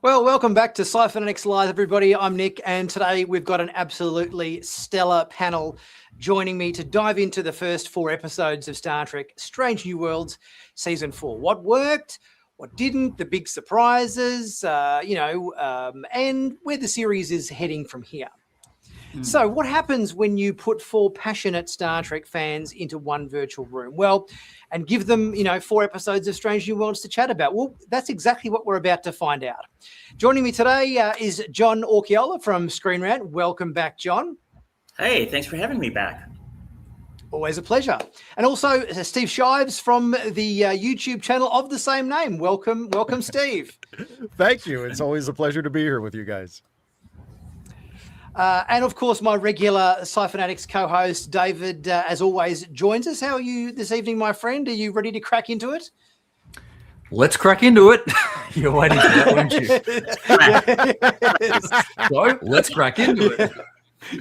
Well, welcome back to Sci-Finatics Live, everybody. I'm Nick, and today we've got an absolutely stellar panel joining me to dive into the first 4 episodes of Star Trek Strange New Worlds Season 4. What worked, what didn't, the big surprises, and where the series is heading from here. So what happens when you put 4 passionate Star Trek fans into one virtual room? Well, and give them, 4 episodes of Strange New Worlds to chat about. Well, that's exactly what we're about to find out. Joining me today is John Orquiola from ScreenRant. Welcome back, John. Hey, thanks for having me back. Always a pleasure. And also Steve Shives from the YouTube channel of the same name. Welcome, Steve. Thank you. It's always a pleasure to be here with you guys. And of course, my regular Sci-Finatics co-host, David, as always, joins us. How are you this evening, my friend? Are you ready to crack into it? Let's crack into it. You're waiting for that, weren't you? So let's crack into it.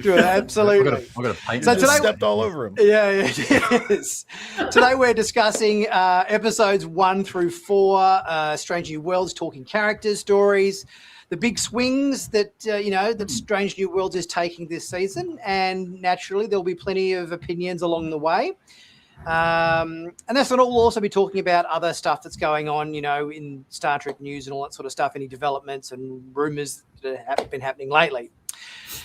Absolutely. I've got to paint. So today stepped all over him. Yes. Today we're discussing episodes 1 through 4, Strange New Worlds, talking characters, stories, the big swings that that Strange New Worlds is taking this season, and naturally there'll be plenty of opinions along the way. And that's what we'll also be talking about, other stuff that's going on, in Star Trek news and all that sort of stuff, any developments and rumors that have been happening lately.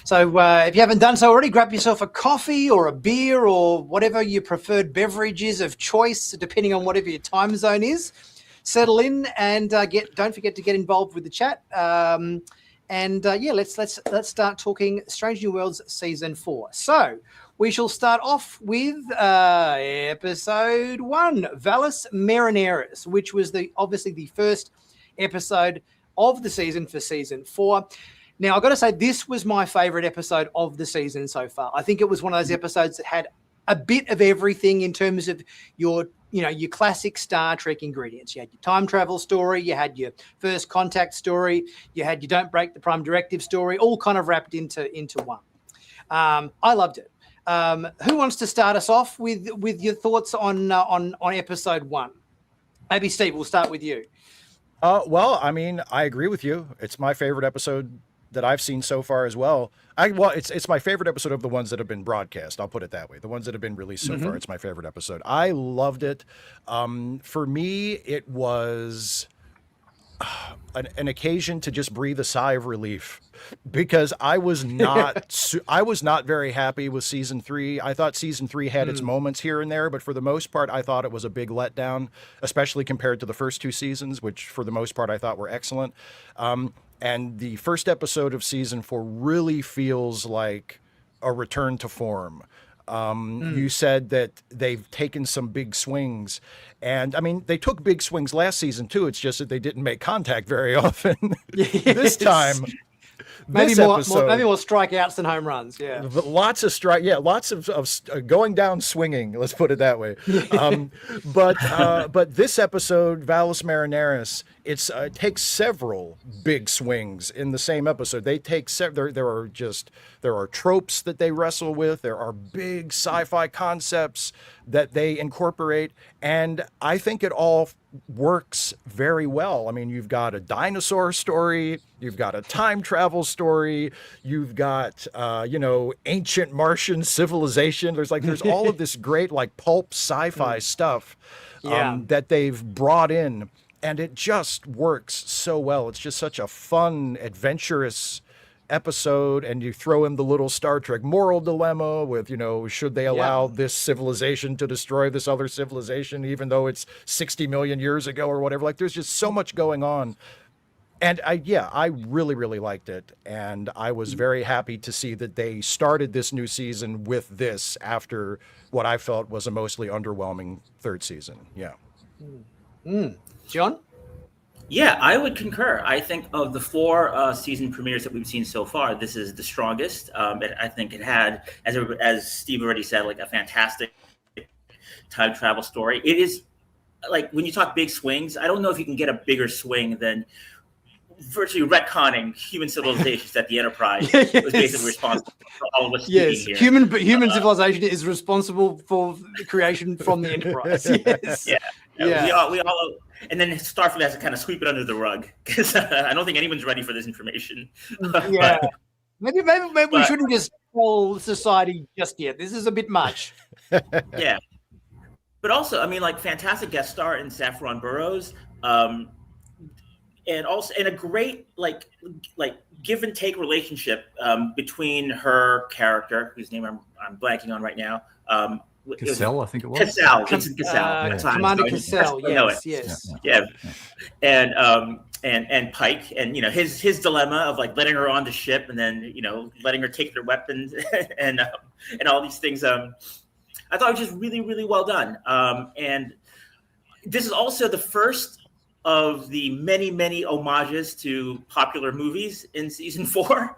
So if you haven't done so already, grab yourself a coffee or a beer or whatever your preferred beverage is of choice, depending on whatever your time zone is. Settle in and don't forget to get involved with the chat. Let's start talking Strange New Worlds Season 4. So we shall start off with episode 1, Valles Marineris, which was obviously the first episode of the season for Season 4. Now, I've got to say, this was my favorite episode of the season so far. I think it was one of those episodes that had a bit of everything in terms of your classic Star Trek ingredients. You had your time travel story, you had your first contact story, you had your don't break the prime directive story, all kind of wrapped into one. I loved it. Who wants to start us off with your thoughts on episode 1? Maybe Steve, we'll start with you. Well, I mean, I agree with you. It's my favorite episode that I've seen so far as well. It's my favorite episode of the ones that have been broadcast. I'll put it that way. The ones that have been released so far, it's my favorite episode. I loved it. For me, it was an occasion to just breathe a sigh of relief, because I was not very happy with season 3. I thought season 3 had its moments here and there, but for the most part, I thought it was a big letdown, especially compared to the first 2 seasons, which for the most part I thought were excellent. And the first episode of season 4 really feels like a return to form. You said that they've taken some big swings, and I mean, they took big swings last season too. It's just that they didn't make contact very often. This time, maybe more strikeouts than home runs. Yeah, lots of lots of going down swinging. Let's put it that way. But this episode, Valles Marineris, it takes several big swings in the same episode. They take there are tropes that they wrestle with. There are big sci-fi concepts that they incorporate, and I think it all works very well. I mean, you've got a dinosaur story, you've got a time travel story, you've got ancient Martian civilization. There's all of this great pulp sci-fi stuff that they've brought in, and it just works so well. It's just such a fun, adventurous episode, and you throw in the little Star Trek moral dilemma with, should they allow this civilization to destroy this other civilization, even though it's 60 million years ago or whatever. There's just so much going on. And I really, really liked it. And I was very happy to see that they started this new season with this after what I felt was a mostly underwhelming third season. Yeah. John? Yeah, I would concur. I think of the 4 season premieres that we've seen so far, this is the strongest. I think it had, as Steve already said, a fantastic time travel story. It is when you talk big swings, I don't know if you can get a bigger swing than virtually retconning human civilizations that the Enterprise was basically responsible for all of us here. Human civilization is responsible for the creation from the Enterprise. Yes. Yeah. We all, and then Starfleet has to kind of sweep it under the rug because I don't think anyone's ready for this information. Yeah. Maybe we shouldn't just tell society just yet. This is a bit much. Yeah. But also, I mean, like, fantastic guest star in Saffron Burrows, and also in a great like give and take relationship between her character, whose name I'm blanking on right now. Cassell, I think it was. Cassell, Vincent Cassell. Commander Cassell, yes. Yeah. And Pike, and his dilemma of like letting her on the ship and then letting her take their weapons and all these things. I thought it was just really, really well done. And this is also the first of the many, many homages to popular movies in season 4.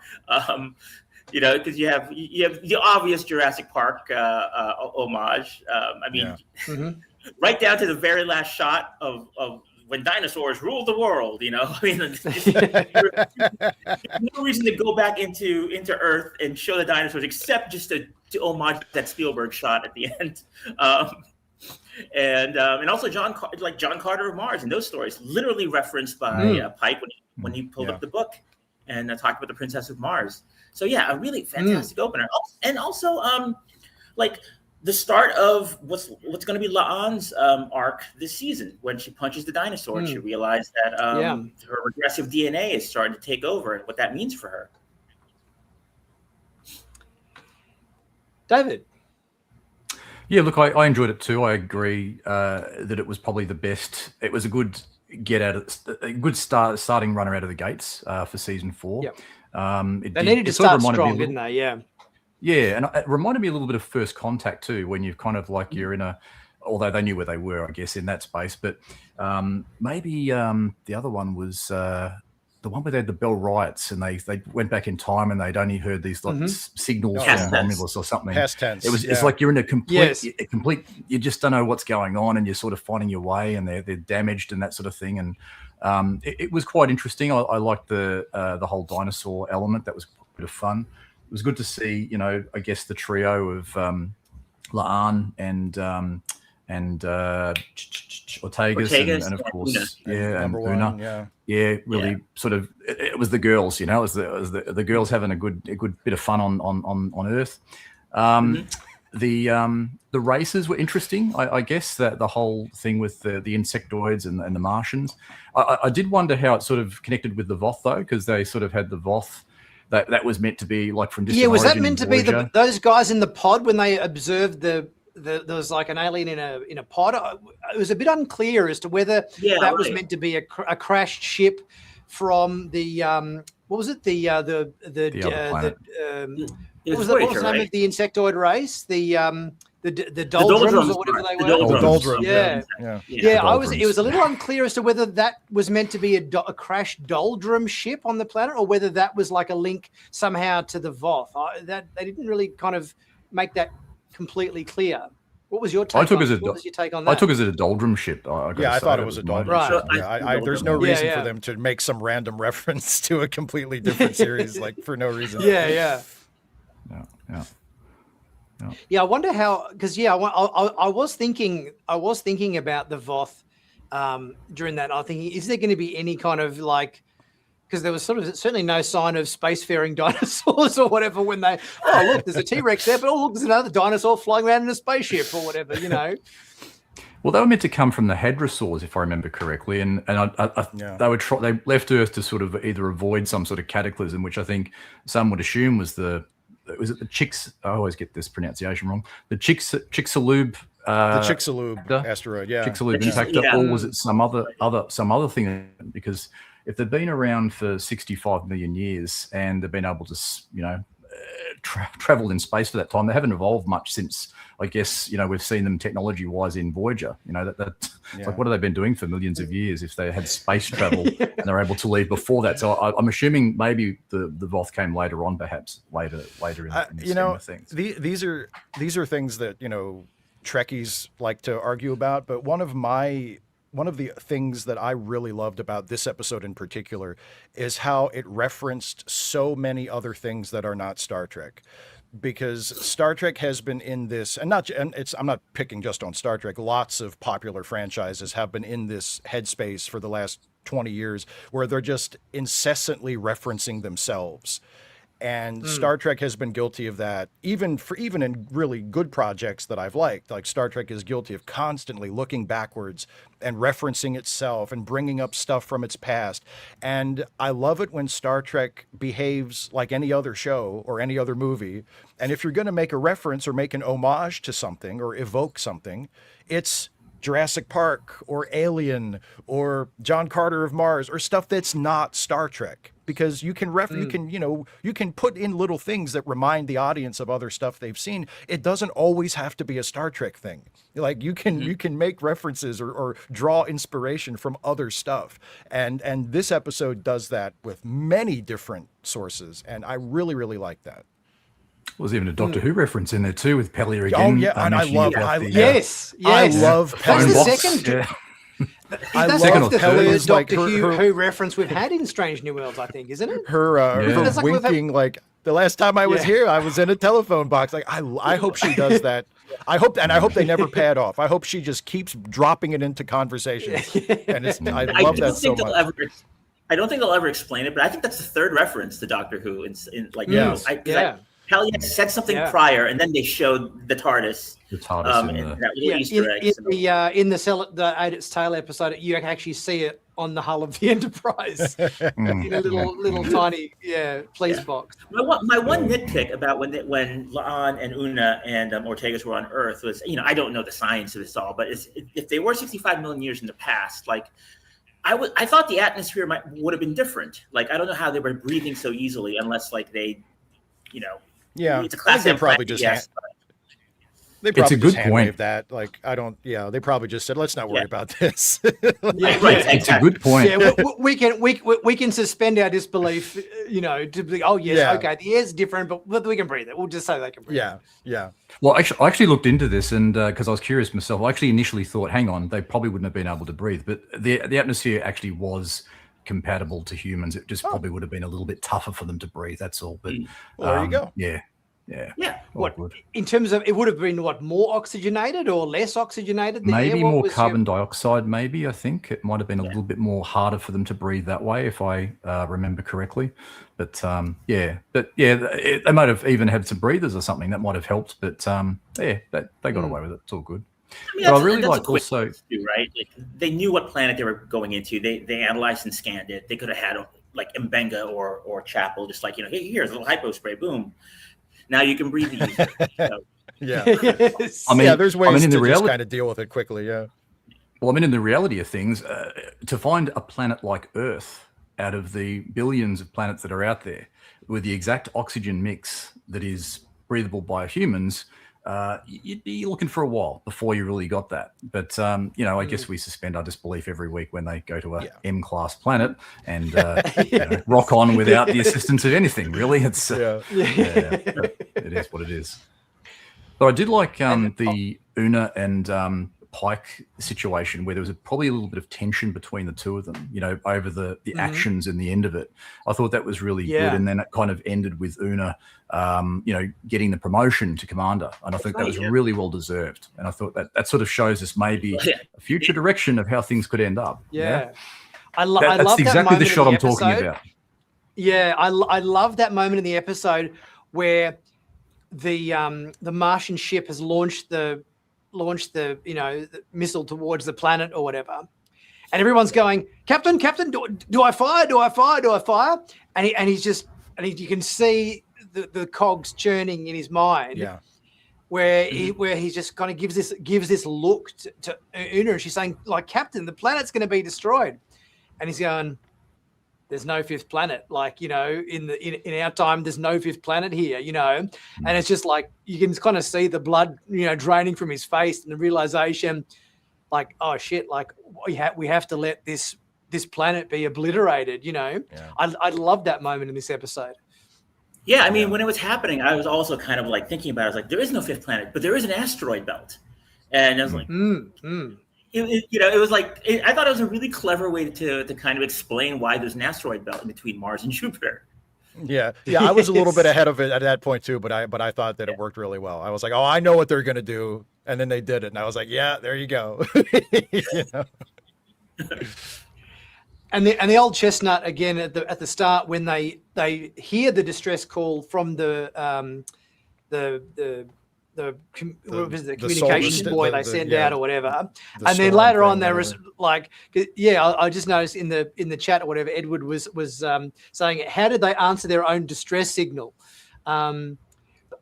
Because you have the obvious Jurassic Park homage. I mean, right down to the very last shot of when dinosaurs ruled the world. I mean, there's no reason to go back into Earth and show the dinosaurs except just to homage that Spielberg shot at the end. And also John Carter of Mars and those stories, literally referenced by Pike when he pulled up the book and talked about the Princess of Mars. So yeah, a really fantastic opener, and also like the start of what's going to be La'an's arc this season when she punches the dinosaur and she realized that her regressive DNA is starting to take over and what that means for her. David. Yeah, look, I enjoyed it too. I agree that it was probably the best. It was a good starting runner out of the gates for season 4. Yep. They needed to start strong, didn't they? Yeah. Yeah, and it reminded me a little bit of First Contact too, when you've kind of like you're in although they knew where they were, I guess, in that space. But maybe the other one was the one where they had the Bell riots and they went back in time and they'd only heard these like signals from Romulus or something. Past tense. It's like you're in a complete, you just don't know what's going on and you're sort of finding your way and they're damaged and that sort of thing. And it was quite interesting. I liked the whole dinosaur element. That was a bit of fun. It was good to see, I guess the trio of La'an and Ortegas and of course, and Una. Really sort of it was the girls, it was the girls having a good bit of fun on Earth. The races were interesting. I guess that the whole thing with the insectoids and the Martians. I did wonder how it sort of connected with the Voth though, because they sort of had the Voth. That was meant to be like from distant was that origin meant to be those guys in the pod when they observed there was like an alien in a pod? It was a bit unclear as to whether that was meant to be a crashed ship from the what was it the other planet. What was the name of the insectoid race? The doldrums or whatever they were. The doldrums. Yeah. It was a little unclear as to whether that was meant to be a crashed doldrum ship on the planet or whether that was like a link somehow to the Voth. That they didn't really kind of make that completely clear. What was your take? What was your take on that? I took it as a doldrum ship. I thought it was a doldrum ship. Yeah, there's no reason for them to make some random reference to a completely different series, like for no reason. Yeah. I wonder how, because I was thinking about the Voth during that. I think, is there going to be any kind of like, because there was certainly no sign of spacefaring dinosaurs or whatever when they, look, there's a T-Rex there, but look, there's another dinosaur flying around in a spaceship or whatever, Well, they were meant to come from the hadrosaurs, if I remember correctly, and they left Earth to sort of either avoid some sort of cataclysm, which I think some would assume was the Chicks? I always get this pronunciation wrong. The Chicxulub. The Chicxulub asteroid, Chicxulub impact, or was it some other thing? Because if they've been around for 65 million years and they've been able to, travel in space for that time, they haven't evolved much since. I guess we've seen them technology-wise in Voyager. Like what have they been doing for millions of years if they had space travel and they're able to leave before that? So I'm assuming maybe the Voth came later on, perhaps later in the scheme of things. These are things that Trekkies like to argue about, but one of the things that I really loved about this episode in particular is how it referenced so many other things that are not Star Trek. because Star Trek has been in this, and I'm not picking just on Star Trek. Lots of popular franchises have been in this headspace for the last 20 years, where they're just incessantly referencing themselves. And Star Trek has been guilty of that, even in really good projects that I've liked. Like Star Trek is guilty of constantly looking backwards and referencing itself and bringing up stuff from its past. And I love it when Star Trek behaves like any other show or any other movie. And if you're going to make a reference or make an homage to something or evoke something, it's Jurassic Park or Alien or John Carter of Mars or stuff that's not Star Trek, because you can you can put in little things that remind the audience of other stuff they've seen. It doesn't always have to be a Star Trek thing. Like you can make references or draw inspiration from other stuff. And this episode does that with many different sources, and I really, really like that. Was even a Doctor Who reference in there too with Pellier again. Oh yeah, and I love yes. I love That's Pellier. the second. Yeah. I That's love the Pellier's, third like, Doctor her Who reference we've had in Strange New Worlds, I think, isn't it? Her It's like we've had- winking, like the last time I was here, I was in a telephone box. Like I hope she does that. I hope they never pad off. I hope she just keeps dropping it into conversations. And I love that so much. I don't think they'll ever explain it, but I think that's the third reference to Doctor Who. Kelly had said something prior, and then they showed the TARDIS. The TARDIS and that little Easter egg. In the Ate Its Tail episode, you can actually see it on the hull of the Enterprise in a little tiny police box. My one nitpick about when La'an and Una and Ortegas were on Earth was, I don't know the science of this all, but if they were 65 million years in the past, like I thought the atmosphere would have been different. Like I don't know how they were breathing so easily unless like they, Yeah, it's a class they probably just they probably just hand-waved that. Like I don't. Yeah, they probably just said, "Let's not worry about this." Right. It's a good point. Yeah, we can suspend our disbelief. To be okay, the air's different, but we can breathe it. We'll just say they can breathe. Yeah. Well, I actually looked into this, and because I was curious myself, I actually initially thought, "Hang on, they probably wouldn't have been able to breathe," but the atmosphere actually was compatible to humans. It just probably would have been a little bit tougher for them to breathe. That's all. But well, there you go. Yeah. What in terms of it would have been more oxygenated or less oxygenated? Maybe more carbon dioxide. Maybe I think it might have been a little bit more harder for them to breathe that way, if I remember correctly. But they might have even had some breathers or something that might have helped. But they got away with it. It's all good. I really like also too, right? Like they knew what planet they were going into. They analyzed and scanned it. They could have had like Mbenga or Chapel, just like here's a little hypo spray, boom. Now you can breathe easy. Yeah. Yes. There's ways to just kind of deal with it quickly. Yeah. Well, in the reality of things, to find a planet like Earth out of the billions of planets that are out there with the exact oxygen mix that is breathable by humans, you'd be looking for a while before you really got that. But I guess we suspend our disbelief every week when they go to a M-class planet and rock on without the assistance of anything. Really, it's it is what it is. But I did like the Una and Pike situation where there was probably a little bit of tension between the two of them, over the actions and the end of it. I thought that was really good. And then it kind of ended with Una, getting the promotion to commander. And I think that was really well deserved. And I thought that sort of shows us maybe a future direction of how things could end up. Yeah. I love that's exactly the shot I'm talking about. Yeah. I love that moment in the episode where the Martian ship has launched the the missile towards the planet or whatever, and everyone's going, Captain, do I fire? And you can see the cogs churning in his mind, where he just kind of gives this look to Una, and she's saying, like, Captain, the planet's going to be destroyed, and he's going, there's no fifth planet, like, in our time, there's no fifth planet here, and it's just like, you can kind of see the blood, draining from his face, and the realization, like, oh shit, like we have to let this planet be obliterated, I love that moment in this episode. Yeah, I mean, when it was happening, I was also kind of like thinking about it. I was like, there is no fifth planet, but there is an asteroid belt, and I was like, It was like, I thought it was a really clever way to kind of explain why there's an asteroid belt in between Mars and Jupiter. Yeah, I was a little bit ahead of it at that point too, but I thought that it worked really well. I was like, oh, I know what they're gonna do, and then they did it, and I was like, yeah, there you go. You know? And the old chestnut again at the start when they hear the distress call from the communications boy they send out or whatever, and then later on there was like, I just noticed in the chat or whatever Edward was saying, how did they answer their own distress signal? I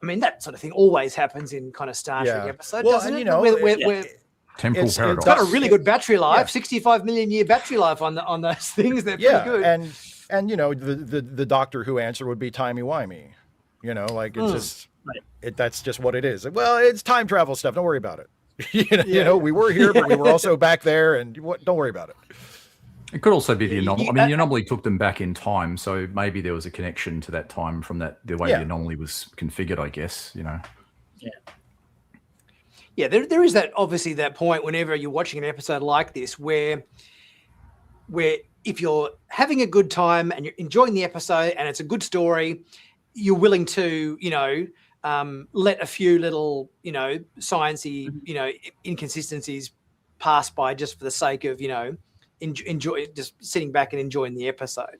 mean, that sort of thing always happens in kind of Star Trek episode, doesn't it? Where Temporal paradox. It's got a really good battery life, 65 million year battery life on those things. They're pretty good. And you know, the Doctor Who answer would be timey-wimey. You know, like it's just that's just what it is. Well, it's time travel stuff. Don't worry about it. You know, we were here, but we were also back there, and don't worry about it. It could also be the anomaly. I mean, the anomaly took them back in time, so maybe there was a connection to that time from the way the anomaly was configured, I guess. You know. Yeah. Yeah, there is that obviously that point whenever you're watching an episode like this where if you're having a good time and you're enjoying the episode and it's a good story, you're willing to, let a few little, sciencey, inconsistencies pass by just for the sake of, enjoy just sitting back and enjoying the episode.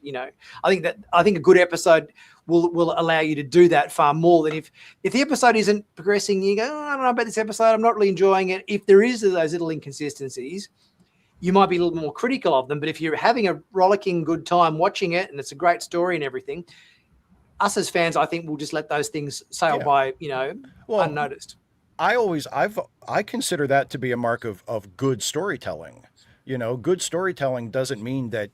I think a good episode will allow you to do that far more than if the episode isn't progressing, you go, oh, I don't know about this episode, I'm not really enjoying it. If there is those little inconsistencies, you might be a little more critical of them. But if you're having a rollicking good time watching it and it's a great story and everything, us as fans, I think we'll just let those things sail by, unnoticed. I consider that to be a mark of good storytelling. Good storytelling doesn't mean that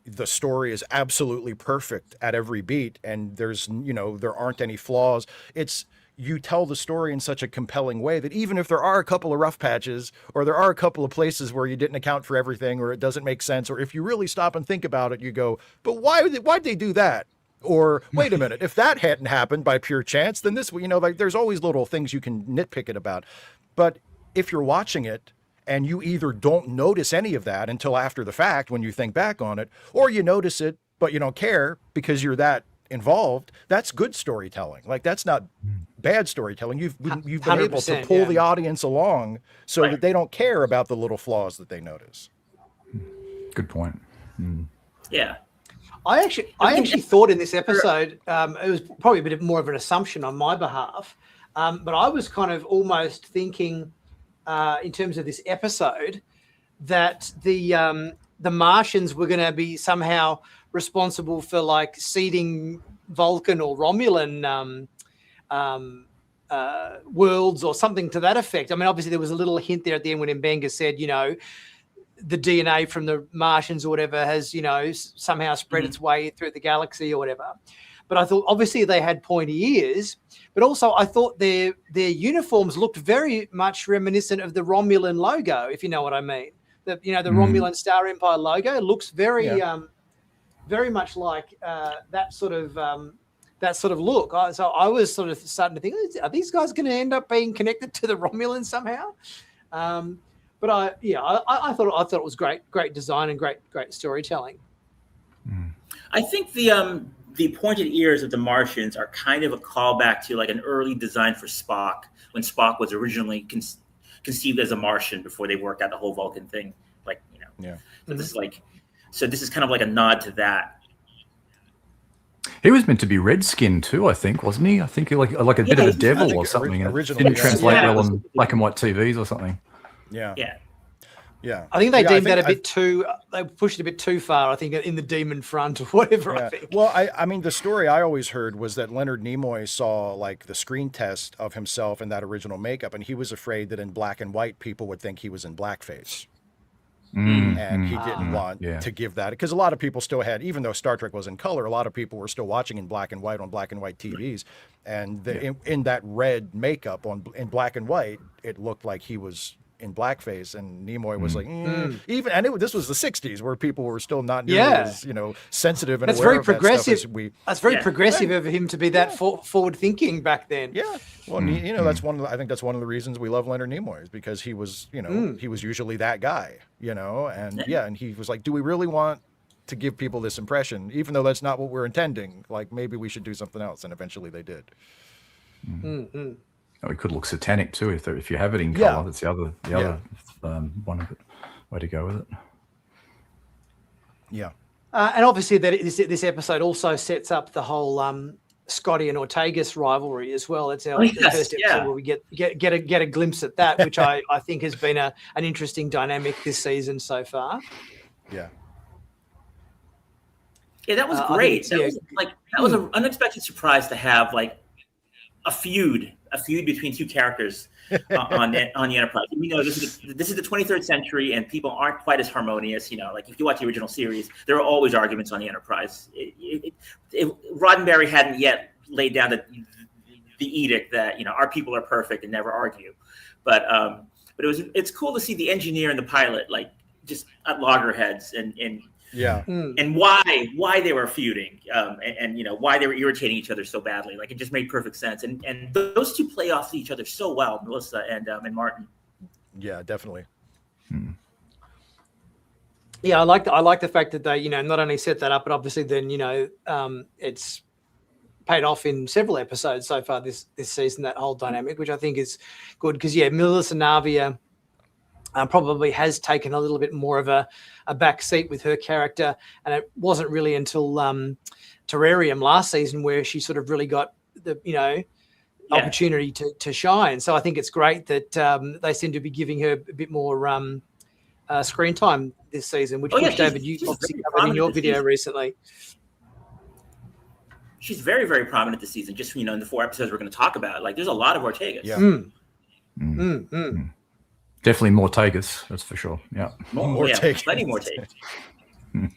the story is absolutely perfect at every beat and there's, there aren't any flaws. It's you tell the story in such a compelling way that even if there are a couple of rough patches or there are a couple of places where you didn't account for everything or it doesn't make sense, or if you really stop and think about it, you go, but why'd they do that? Or wait a minute, if that hadn't happened by pure chance, then this, like there's always little things you can nitpick it about. But if you're watching it, and you either don't notice any of that until after the fact when you think back on it, or you notice it, but you don't care because you're that involved, that's good storytelling. Like that's not bad storytelling. You've been able to pull the audience along so that they don't care about the little flaws that they notice. Good point. Yeah. I actually thought in this episode, it was probably a bit more of an assumption on my behalf, but I was kind of almost thinking, in terms of this episode, that the Martians were going to be somehow responsible for like seeding Vulcan or Romulan worlds or something to that effect. I mean, obviously there was a little hint there at the end when Mbenga said, the DNA from the Martians or whatever has, somehow spread its way through the galaxy or whatever. But I thought obviously they had pointy ears, but also I thought their uniforms looked very much reminiscent of the Romulan logo, if you know what I mean. The Romulan Star Empire logo looks very very much like that sort of look. So I was sort of starting to think, are these guys going to end up being connected to the Romulans somehow? But I thought it was great design and great storytelling. I think the pointed ears of the Martians are kind of a callback to like an early design for Spock when Spock was originally conceived as a Martian before they worked out the whole Vulcan thing. So this is kind of like a nod to that. He was meant to be red-skinned too, I think, wasn't he? I think like a bit of a devil or something. Originally, didn't translate well on black and white TVs or something. Yeah. I think they deemed that a bit too. They pushed it a bit too far. I think in the Demon Front or whatever. Yeah. I think. Well, I mean, the story I always heard was that Leonard Nimoy saw like the screen test of himself in that original makeup, and he was afraid that in black and white people would think he was in blackface. And he didn't want to give that, because a lot of people still had, even though Star Trek was in color, a lot of people were still watching in black and white on black and white TVs, and in that red makeup in black and white, it looked like he was in blackface, and Nimoy was like, even, and this was the '60s where people were still not nearly as sensitive and that's aware very of progressive. That stuff as that's very progressive of him to be that forward thinking back then. Yeah, well, that's I think that's one of the reasons we love Leonard Nimoy, is because he was, he was usually that guy, and and he was like, do we really want to give people this impression, even though that's not what we're intending. Like, maybe we should do something else, and eventually they did. Mm-hmm. Oh, it could look satanic too if you have it in color. That's the other one of it. Way to go with it. Yeah. And obviously, this episode also sets up the whole Scotty and Ortegas rivalry as well. It's our first episode where we get a glimpse at that, which I think has been an interesting dynamic this season so far. Yeah. Yeah, that was great. That was an unexpected surprise to have like a feud between two characters on the Enterprise. We know this is the 23rd century, and people aren't quite as harmonious. Like if you watch the original series, there are always arguments on the Enterprise. Roddenberry hadn't yet laid down the edict that our people are perfect and never argue. But it's cool to see the engineer and the pilot like just at loggerheads and why they were feuding and why they were irritating each other so badly. Like it just made perfect sense. And those two play off each other so well, Melissa and Martin. Yeah, definitely. Yeah, I like the fact that they not only set that up, but obviously then it's paid off in several episodes so far this season, that whole dynamic, which I think is good because Melissa Navia probably has taken a little bit more of a back seat with her character, and it wasn't really until Terrarium last season where she sort of really got the opportunity to shine. So I think it's great that they seem to be giving her a bit more screen time this season, which David, you obviously covered in your video recently. She's very, very prominent this season. Just in the 4 episodes we're going to talk about, like there's a lot of Ortegas. Yeah. Definitely more Tegas, that's for sure. Yeah, more Tegas. Plenty more Tegas. And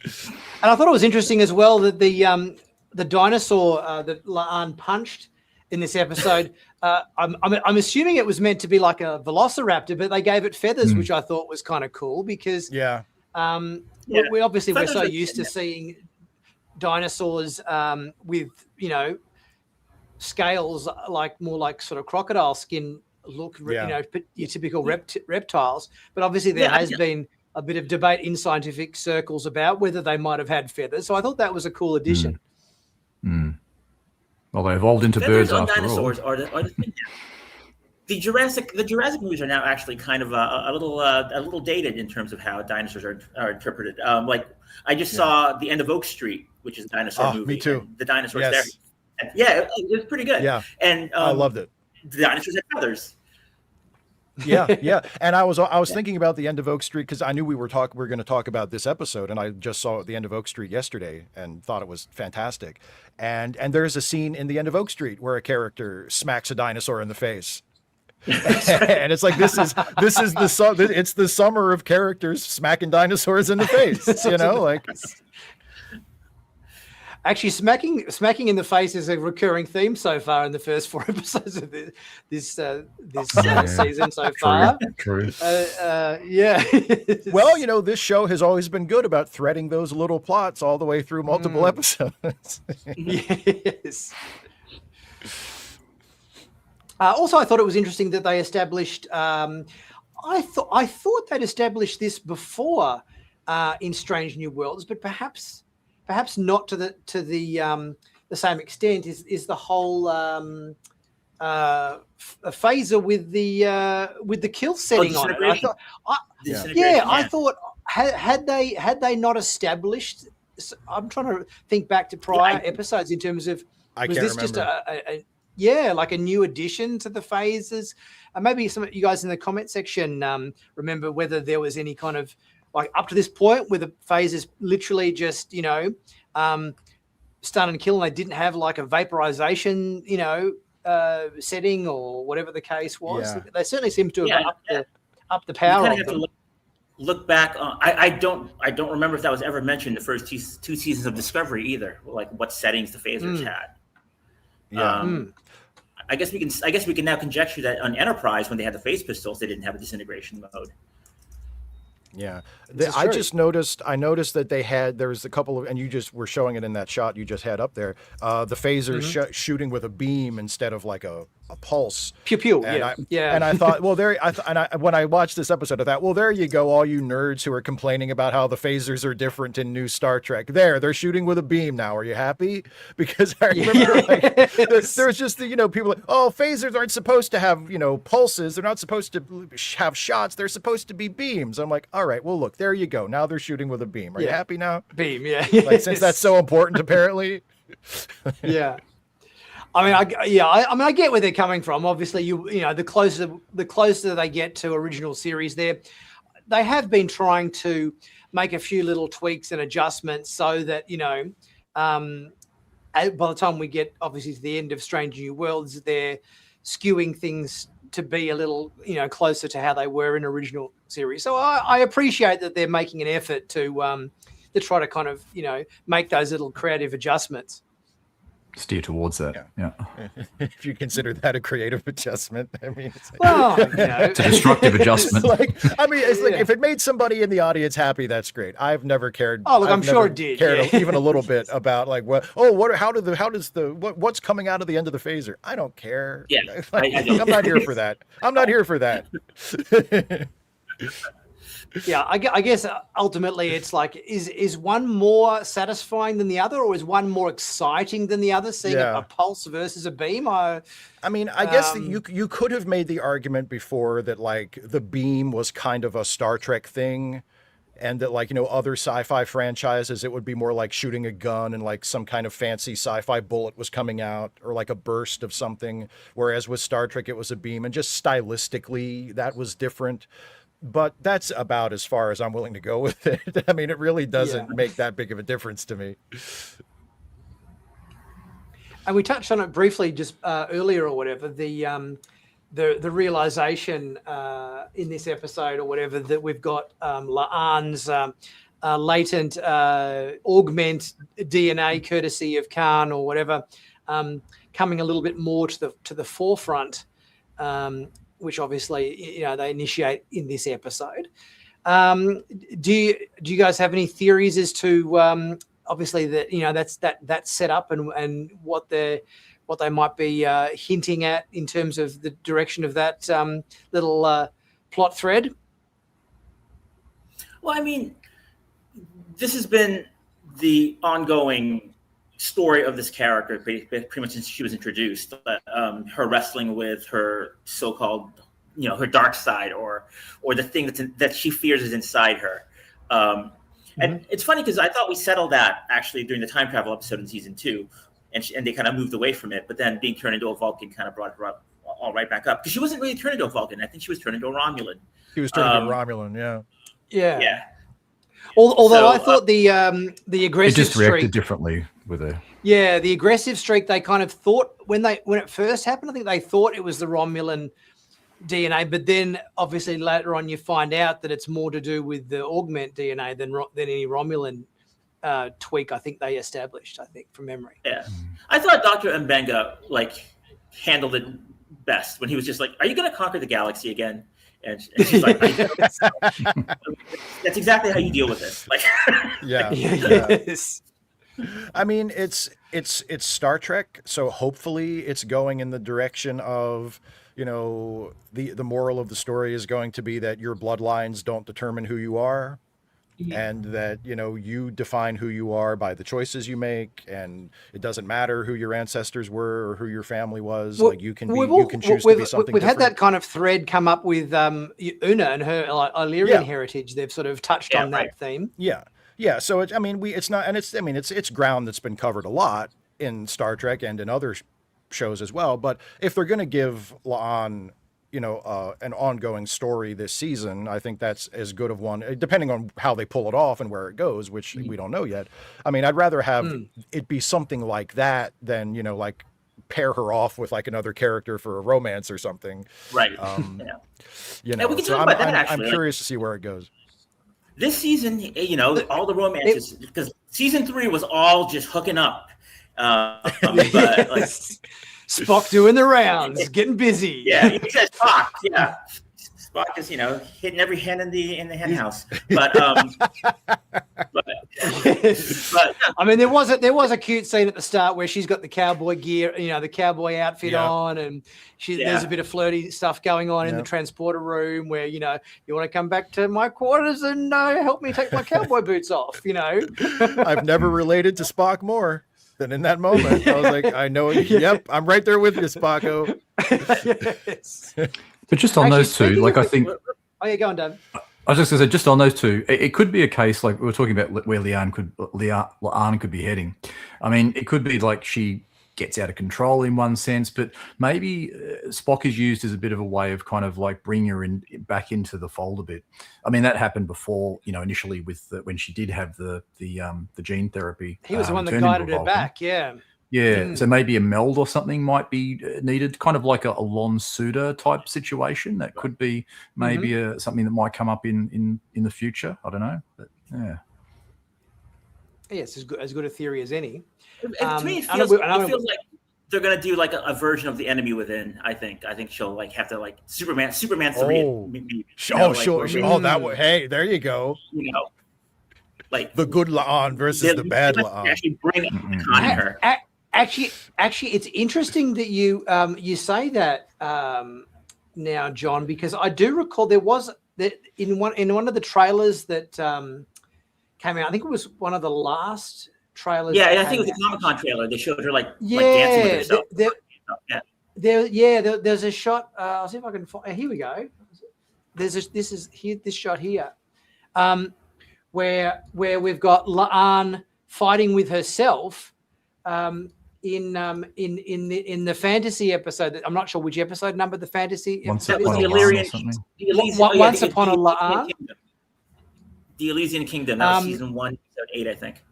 I thought it was interesting as well that the dinosaur that La'an punched in this episode, I'm assuming it was meant to be like a velociraptor, but they gave it feathers, which I thought was kind of cool because we obviously we're so used to seeing dinosaurs with scales like more like sort of crocodile skin look, your typical reptiles. But obviously there has been a bit of debate in scientific circles about whether they might have had feathers. So I thought that was a cool addition. Well, they evolved into feathers birds on after dinosaurs all. Are the thing now. The Jurassic movies are now actually kind of a little dated in terms of how dinosaurs are interpreted. Like I just saw The End of Oak Street, which is a dinosaur movie. Me too. The dinosaurs there. And, it was pretty good. Yeah, and I loved it. The dinosaurs had feathers. Yeah. And I was thinking about The End of Oak Street because I knew we were going to talk about this episode, and I just saw The End of Oak Street yesterday and thought it was fantastic. And there's a scene in The End of Oak Street where a character smacks a dinosaur in the face. And it's like it's the summer of characters smacking dinosaurs in the face, like. Actually, smacking in the face is a recurring theme so far in the first 4 episodes of this season so far. True. Well, this show has always been good about threading those little plots all the way through multiple episodes. Yes. Also, I thought it was interesting that they established. I thought they'd established this before in Strange New Worlds, but perhaps not to the same extent. Is the whole phaser with the kill setting on it? I thought had they not established. I'm trying to think back to prior episodes in terms of was this just like a new addition to the phases? Maybe some of you guys in the comment section remember whether there was any kind of like up to this point where the phasers literally just stun and kill, and they didn't have like a vaporization setting or whatever the case was. They certainly seem to have upped the power. You kind of have to look back on. I don't remember if that was ever mentioned in the first 2 seasons of Discovery either, like what settings the phasers had. I guess we can now conjecture that on Enterprise, when they had the phase pistols, they didn't have a disintegration mode. Yeah, I noticed that there was a couple of, and you just were showing it in that shot you just had up there, the phasers shooting with a beam instead of like a a pulse. Pew pew. And yeah. And I thought, well, when I watched this episode, I thought, well, there you go, all you nerds who are complaining about how the phasers are different in new Star Trek. They're shooting with a beam now. Are you happy? Because I remember there's just people like, oh, phasers aren't supposed to have pulses. They're not supposed to have shots. They're supposed to be beams. I'm like, all right, well, look, there you go. Now they're shooting with a beam. Are you happy now? Beam, yeah. Like, since that's so important, apparently. Yeah. I get where they're coming from. Obviously, the closer they get to original series, they have been trying to make a few little tweaks and adjustments so that by the time we get obviously to the end of Strange New Worlds, they're skewing things to be a little closer to how they were in original series. So I appreciate that they're making an effort to try to kind of make those little creative adjustments. Steer towards that. Yeah. If you consider that a creative adjustment, I mean, it's it's a destructive adjustment. It's like if it made somebody in the audience happy, that's great. I've never cared. Oh, look, I'm sure it did. Cared even a little bit about what's coming out of the end of the phaser. I don't care. Yeah, I'm not here for that. I'm not here for that. Yeah, I guess ultimately it's like, is one more satisfying than the other, or is one more exciting than the other, seeing a pulse versus a beam? I guess that you could have made the argument before that like the beam was kind of a Star Trek thing, and that other sci-fi franchises, it would be more like shooting a gun and like some kind of fancy sci-fi bullet was coming out, or like a burst of something, whereas with Star Trek it was a beam, and just stylistically that was different. But that's about as far as I'm willing to go with it. I mean, it really doesn't make that big of a difference to me. And we touched on it briefly just earlier or whatever, the realization in this episode or whatever that we've got La'an's latent augment DNA courtesy of Khan or whatever coming a little bit more to the forefront, which obviously they initiate in this episode. Do you guys have any theories as to obviously that that's set up and what they might be hinting at in terms of the direction of that little plot thread? Well, I mean, this has been the ongoing story of this character pretty much since she was introduced. Her wrestling with her so-called, her dark side, or the thing that she fears is inside her. And it's funny because I thought we settled that actually during the time travel episode in season 2, and they kind of moved away from it. But then being turned into a Vulcan kind of brought her up all right back up, because she wasn't really turned into a Vulcan. I think she was turned into a Romulan. He was turned into a Romulan, yeah. Although I thought the aggressive it just reacted streak differently with her. Yeah, the aggressive streak, they kind of thought when it first happened, I think they thought it was the Romulan DNA, but then obviously later on you find out that it's more to do with the augment DNA than any Romulan tweak. I think they established. I think from memory. Yeah, I thought Dr. Mbenga handled it best when he was just like, "Are you going to conquer the galaxy again?" And she's like, "That's exactly how you deal with this." Yes. I mean, it's Star Trek, so hopefully it's going in the direction of, the moral of the story is going to be that your bloodlines don't determine who you are, and that you define who you are by the choices you make, and it doesn't matter who your ancestors were or who your family was. You can choose to be something. We've different. had that kind of thread come up with Una and her Illyrian heritage. They've sort of touched on that theme. Yeah, so it's ground that's been covered a lot in Star Trek and in other shows as well. But if they're going to give La'an, an ongoing story this season, I think that's as good of one, depending on how they pull it off and where it goes, which we don't know yet. I mean, I'd rather have it be something like that than, pair her off with another character for a romance or something. Right. And we can talk about that, actually. I'm curious to see where it goes. This season, all the romances, because season 3 was all just hooking up. Spock doing the rounds, getting busy. Yeah, he says Spock. Yeah, Spock is hitting every hen in the hen house. But Yes. But I mean, there was a cute scene at the start where she's got the cowboy gear, the cowboy outfit on, and there's a bit of flirty stuff going on in the transporter room where, you want to come back to my quarters and help me take my cowboy boots off, I've never related to Spock more than in that moment. I was like, I know. Yep, I'm right there with you, Spocko. Yes. But just on those two, like I think. Oh yeah, go on, Dan. I was just going to say, just on those two, it could be a case like we were talking about where Leanne could be heading. I mean, it could be like she gets out of control in one sense, but maybe Spock is used as a bit of a way of kind of like bring her back into the fold a bit. I mean, that happened before, initially with when she did have the gene therapy. He was the one that guided her back. Yeah. Yeah, so maybe a meld or something might be needed, kind of like a Lon Suda type situation. That could be maybe something that might come up in the future. I don't know, but yeah. Yes, as good a theory as any. To me, it feels like they're gonna do like a version of the Enemy Within. I think she'll like have to like Superman 3. Sure. Oh, that way. Hey, there you go. Like the good La'an versus the bad La'an. Actually, bring her. Actually, it's interesting that you say that now, John, because I do recall there was that in one of the trailers that came out. I think it was one of the last trailers. Yeah, I think it was the Comic-Con trailer. They showed her like dancing with herself. There's a shot. I'll see if I can find. Here we go. This shot here, where we've got La'an fighting with herself. In the fantasy episode, I'm not sure which episode number the fantasy. Once episode Upon a was. Once Upon a La'an. The Elysian Kingdom. That was season 1, episode 8, I think.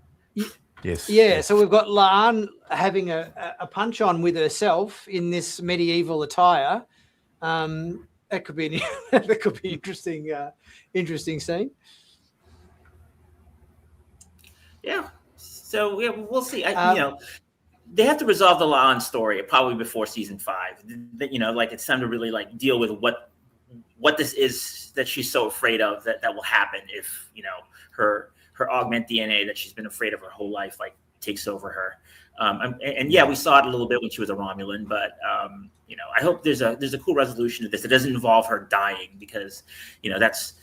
Yes. Yeah. So we've got La'an having a punch on with herself in this medieval attire. That could be interesting scene. Yeah. So we'll see. They have to resolve the La'an story probably before season 5. Like it's time to really like deal with what this is that she's so afraid of that will happen if her augment DNA that she's been afraid of her whole life like takes over her. We saw it a little bit when she was a Romulan, but I hope there's a cool resolution to this that doesn't involve her dying, because that's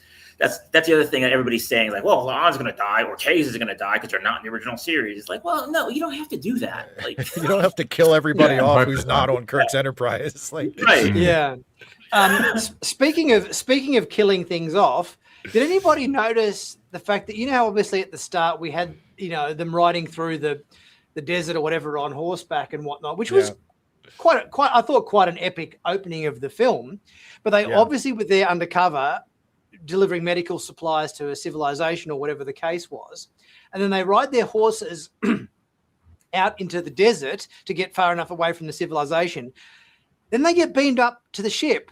the other thing that everybody's saying, like, well, La'an's going to die or Kay's is going to die because they're not in the original series. It's like, well, no, you don't have to do that. Like, you don't have to kill everybody off who's not on Kirk's Enterprise. Like, right? Yeah. Speaking of killing things off, did anybody notice the fact that how obviously at the start we had them riding through the desert or whatever on horseback and whatnot, which was quite an epic opening of the film, but they obviously were there undercover, delivering medical supplies to a civilization or whatever the case was. And then they ride their horses out into the desert to get far enough away from the civilization. Then they get beamed up to the ship.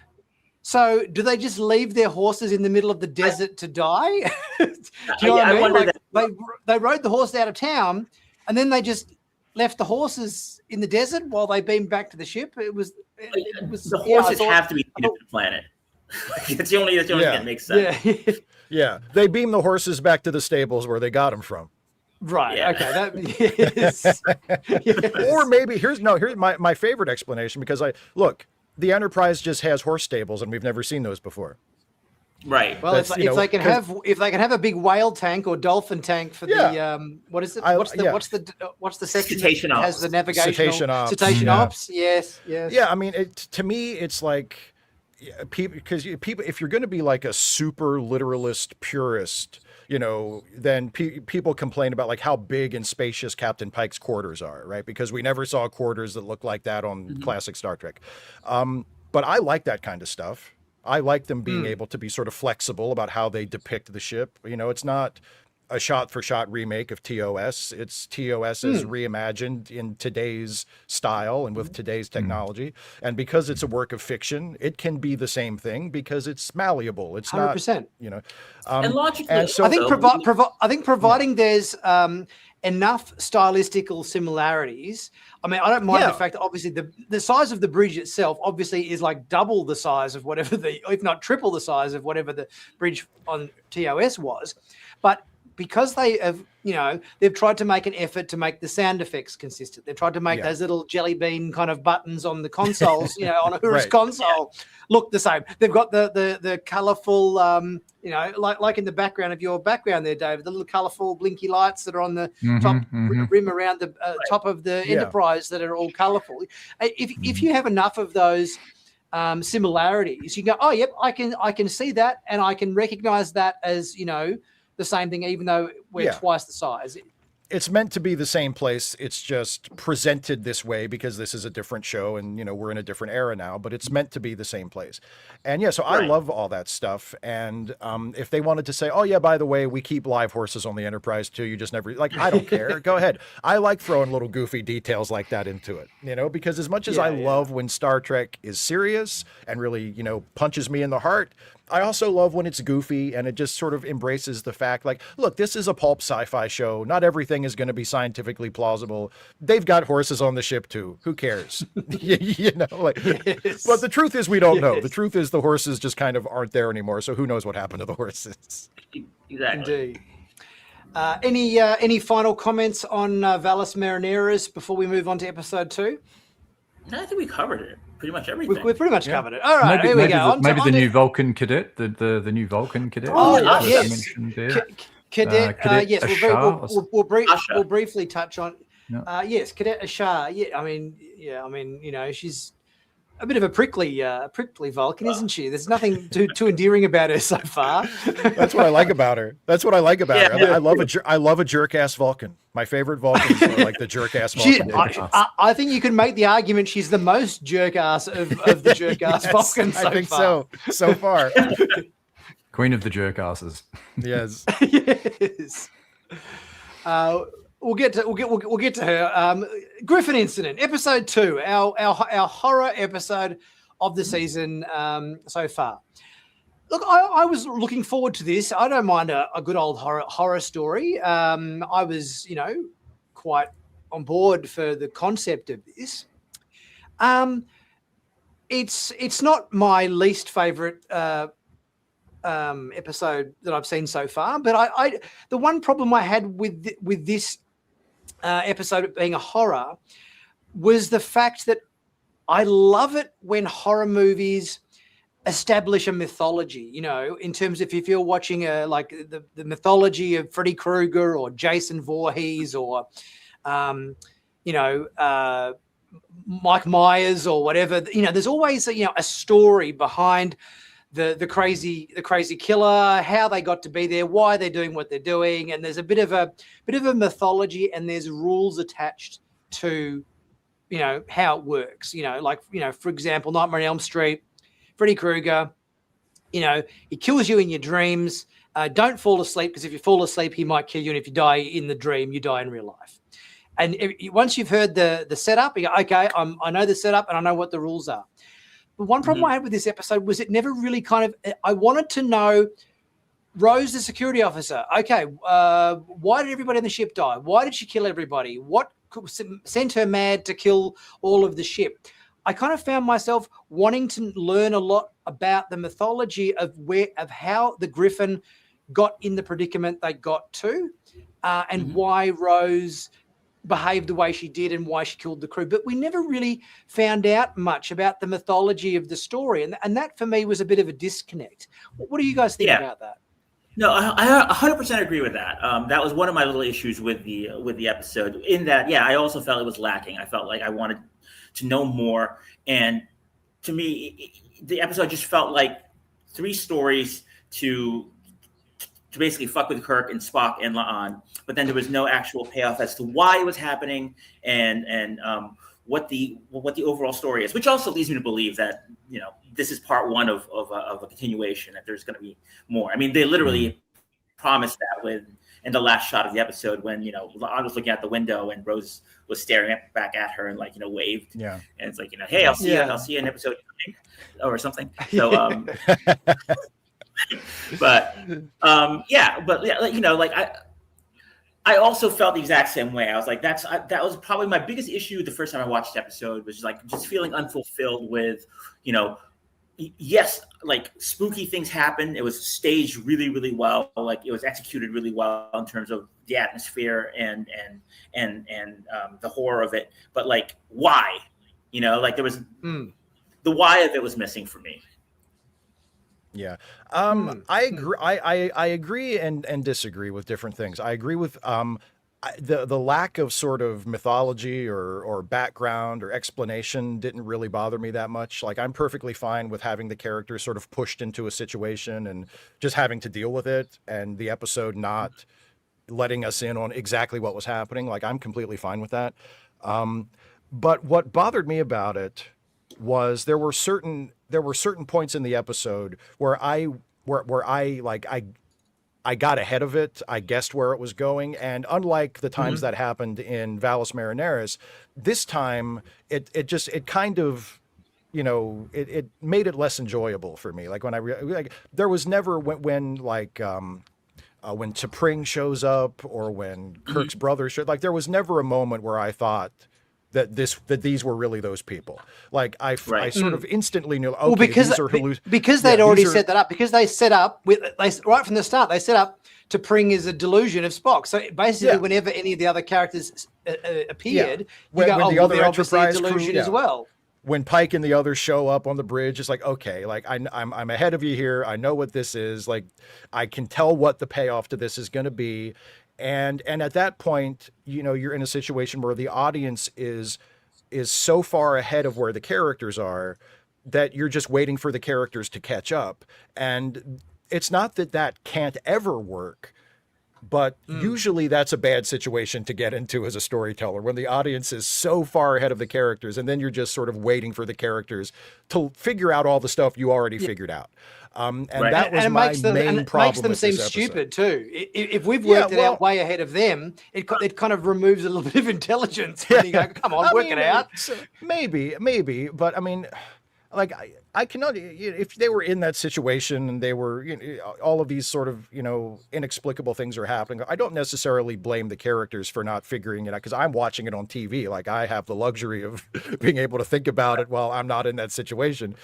So do they just leave their horses in the middle of the desert to die? Do you know what I mean? Like they rode the horse out of town and then they just left the horses in the desert while they beamed back to the ship. It was the horses have to be on a different planet. It's the only thing that makes sense. Yeah. They beam the horses back to the stables where they got them from. Right. Yeah. Okay. Yes. Or maybe here's my favorite explanation, because the Enterprise just has horse stables and we've never seen those before. Right. Well, if they can have a big whale tank or dolphin tank for the what is it? What's the section Cetacean that has the navigational Cetacean Ops? Yes. Yeah. I mean, to me, it's like. Yeah, because people, if you're going to be like a super literalist purist, then people complain about like how big and spacious Captain Pike's quarters are, right? Because we never saw quarters that look like that on classic Star Trek. But I like that kind of stuff. I like them being able to be sort of flexible about how they depict the ship. It's not a shot-for-shot remake of TOS. It's TOS as reimagined in today's style and with today's technology. And because it's a work of fiction, it can be the same thing because it's malleable. It's 100%. not, and logically, and so, I think providing there's enough stylistical similarities. I mean, I don't mind the fact that obviously the size of the bridge itself obviously is like double the size of whatever if not triple the size of whatever the bridge on TOS was. But because they have, they've tried to make an effort to make the sound effects consistent. They've tried to make those little jelly bean kind of buttons on the consoles, on a Uhura's console look the same. They've got the colorful, like in the background of your background there, David, the little colorful blinky lights that are on the top rim around the top of the Enterprise that are all colorful. If you have enough of those similarities, you go, oh, yep, I can see that, and I can recognize that as, the same thing, even though we're twice the size. It's meant to be the same place. It's just presented this way because this is a different show and, we're in a different era now, but it's meant to be the same place. And so I love all that stuff. And if they wanted to say, oh yeah, by the way, we keep live horses on the Enterprise too, you just never, I don't care. Go ahead. I like throwing little goofy details like that into it, because as much as I love when Star Trek is serious and really, punches me in the heart, I also love when it's goofy and it just sort of embraces the fact, look, this is a pulp sci-fi show. Not everything is going to be scientifically plausible. They've got horses on the ship too. Who cares? But the truth is we don't know. The truth is the horses just kind of aren't there anymore. So who knows what happened to the horses? Exactly. Indeed. Any final comments on Valles Marineris before we move on to episode 2? No, I think we covered it. Pretty much everything. We've pretty much covered it. All right, here we go. Maybe the new Vulcan cadet, the new Vulcan cadet. Oh, yes. Cadet. Yes, Ashar, we'll briefly touch on. Yes, Cadet Ashar. She's a bit of a prickly Vulcan, isn't she? There's nothing too endearing about her so far. That's what I like about her. I love a jerk ass Vulcan. My favorite Vulcans are like the jerk ass Vulcan. I think you can make the argument she's the most jerk ass of the jerk ass Vulcans. I think so far. Queen of the jerk asses. Yes. Yes. We'll get to her. Griffin incident, episode 2, our horror episode of the season so far. Look, I was looking forward to this. I don't mind a good old horror story. I was, quite on board for the concept of this. It's not my least favorite episode that I've seen so far, but the one problem I had with this episode being a horror was the fact that I love it when horror movies establish a mythology, in terms of if you're watching the mythology of Freddy Krueger or Jason Voorhees or Mike Myers or whatever, there's always a story behind the crazy killer, how they got to be there, why they're doing what they're doing, and there's a bit of a mythology, and there's rules attached to how it works. For example, Nightmare on Elm Street, Freddy Krueger, he kills you in your dreams. Don't fall asleep, because if you fall asleep, he might kill you, and if you die in the dream, you die in real life. And once you've heard the setup, you go, okay, I know the setup and I know what the rules are. But one problem I had with this episode was it never really I wanted to know, Rose, the security officer, okay, why did everybody on the ship die? Why did she kill everybody? What sent her mad to kill all of the ship? I kind of found myself wanting to learn a lot about the mythology of how the Griffin got in the predicament they got to, and why Rose behaved the way she did and why she killed the crew. But we never really found out much about the mythology of the story, and that for me was a bit of a disconnect. What do you guys think about that? No, I 100% agree with that. That was one of my little issues with the episode. In that, I also felt it was lacking. I felt like I wanted to know more, and to me, the episode just felt like 3 stories to basically fuck with Kirk and Spock and La'an, but then there was no actual payoff as to why it was happening and what the overall story is, which also leads me to believe that this is part 1 of a continuation, that there's going to be more. I mean, they literally promised that in the last shot of the episode when La'an was looking out the window and Rose was staring back at her and waved. Yeah, and it's like hey, I'll see you in episode 9 or something. So. I also felt the exact same way. I was like, that was probably my biggest issue the first time I watched the episode, was just feeling unfulfilled with, yes, like spooky things happened. It was staged really, really well. Like it was executed really well in terms of the atmosphere and the horror of it. But like, why? You know, like there was the why of it was missing for me. Yeah. I agree. I agree and disagree with different things. I agree with the lack of sort of mythology or background or explanation didn't really bother me that much. Like I'm perfectly fine with having the characters sort of pushed into a situation and just having to deal with it, and the episode not letting us in on exactly what was happening. Like I'm completely fine with that. But what bothered me about it was there were certain points in the episode where I got ahead of it. I guessed where it was going, and unlike the times that happened in Valles Marineris, this time it kind of, you know, it made it less enjoyable for me. Like when there was never when T'Pring shows up or when Kirk's brother showed, like there was never a moment where I thought that these were really those people. Like I sort of instantly knew, okay, because these are because they'd already set that up, because they set up right from the start, they set up T'Pring as a delusion of Spock. So basically, whenever any of the other characters appeared, when the other they're obviously a Enterprise delusion crew, as well. When Pike and the others show up on the bridge, it's like, okay, like I'm ahead of you here. I know what this is. Like I can tell what the payoff to this is going to be. And at that point, you know, you're in a situation where the audience is so far ahead of where the characters are that you're just waiting for the characters to catch up. And it's not that can't ever work, but usually that's a bad situation to get into as a storyteller, when the audience is so far ahead of the characters, and then you're just sort of waiting for the characters to figure out all the stuff you already figured out. And that was my main problem. It makes them seem stupid too. If we've worked it out way ahead of them, it kind of removes a little bit of intelligence. When you go, come on, work it out. Maybe, but I mean, like I cannot, if they were in that situation and they were, you know, all of these sort of, you know, inexplicable things are happening, I don't necessarily blame the characters for not figuring it out, because I'm watching it on TV. Like I have the luxury of being able to think about it while I'm not in that situation.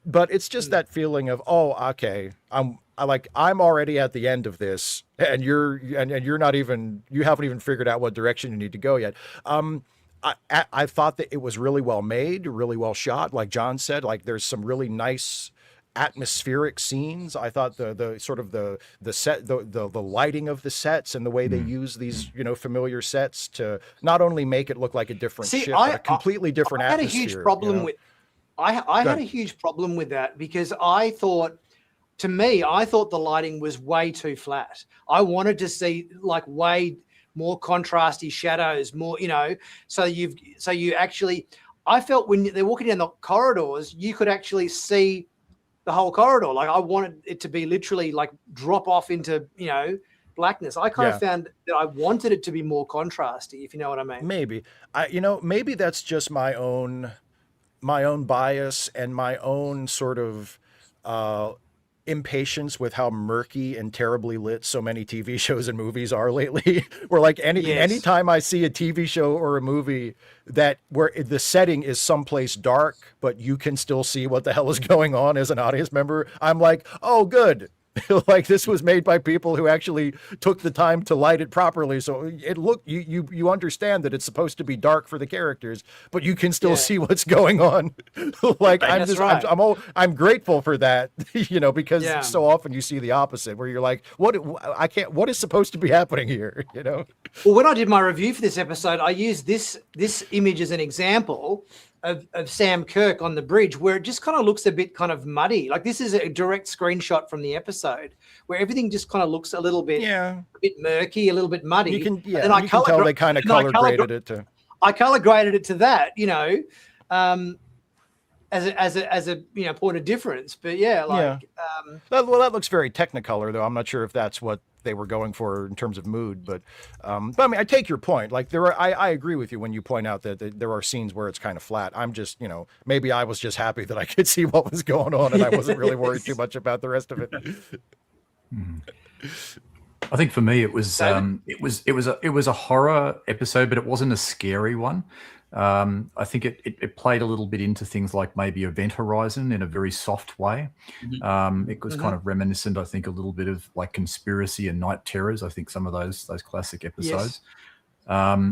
But it's just that feeling of, oh, okay, I'm already at the end of this, and you're not even, you haven't even figured out what direction you need to go yet. I thought that it was really well made, really well shot. Like John said, like there's some really nice atmospheric scenes. I thought the sort of the set, the lighting of the sets and the way they use these, you know, familiar sets to not only make it look like a different ship, but a completely different atmosphere. I had a huge problem with. I had a huge problem with that, because I thought the lighting was way too flat. I wanted to see like way more contrasty shadows, more, you know, so you actually, I felt when they're walking down the corridors, you could actually see the whole corridor. Like I wanted it to be literally like drop off into, you know, blackness. I kind of found that I wanted it to be more contrasty, if you know what I mean. Maybe maybe that's just my own bias and my own sort of impatience with how murky and terribly lit so many TV shows and movies are lately. Where like anytime I see a TV show or a movie where the setting is someplace dark, but you can still see what the hell is going on as an audience member, I'm like, oh, good. Like this was made by people who actually took the time to light it properly, so you understand that it's supposed to be dark for the characters, but you can still see what's going on. Like I'm grateful for that, you know, because so often you see the opposite, where you're like, what is supposed to be happening here, you know? Well, when I did my review for this episode, I used this image as an example of Sam Kirk on the bridge, where it just kind of looks a bit kind of muddy. Like this is a direct screenshot from the episode where everything just kind of looks a little bit, a bit murky, a little bit muddy. You can tell they kind of color graded it to. I color graded it to that, you know, as a you know, point of difference. But well, that looks very Technicolor, though. I'm not sure if that's what they were going for in terms of mood, but I mean, I take your point. Like I agree with you when you point out that there are scenes where it's kind of flat. I'm just, you know, maybe I was just happy that I could see what was going on, and I wasn't really worried too much about the rest of it. I think for me it was a horror episode, but it wasn't a scary one. I think it played a little bit into things like maybe Event Horizon in a very soft way. It was kind of reminiscent, I think, a little bit of like Conspiracy and Night Terrors. I think some of those classic episodes. Yes.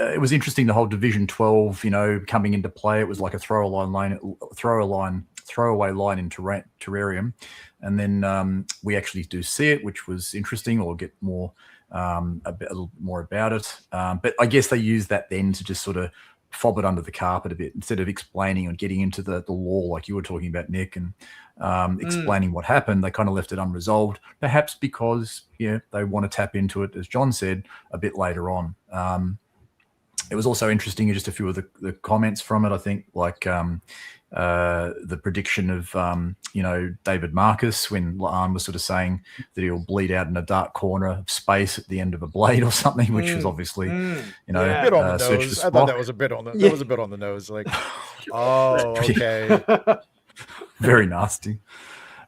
It was interesting, the whole Division 12, coming into play. It was like a throwaway line in Terrarium, and then we actually do see it, which was interesting, or get more a little more about it. But I guess they used that then to just sort of fob it under the carpet a bit instead of explaining and getting into the lore like you were talking about, Nick, and explaining what happened. They kind of left it unresolved, perhaps because they want to tap into it, as John said, a bit later on. It was also interesting, just a few of the comments from it, I think, like the prediction of, David Marcus, when La'an was sort of saying that he'll bleed out in a dark corner of space at the the blade or something, which was obviously, a bit on the nose. I thought that was a bit on the nose. Like, oh, okay. Very nasty.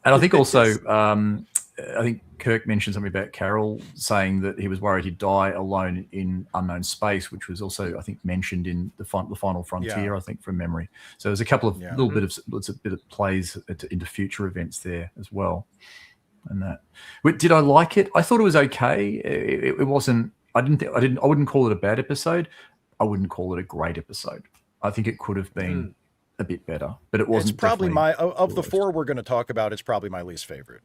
And I think also, I think Kirk mentioned something about Carol saying that he was worried he'd die alone in unknown space, which was also, I think, mentioned in the Final Frontier, I think, from memory. So there's a couple of little bit of plays into future events there as well. And that, did I like it? I thought it was okay. It wasn't. I wouldn't call it a bad episode. I wouldn't call it a great episode. I think it could have been a bit better, but it wasn't. It's probably of the four we're going to talk about. It's probably my least favorite.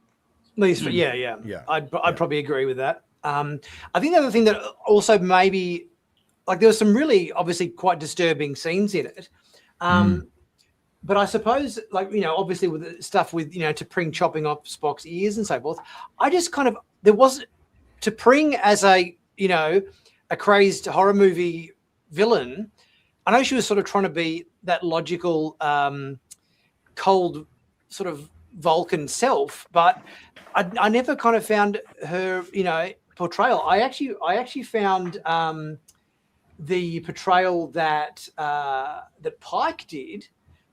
Yeah. I'd probably agree with that. I think the other thing that also maybe, like, there was some really obviously quite disturbing scenes in it. But I suppose, like, obviously with the stuff with, T'Pring chopping off Spock's ears and so forth, I just kind of, there wasn't, T'Pring as a crazed horror movie villain, I know she was sort of trying to be that logical, cold sort of Vulcan self, but I never kind of found her, portrayal. I actually found the portrayal that that Pike did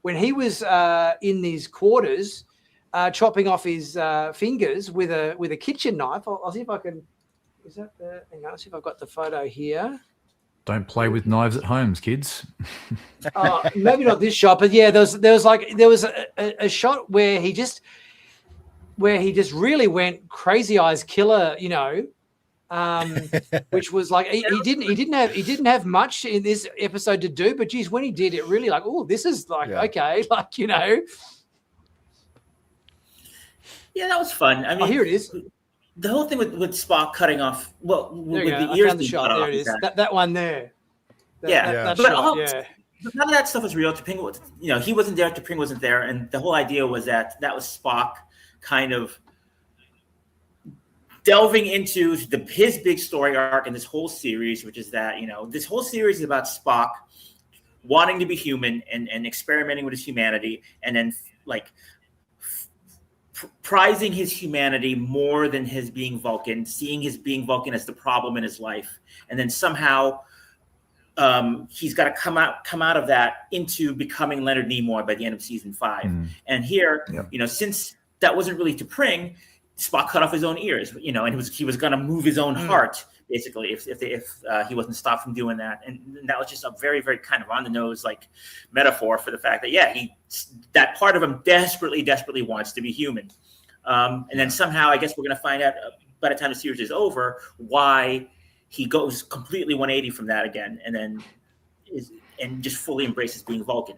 when he was in these quarters, chopping off his fingers with a kitchen knife. I'll see if I can. Is that the? Hang on, I'll see if I've got the photo here. Don't play with knives at home, kids. Maybe not this shot, but yeah, there was a shot where he just really went crazy eyes killer, which was like he didn't have much in this episode to do, but geez, when he did, it really like, oh, this is like okay, like Yeah, that was fun. I mean, here it is. The whole thing with Spock cutting off, with the I ears found the shot. There it is. That one there. That but shot, none of that stuff was real. T'Pring was, he wasn't there. T'Pring wasn't there, and the whole idea was that was Spock kind of delving into his big story arc in this whole series, which is that this whole series is about Spock wanting to be human and experimenting with his humanity, and then like prizing his humanity more than his being Vulcan, seeing his being Vulcan as the problem in his life, and then somehow he's got to come out of that into becoming Leonard Nimoy by the end of season 5. And here, since that wasn't really T'Pring, Spock cut off his own ears, and he was going to move his own heart, basically, if he wasn't stopped from doing that. And that was just a very, very kind of on the nose like metaphor for the fact that that part of him desperately wants to be human. And then somehow, I guess we're going to find out by the time the series is over why he goes completely 180 from that again, and then just fully embraces being Vulcan.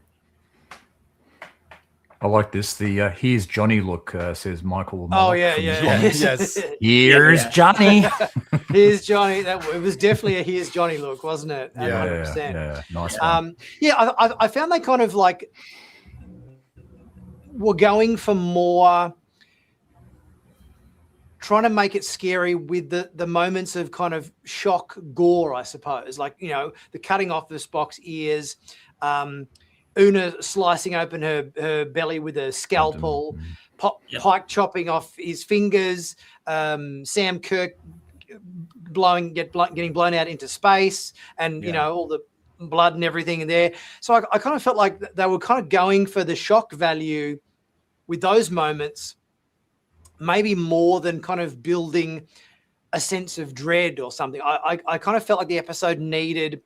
I like this. The "Here's Johnny" look says Michael. Oh yeah. Yes. Here's Johnny. Here's Johnny. It was definitely a "Here's Johnny" look, wasn't it? 100%. Yeah. Nice one. I found they kind of like were going for more, trying to make it scary with the moments of kind of shock gore, I suppose. Like, the cutting off of Spock's ears, Una slicing open her belly with a scalpel, Pike chopping off his fingers, Sam Kirk getting blown out into space, and all the blood and everything in there. So I kind of felt like they were kind of going for the shock value with those moments, maybe more than kind of building a sense of dread or something. I kind of felt like the episode needed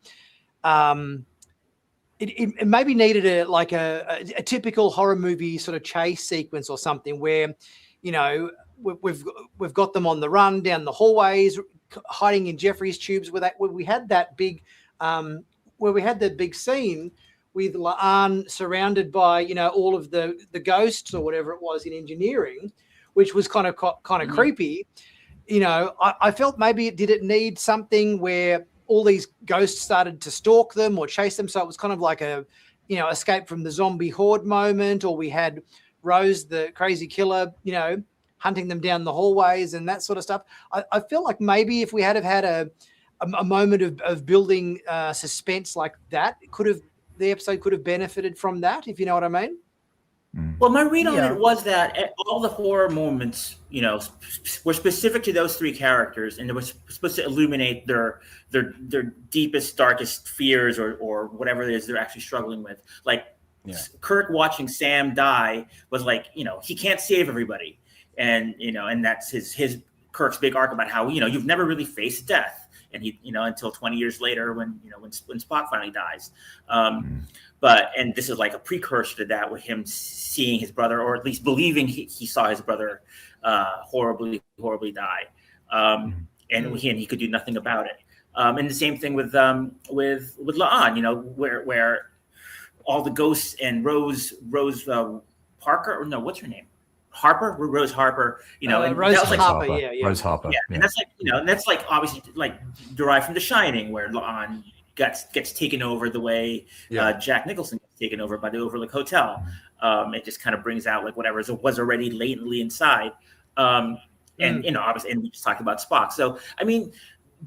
it maybe needed a typical horror movie sort of chase sequence or something where, you know, we've got them on the run down the hallways, hiding in Jeffrey's tubes. Where we had that big, where we had the big scene with La'an surrounded by, you know, all of the ghosts or whatever it was in engineering, which was kind of creepy. You know, I felt maybe did it need something where all these ghosts started to stalk them or chase them, so it was kind of like a, you know, escape from the zombie horde moment, or we had Rose, the crazy killer, you know, hunting them down the hallways and that sort of stuff. I feel like maybe if we had a moment of building suspense like that, the episode could have benefited from that, if you know what I mean. Well, my read on it was that all the horror moments, you know, were specific to those three characters, and it was supposed to illuminate their deepest, darkest fears or whatever it is they're actually struggling with. Like Kirk watching Sam die was like, you know, he can't save everybody, and you know, and that's his Kirk's big arc about how, you know, you've never really faced death, and he, you know, until 20 years later when Spock finally dies. And this is like a precursor to that, with him seeing his brother, or at least believing he saw his brother horribly die, and he could do nothing about it. And the same thing with La'an, you know, where all the ghosts and Rose Parker, or no, what's her name? Rose Harper, you know, and Rose that was like Harper, Rose Harper, yeah, and that's like, you know, and that's like obviously like derived from The Shining, where La'an gets taken over the way Jack Nicholson gets taken over by the Overlook Hotel. It just kind of brings out like whatever was already latently inside. And you know, obviously, and we just talked about Spock. So I mean,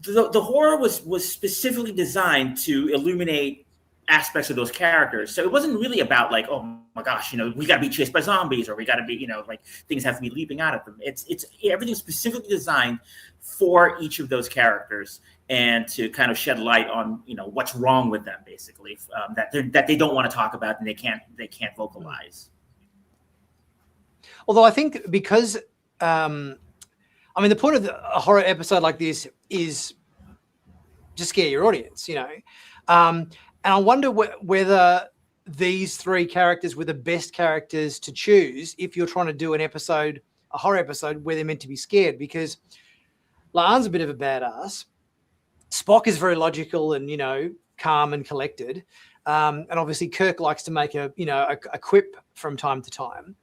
the horror was specifically designed to illuminate aspects of those characters. So it wasn't really about like, oh my gosh, you know, we got to be chased by zombies, or we got to be, you know, like things have to be leaping out at them. It's everything's specifically designed for each of those characters, and to kind of shed light on, you know, what's wrong with them, basically, that they don't want to talk about and they can't vocalize. Although I think because, I mean, the point of a horror episode like this is to scare your audience, you know. And I wonder whether these three characters were the best characters to choose if you're trying to do a horror episode where they're meant to be scared, because La'an's a bit of a badass. Spock is very logical and, you know, calm and collected. And obviously Kirk likes to make a quip from time to time.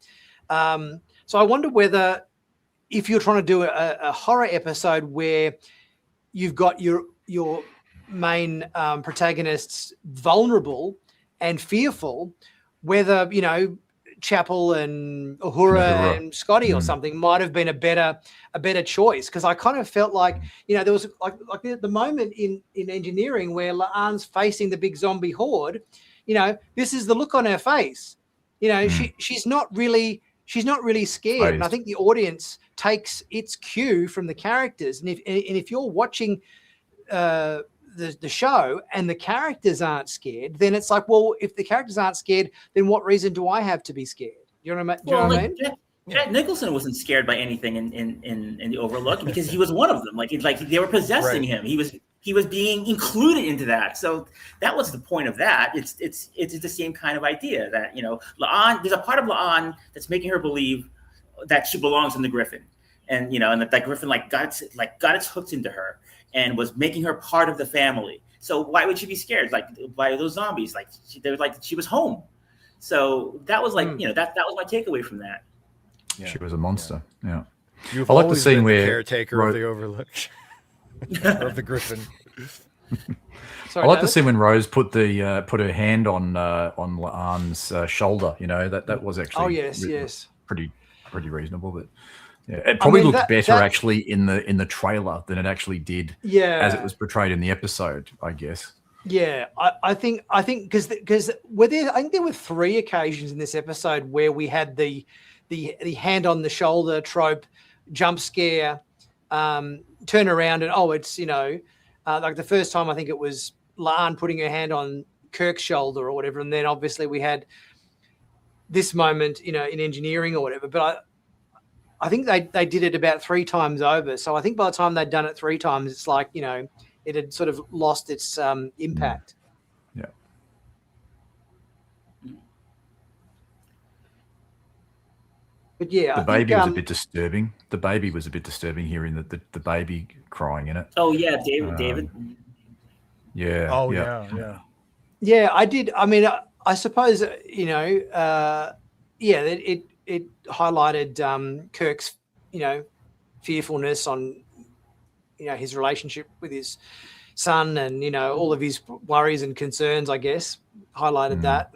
So I wonder whether, if you're trying to do a horror episode where you've got your main protagonists vulnerable and fearful, whether, you know, Chapel and Uhura and Scotty or something might have been a better choice, because I kind of felt like, you know, there was like the moment in engineering where La'an's facing the big zombie horde, you know, this is the look on her face, you know, she's not really scared, and I think the audience takes its cue from the characters, and if you're watching the show and the characters aren't scared, then it's like, well, if the characters aren't scared, then what reason do I have to be scared? You know what I mean? Jack Nicholson wasn't scared by anything in the Overlook, because he was one of them. Like they were possessing him. He was being included into that. So that was the point of that. It's the same kind of idea that, you know, La'an, there's a part of La'an that's making her believe that she belongs in the Griffin, and, you know, and that Griffin got its hooks into her and was making her part of the family. So why would she be scared? Like, by those zombies? Like, she was home. So that was like, you know, that was my takeaway from that. Yeah. She was a monster. Yeah. You've I like the always scene been where the caretaker of the Overlook, of the Griffin. Sorry, I like David? the scene when Rose put her hand on La'an's shoulder. You know, that was actually yes, pretty reasonable, but. Yeah, it probably looked better actually in the trailer than it actually did as it was portrayed in the episode, I guess. Yeah, I think because I think there were 3 occasions in this episode where we had the hand on the shoulder trope, jump scare, turn around and it's, you know, like the first time I think it was La'an putting her hand on Kirk's shoulder or whatever, and then obviously we had this moment, you know, in engineering or whatever. But I think they did it about 3 times over. So I think by the time they'd done it 3 times, it's like, you know, it had sort of lost its impact. Yeah. But yeah, The I baby think, was a bit disturbing. The baby was a bit disturbing, hearing the baby crying in it. Oh yeah, David. Yeah. Oh yeah. yeah. Yeah, I did. I mean, I suppose yeah, it highlighted Kirk's fearfulness on his relationship with his son, and all of his worries and concerns. I guess highlighted that.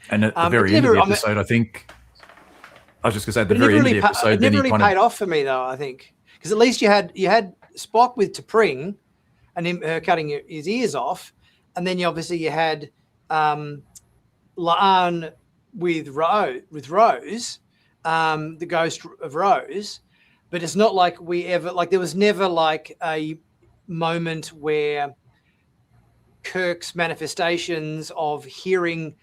And at the very end of the episode, I think I was just going to say, at the very end of the episode, it never really paid off for me, though. I think because at least you had Spock with T'Pring and her cutting his ears off, and then you had La'an with Rose, the ghost of Rose. But it's not like there was never like a moment where Kirk's manifestations of hearing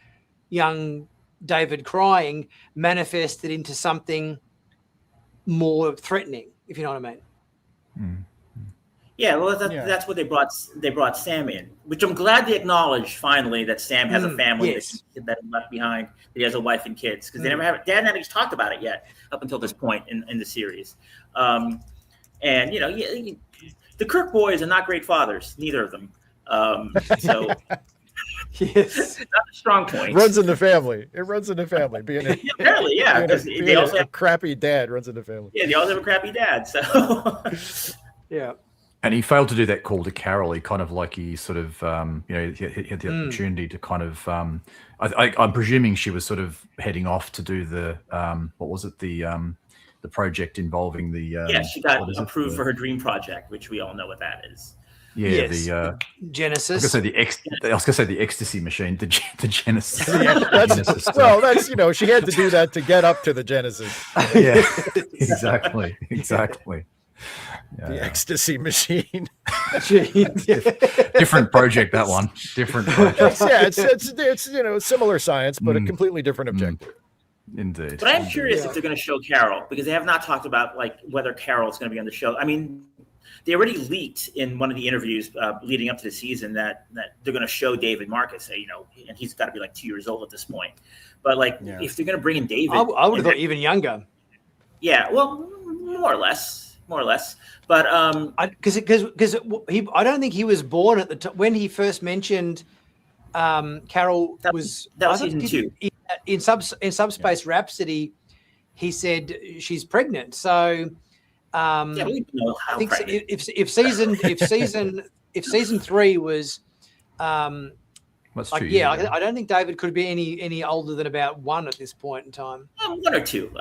young David crying manifested into something more threatening, if you know what I mean. Yeah, well, that's what they brought Sam in, which I'm glad they acknowledged finally that Sam has a family that he left behind, that he has a wife and kids, because they never have. Dad never talked about it yet up until this point in the series. And the Kirk boys are not great fathers, neither of them. So yes, not a strong point. Runs in the family. It runs in the family. Apparently, yeah, because they also have a crappy dad. Runs in the family. Yeah, they also have a crappy dad. So yeah. And he failed to do that call to Carol. He kind of like he sort of, he had the opportunity to kind of, I'm presuming she was sort of heading off to do the, what was it? The project involving the. She got approved for her dream project, which we all know what that is. Yeah, yes, the Genesis. I was going to say the ecstasy machine, the Genesis. Genesis that's she had to do that to get up to the Genesis. Yeah, exactly. Yeah. The ecstasy machine. Different project, that one. Different project. Yeah, it's similar science, but a completely different objective. Indeed. But I'm curious if they're going to show Carol, because they have not talked about like whether Carol's going to be on the show. I mean, they already leaked in one of the interviews leading up to the season that they're going to show David Marcus, and he's got to be like 2 years old at this point. But if they're going to bring in David, I would have thought even younger. Yeah, well, more or less. But because I don't think he was born at the time when he first mentioned Carol that was season 2 in Subspace Rhapsody. He said she's pregnant, so we know how I think pregnant. if season 3 was That's like, 2 years ago. I don't think David could be any older than about 1 at this point in time. 1 or 2,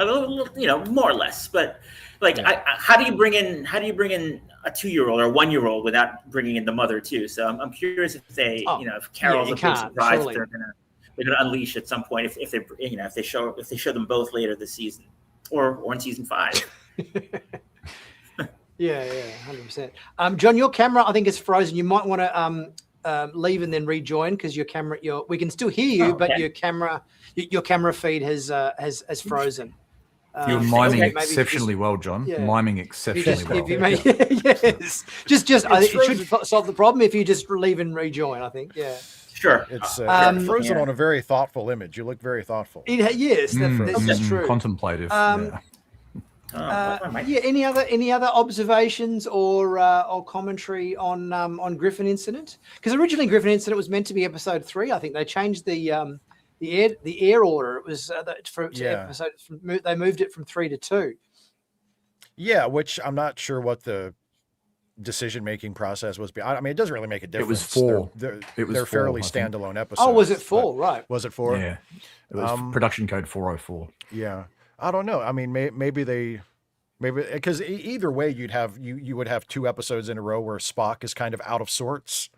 more or less. But how do you bring in a 2-year-old or a 1-year-old without bringing in the mother too? So I'm curious if they, if Carol's a big surprise, surely. they're gonna unleash at some point if they show them both later this season or in season 5. Yeah, 100%. John, your camera I think is frozen. You might want to leave and then rejoin because your camera, we can still hear you, but your camera feed has frozen. You're miming exceptionally well, John. Yeah. Miming exceptionally well. Yes. Just it should solve the problem if you just leave and rejoin, I think. Yeah. Sure. It's frozen on a very thoughtful image. You look very thoughtful. Yes, that's true. Contemplative. Any other observations or commentary on Griffin Incident? Because originally Griffin Incident was meant to be episode 3. I think they changed the air order. It was episode. They moved it from 3 to 2. Yeah, which I'm not sure what the decision-making process was. I mean, it doesn't really make a difference. It was 4. They're fairly standalone episodes. Oh, was it 4? Right. Was it 4? Yeah. It was production code 404. Yeah. I don't know. I mean, maybe because either way, you would have 2 episodes in a row where Spock is kind of out of sorts,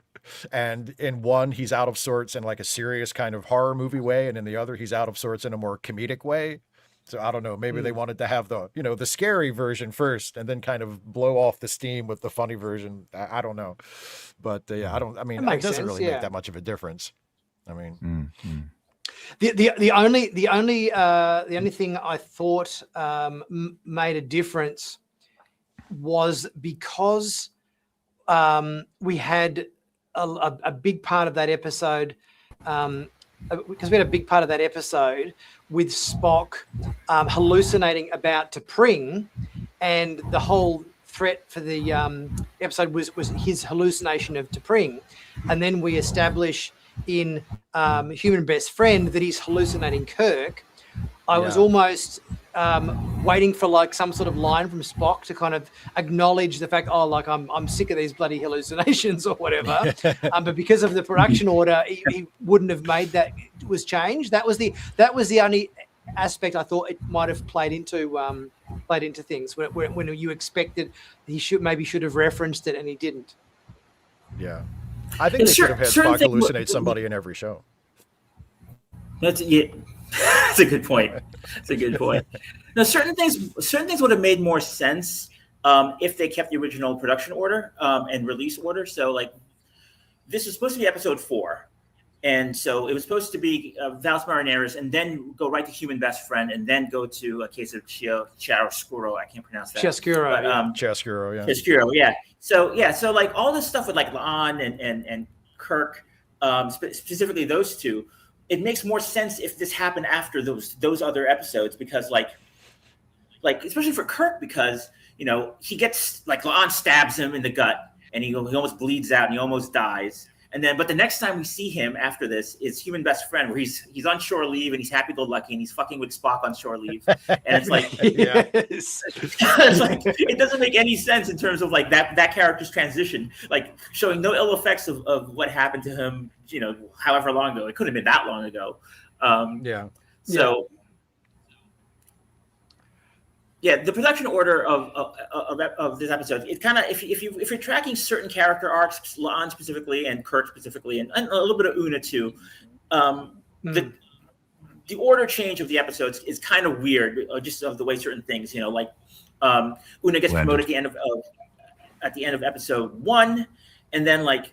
and in one he's out of sorts in like a serious kind of horror movie way, and in the other he's out of sorts in a more comedic way. So I don't know. Maybe they wanted to have the scary version first, and then kind of blow off the steam with the funny version. I don't know, but I don't. I mean, it doesn't really make that much of a difference. I mean. The only thing I thought made a difference was because we had a big part of that episode because we had a big part of that episode with Spock hallucinating about T'Pring, and the whole threat for the episode was his hallucination of T'Pring, and then we establish in Human Best Friend that he's hallucinating Kirk. I was almost waiting for like some sort of line from Spock to kind of acknowledge the fact, like I'm sick of these bloody hallucinations or whatever. But because of the production order, he wouldn't have made that was changed. That was the only aspect I thought it might have played into things when you expected he should have referenced it and he didn't. Yeah, I think they should have had Spock hallucinate somebody in every show. That's a good point. That's a good point. Now, certain things would have made more sense if they kept the original production order and release order. So, like, this was supposed to be episode 4, and so it was supposed to be Valis Marineris, and then go right to Human Best Friend, and then go to a case of Chiaroscuro. I can't pronounce that. Chiaroscuro. Chiaroscuro, yeah. So like all this stuff with like La'an and Kirk, specifically those two. It makes more sense if this happened after those other episodes, because like especially for Kirk, because he gets like La'an stabs him in the gut and he almost bleeds out and he almost dies, but the next time we see him after this is Human Best Friend, where he's on shore leave and he's happy-go-lucky and he's fucking with Spock on shore leave, and it's like it's like it doesn't make any sense in terms of like that character's transition, like showing no ill effects of what happened to him. However long ago, it couldn't have been that long ago. The production order of this episode, it kind of if you're tracking certain character arcs, La'an specifically and Kirk specifically, and a little bit of Una too, the order change of the episodes is kind of weird, just of the way certain things, like Una gets promoted at the end of episode 1, and then like.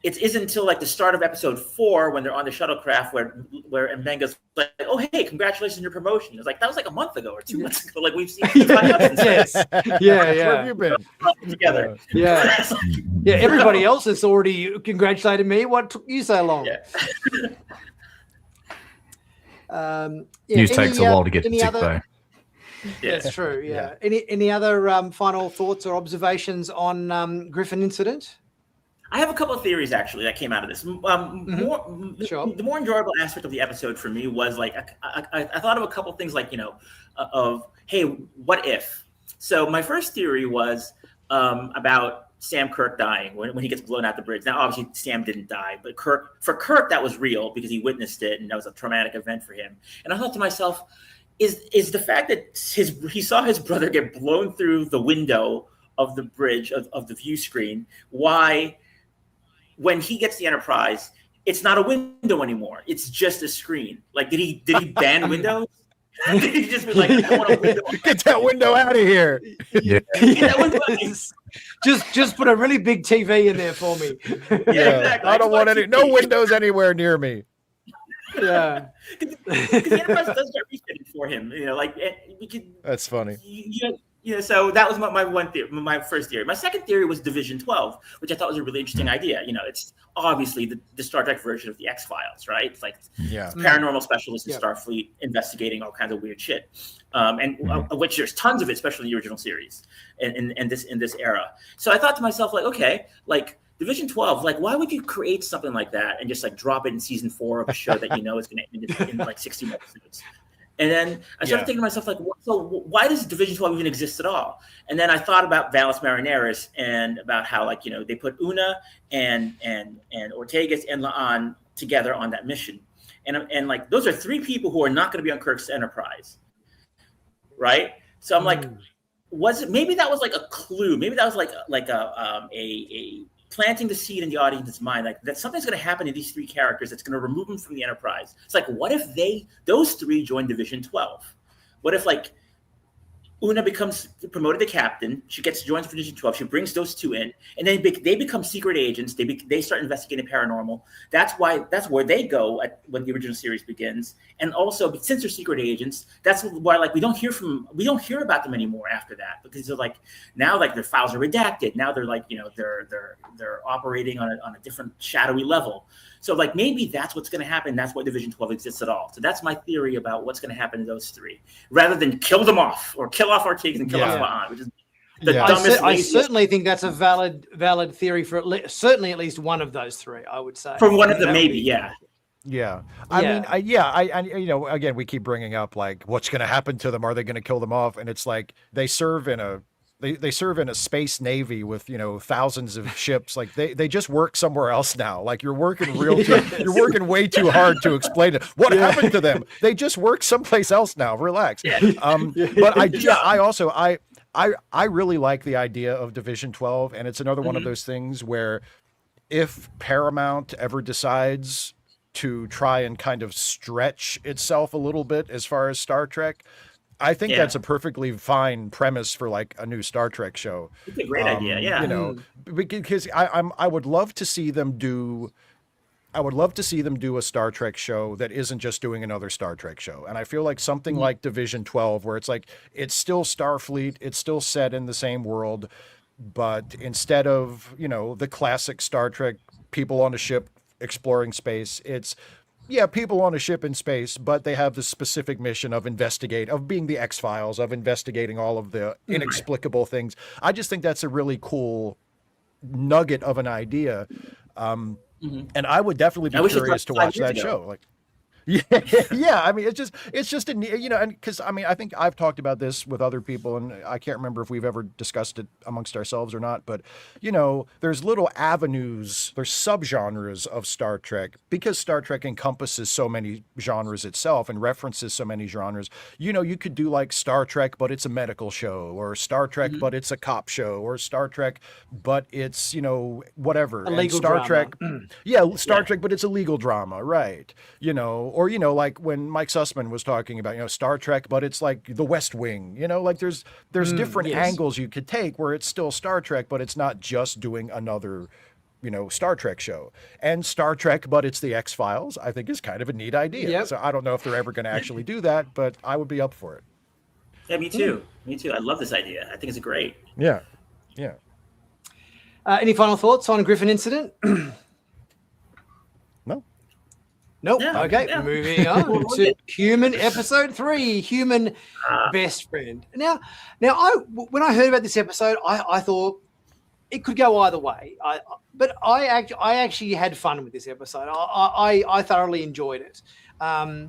It isn't until like the start of episode 4 when they're on the shuttlecraft where Mbenga's like, "Oh, hey, congratulations on your promotion." It's like that was like a month ago or 2 months ago. Like we've seen. Yes. Yeah. Where have you been? Together. Yeah. Yeah. Everybody else has already congratulated me. What took you so long? News takes a while to get to sick bay. Yeah, that's true. Yeah. Any other final thoughts or observations on Griffin incident? I have a couple of theories actually that came out of this. The more enjoyable aspect of the episode for me was like I thought of a couple of things like of hey, what if? So my first theory was about Sam Kirk dying when he gets blown out the bridge. Now obviously Sam didn't die, but for Kirk that was real because he witnessed it and that was a traumatic event for him. And I thought to myself, is the fact that he saw his brother get blown through the window of the bridge of the view screen, why? When he gets the Enterprise, it's not a window anymore. It's just a screen. Like, did he ban windows? Did he just be like, I want a window? Get that window out of here. Yeah. Get that window out of here. Just put a really big TV in there for me. Yeah, exactly. I don't want no windows anywhere near me. Yeah. Because the Enterprise does get refitted for him. Like we could. That's funny. So that was my first theory. My second theory was Division 12, which I thought was a really interesting idea. It's obviously the Star Trek version of the X-Files, right? It's like paranormal specialists in Starfleet investigating all kinds of weird shit, of which there's tons of it, especially in the original series in this era. So I thought to myself, like, okay, like Division 12, like, why would you create something like that and just like drop it in season 4 of a show that is going to end in like 60 episodes? And then I started thinking to myself, like, so why does Division 12 even exist at all? And then I thought about Valis Marineris and about how, like, they put Una and Ortegas and La'an together on that mission. And like, those are 3 people who are not going to be on Kirk's Enterprise, right? So I'm like, maybe that was like a clue. Maybe that was like a planting the seed in the audience's mind, like that something's going to happen to these 3 characters that's going to remove them from the Enterprise. It's like, what if those 3 join Division 12? What if like Una becomes promoted to captain. She joins Division 12. She brings those two in, and then they become secret agents. They start investigating paranormal. That's where they go when the original series begins. And also, since they're secret agents, that's why we don't hear about them anymore after that, because they're now their files are redacted. Now they're they're operating on a different shadowy level. So maybe that's what's going to happen. That's why Division 12 exists at all. So that's my theory about what's going to happen to those three, rather than kill them off or kill off Ortiz and kill off Spahn, which is the dumbest. I certainly think that's a valid theory for certainly at least one of those three. I would say for one of them, maybe, yeah. Yeah. I mean, again, we keep bringing up what's going to happen to them? Are they going to kill them off? And it's they serve in a space navy with, thousands of ships. They just work somewhere else now. You're working you're working way too hard to explain it. What happened to them? They just work someplace else now. Relax. But I really like the idea of Division 12. And it's another one of those things where if Paramount ever decides to try and kind of stretch itself a little bit as far as Star Trek, I think that's a perfectly fine premise for a new Star Trek show. It's a great idea, yeah. Because I would love to see them do. I would love to see them do a Star Trek show that isn't just doing another Star Trek show. And I feel like something like Division 12, where it's still Starfleet, it's still set in the same world, but instead of the classic Star Trek people on a ship exploring space, it's people on a ship in space, but they have the specific mission of being the X-Files, of investigating all of the inexplicable things. I just think that's a really cool nugget of an idea. And I would definitely be curious to watch that show. I mean, it's just and because I mean, I think I've talked about this with other people, and I can't remember if we've ever discussed it amongst ourselves or not, but there's little avenues, there's subgenres of Star Trek, because Star Trek encompasses so many genres itself and references so many genres. You could do Star Trek, but it's a medical show, or Star Trek, but it's a cop show, or Star Trek, but it's whatever. A legal Star drama. Trek, Star Trek, but it's a legal drama, right? Or when Mike Sussman was talking about Star Trek, but it's The West Wing. There's different angles you could take where it's still Star Trek, but it's not just doing another Star Trek show. And Star Trek, but it's the X-Files, I think is kind of a neat idea. Yep. So I don't know if they're ever going to actually do that, but I would be up for it. Yeah, me too. I love this idea. I think it's great. Yeah. Any final thoughts on Griffin Incident? No. Nope. Yeah, Okay, yeah. moving on to Human Episode 3, Human Best Friend. Now, when I heard about this episode, I thought it could go either way. But I actually had fun with this episode. I thoroughly enjoyed it. I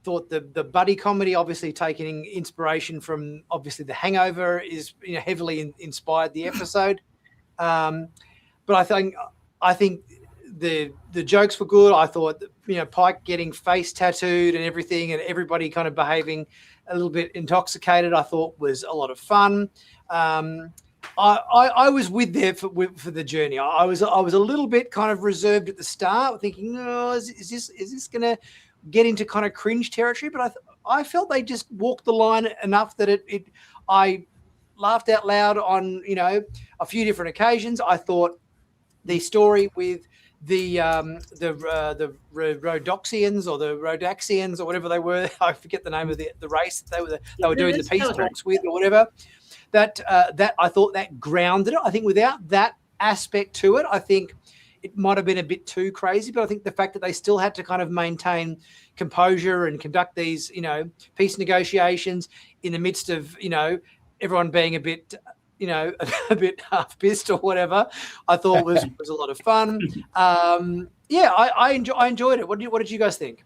thought the buddy comedy, obviously taking inspiration from obviously The Hangover, is heavily inspired the episode. But I think the jokes were good. I thought Pike getting face tattooed and everything, and everybody kind of behaving a little bit intoxicated, I thought was a lot of fun. I was with there for the journey. I was a little bit kind of reserved at the start, thinking, no, is this going to get into kind of cringe territory? But I felt they just walked the line enough that I laughed out loud on a few different occasions. I thought the story with the Rhodoxians or the Rhodaxians or whatever they were, I forget the name of the race that they were doing the peace talks with or whatever. That I thought that grounded it. I think without that aspect to it, I think it might have been a bit too crazy. But I think the fact that they still had to kind of maintain composure and conduct these, peace negotiations in the midst of, everyone being a bit, a bit half-pissed or whatever, I thought was a lot of fun. I enjoyed it. What did you guys think?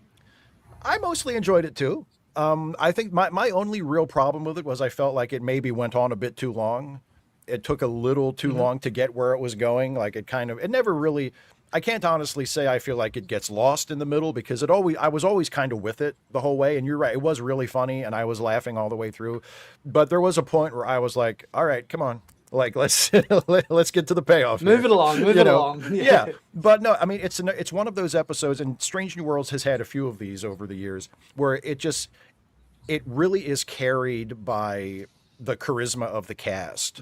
I mostly enjoyed it too. I think my only real problem with it was I felt like it maybe went on a bit too long. It took a little too long to get where it was going. It never really, I can't honestly say I feel like it gets lost in the middle, because I was always kind of with it the whole way. And you're right, it was really funny and I was laughing all the way through. But there was a point where I was like, all right, come on. Let's get to the payoff. Move it along. Yeah. But no, I mean, it's one of those episodes, and Strange New Worlds has had a few of these over the years, where it really is carried by the charisma of the cast.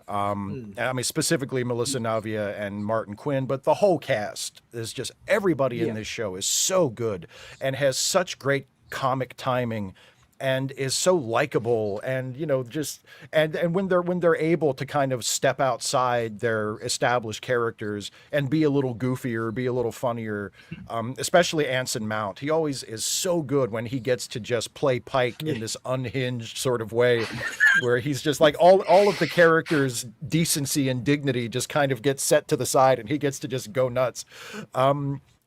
I mean, specifically Melissa Navia and Martin Quinn, but the whole cast is just, everybody in this show is so good and has such great comic timing and is so likable, and just and when they're able to kind of step outside their established characters and be a little goofier, be a little funnier, especially Anson Mount. He always is so good when he gets to just play Pike in this unhinged sort of way, where he's just like all of the characters' decency and dignity just kind of gets set to the side, and he gets to just go nuts.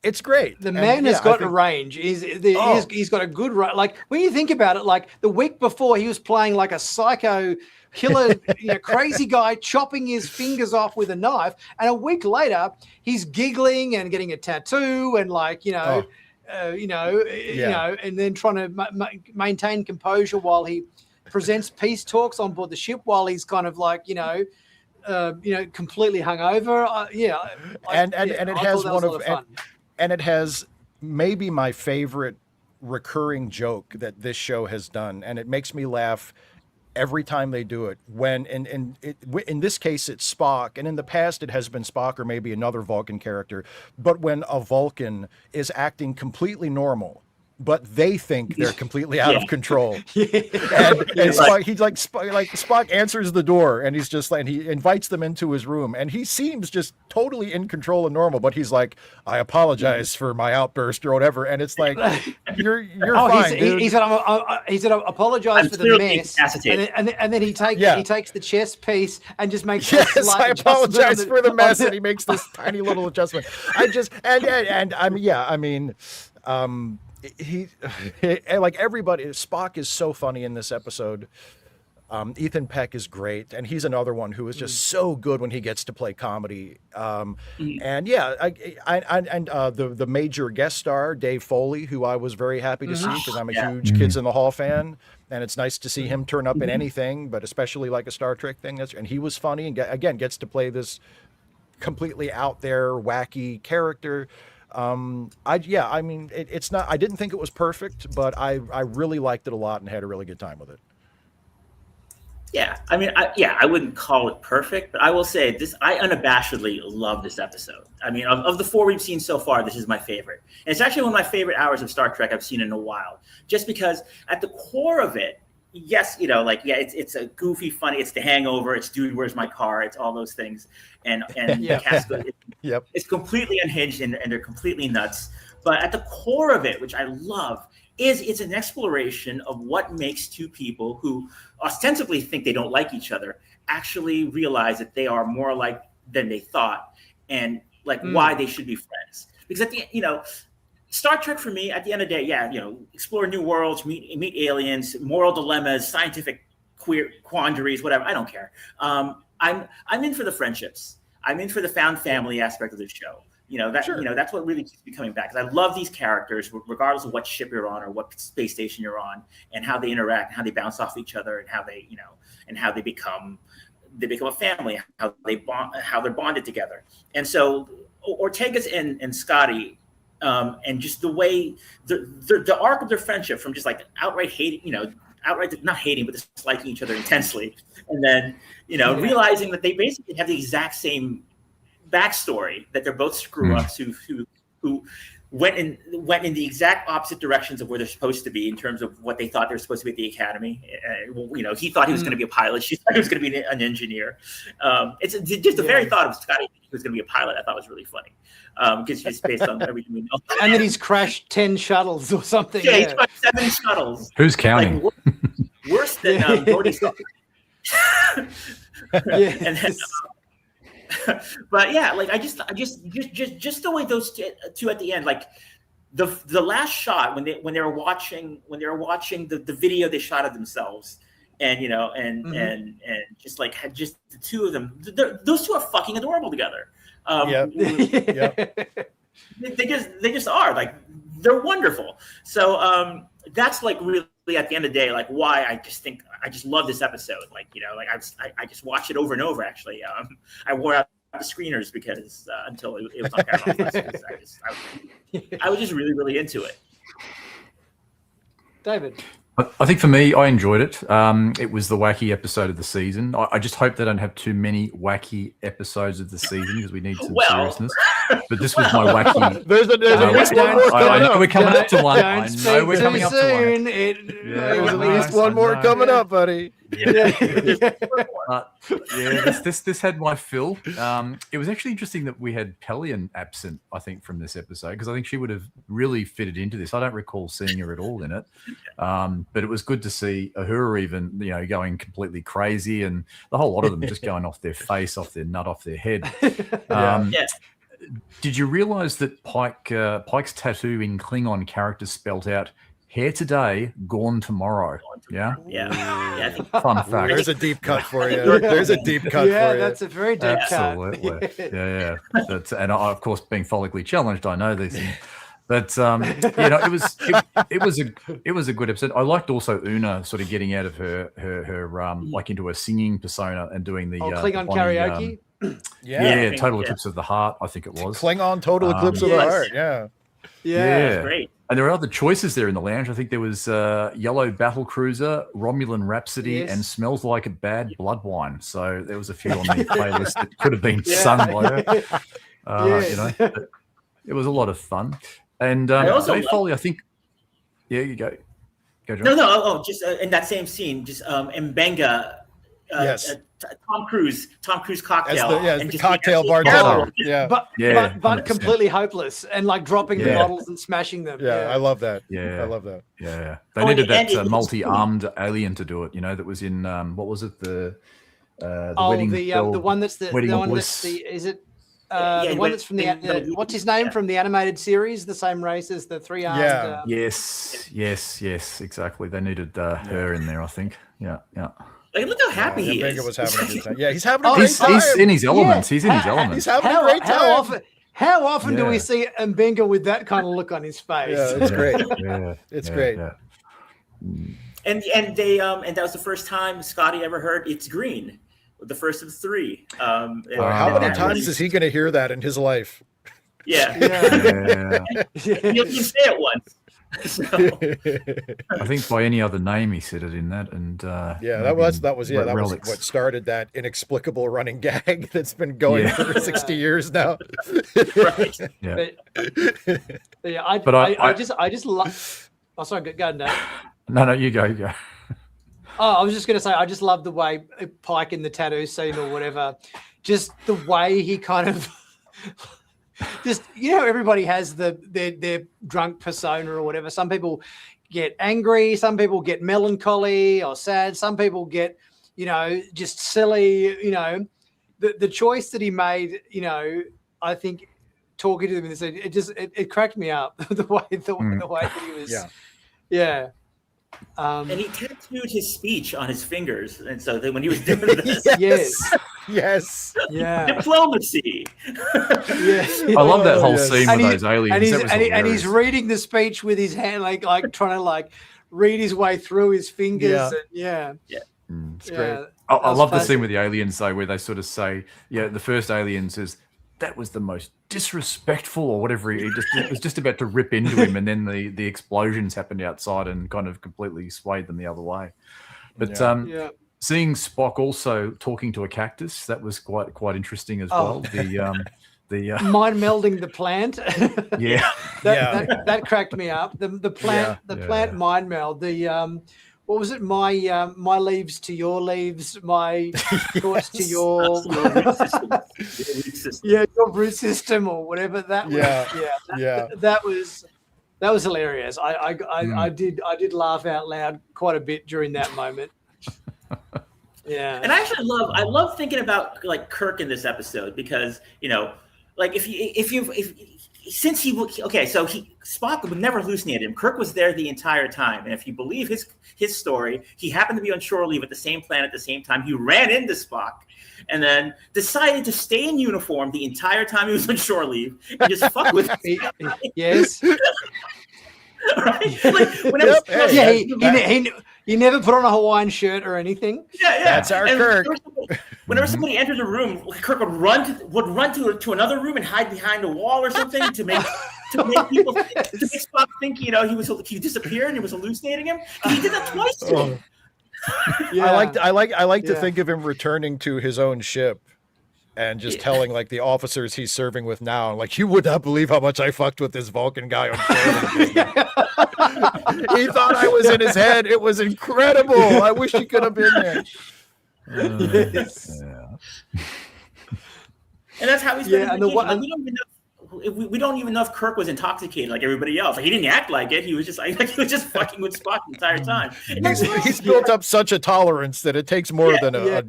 It's great. The man has got a range. He's got a good range. Like, when you think about it, like the week before he was playing like a psycho killer, crazy guy chopping his fingers off with a knife, and a week later he's giggling and getting a tattoo and and then trying to maintain composure while he presents peace talks on board the ship while he's kind of like completely hungover. And it has maybe my favorite recurring joke that this show has done, and it makes me laugh every time they do it. When in this case it's Spock, and in the past it has been Spock or maybe another Vulcan character, but when a Vulcan is acting completely normal, but they think they're completely out of control. And Spock answers the door, and he's just like, and he invites them into his room, and he seems just totally in control and normal, but he's like, I apologize for my outburst or whatever. And it's like, you're fine, dude. He said, I apologize for the mess. And then he takes the chess piece and just makes I apologize for the mess, and he makes this tiny little adjustment. He like everybody. Spock is so funny in this episode. Ethan Peck is great, and he's another one who is just so good when he gets to play comedy. And the major guest star Dave Foley, who I was very happy to see because I'm a huge Kids in the Hall fan, and it's nice to see him turn up in anything, but especially like a Star Trek thing. And he was funny, and again gets to play this completely out there wacky character. It's not, I didn't think it was perfect, but I really liked it a lot and had a really good time with it. Yeah. I mean, I wouldn't call it perfect, but I will say this, I unabashedly love this episode. I mean, of the 4 we've seen so far, this is my favorite. And it's actually one of my favorite hours of Star Trek I've seen in a while, just because at the core of it, yes, it's a goofy, funny, it's The Hangover, it's Dude, Where's My Car, it's all those things. And the cast, it's completely unhinged and they're completely nuts. But at the core of it, which I love, is it's an exploration of what makes two people who ostensibly think they don't like each other actually realize that they are more alike than they thought, and why they should be friends. Because at the Star Trek for me, at the end of the day, explore new worlds, meet aliens, moral dilemmas, scientific queer quandaries, whatever. I don't care. I'm in for the friendships. I'm in for the found family aspect of the show. That's what really keeps me coming back. Because I love these characters, regardless of what ship you're on or what space station you're on, and how they interact, and how they bounce off each other, and how they, and how they become a family, how they're bonded together. And so Ortega's and Scotty. And just the way the arc of their friendship, from just like outright hating, outright not hating, but disliking each other intensely, and then realizing that they basically have the exact same backstory, that they're both screw ups who went in the exact opposite directions of where they're supposed to be in terms of what they thought they were supposed to be at the academy. He thought he was going to be a pilot. She thought he was going to be an engineer. It's just the very thought of Scotty who was going to be a pilot, I thought was really funny. Because just based on everything we know. And then he's crashed 10 shuttles or something. Yeah, he's crashed 7 shuttles. Who's counting? Worse than Brody. And then, but yeah, I just the way those two at the end, like the last shot when they were watching the video they shot of themselves, and and just the two of them, those two are fucking adorable together. They just are, like, they're wonderful. So that's really at the end of the day, why I just love this episode. I just watched it over and over. Actually, I wore out the screeners because until it was on Paramount. I was just really, really into it. David. I think for me, I enjoyed it. It was the wacky episode of the season. I just hope they don't have too many wacky episodes of the season because we need some seriousness. But this was my wacky. There's at least one more coming I know up. we're coming up to one. Don't I speak know we're too coming up to soon. one. There's at I least know, one more I know. coming up, buddy. This had my fill. It was actually interesting that we had Pellion absent, I think, from this episode, because I think she would have really fitted into this. I don't recall seeing her at all in it. But it was good to see Uhura even, going completely crazy, and the whole lot of them just going off their face, off their nut, off their head. Did you realize that Pike's tattoo in Klingon characters spelt out hair today, gone tomorrow? Yeah. I think Fun fact. There's a deep cut for you. There's a deep cut for you. Yeah, that's a very deep Absolutely. cut. Yeah. And I, of course, being follically challenged, I know these things. But it was a good episode. I liked also Una sort of getting out of her like into a singing persona and doing the Klingon Bonnie, karaoke. Total Eclipse of the Heart, I think it was. Klingon Total Eclipse of the Heart. Yeah. Yeah. great. And there were other choices there in the lounge. I think there was Yellow Battle Cruiser, Romulan Rhapsody, and Smells Like a Bad Blood Wine. So there was a few on the playlist that could have been sung by her. But it was a lot of fun. And Dave Foley, I think. Yeah, you go. Go, John. No. Just in that same scene, just Mbenga. Yes. Tom Cruise cocktail. As the cocktail bartender. Yeah. But completely hopeless and like dropping the bottles and smashing them. Yeah, I love that. Yeah. I love that. Yeah. They needed that multi-armed alien to do it, that was in what was it? The wedding the one that's the one that's the is it the one that's from the what's his name from the animated series, the same race as the three-armed Yes, exactly. They needed her in there, I think. Yeah. Like, look how happy he is. Was having a good time. Yeah, he's having a great time. He's in his elements. He's in his elements. He's having a great time. How often do we see Mbenga with that kind of look on his face? Yeah, it's great. It's great. Yeah. And that was the first time Scotty ever heard "It's Green," the first of three. How many times is he going to hear that in his life? Yeah. He'll say it once. So. I think by any other name he said it in that, and that was what started that inexplicable running gag that's been going for 60 years now. Right. I just love. Oh, sorry, go ahead, Dave. No, you go. Oh, I was just going to say, I just love the way Pike in the tattoo scene or whatever, just the way he kind of. Just everybody has their drunk persona or whatever. Some people get angry, some people get melancholy or sad, some people get just silly. The choice that he made, I think talking to them and it cracked me up the way that he was. And he tattooed his speech on his fingers, and so that when he was doing this, yes, diplomacy. I love that whole scene with those aliens. And he's reading the speech with his hand, like trying to read his way through his fingers. It's great. I love the scene with the aliens though, where they sort of say, the first alien says that was the most disrespectful or whatever. It was just about to rip into him, and then the explosions happened outside and kind of completely swayed them the other way. But seeing Spock also talking to a cactus, that was quite interesting as well. The mind melding the plant. That cracked me up. The plant mind meld. What was it? My leaves to your leaves, my thoughts to your your root system or whatever that was. That was hilarious. I did laugh out loud quite a bit during that moment. Yeah. And I love thinking about Kirk in this episode because Spock would never hallucinate him. Kirk was there the entire time, and if you believe his story, he happened to be on shore leave at the same planet at the same time. He ran into Spock, and then decided to stay in uniform the entire time he was on shore leave and just fuck with him. Yes. Right? He never put on a Hawaiian shirt or anything. Yeah. That's our Kirk. Whenever somebody enters a room, Kirk would run to another room and hide behind a wall or something to to make people to make Spock think he disappeared and it was hallucinating him. He did that twice to him. Yeah. I like to think of him returning to his own ship and just telling like the officers he's serving with now, like, you would not believe how much I fucked with this Vulcan guy on shore. He thought I was in his head. It was incredible. I wish he could have been there. Yes. And that's how he's been. We don't even know if Kirk was intoxicated like everybody else. Like, he didn't act like it. He was just fucking with Spock the entire time. He's built up such a tolerance that it takes more than a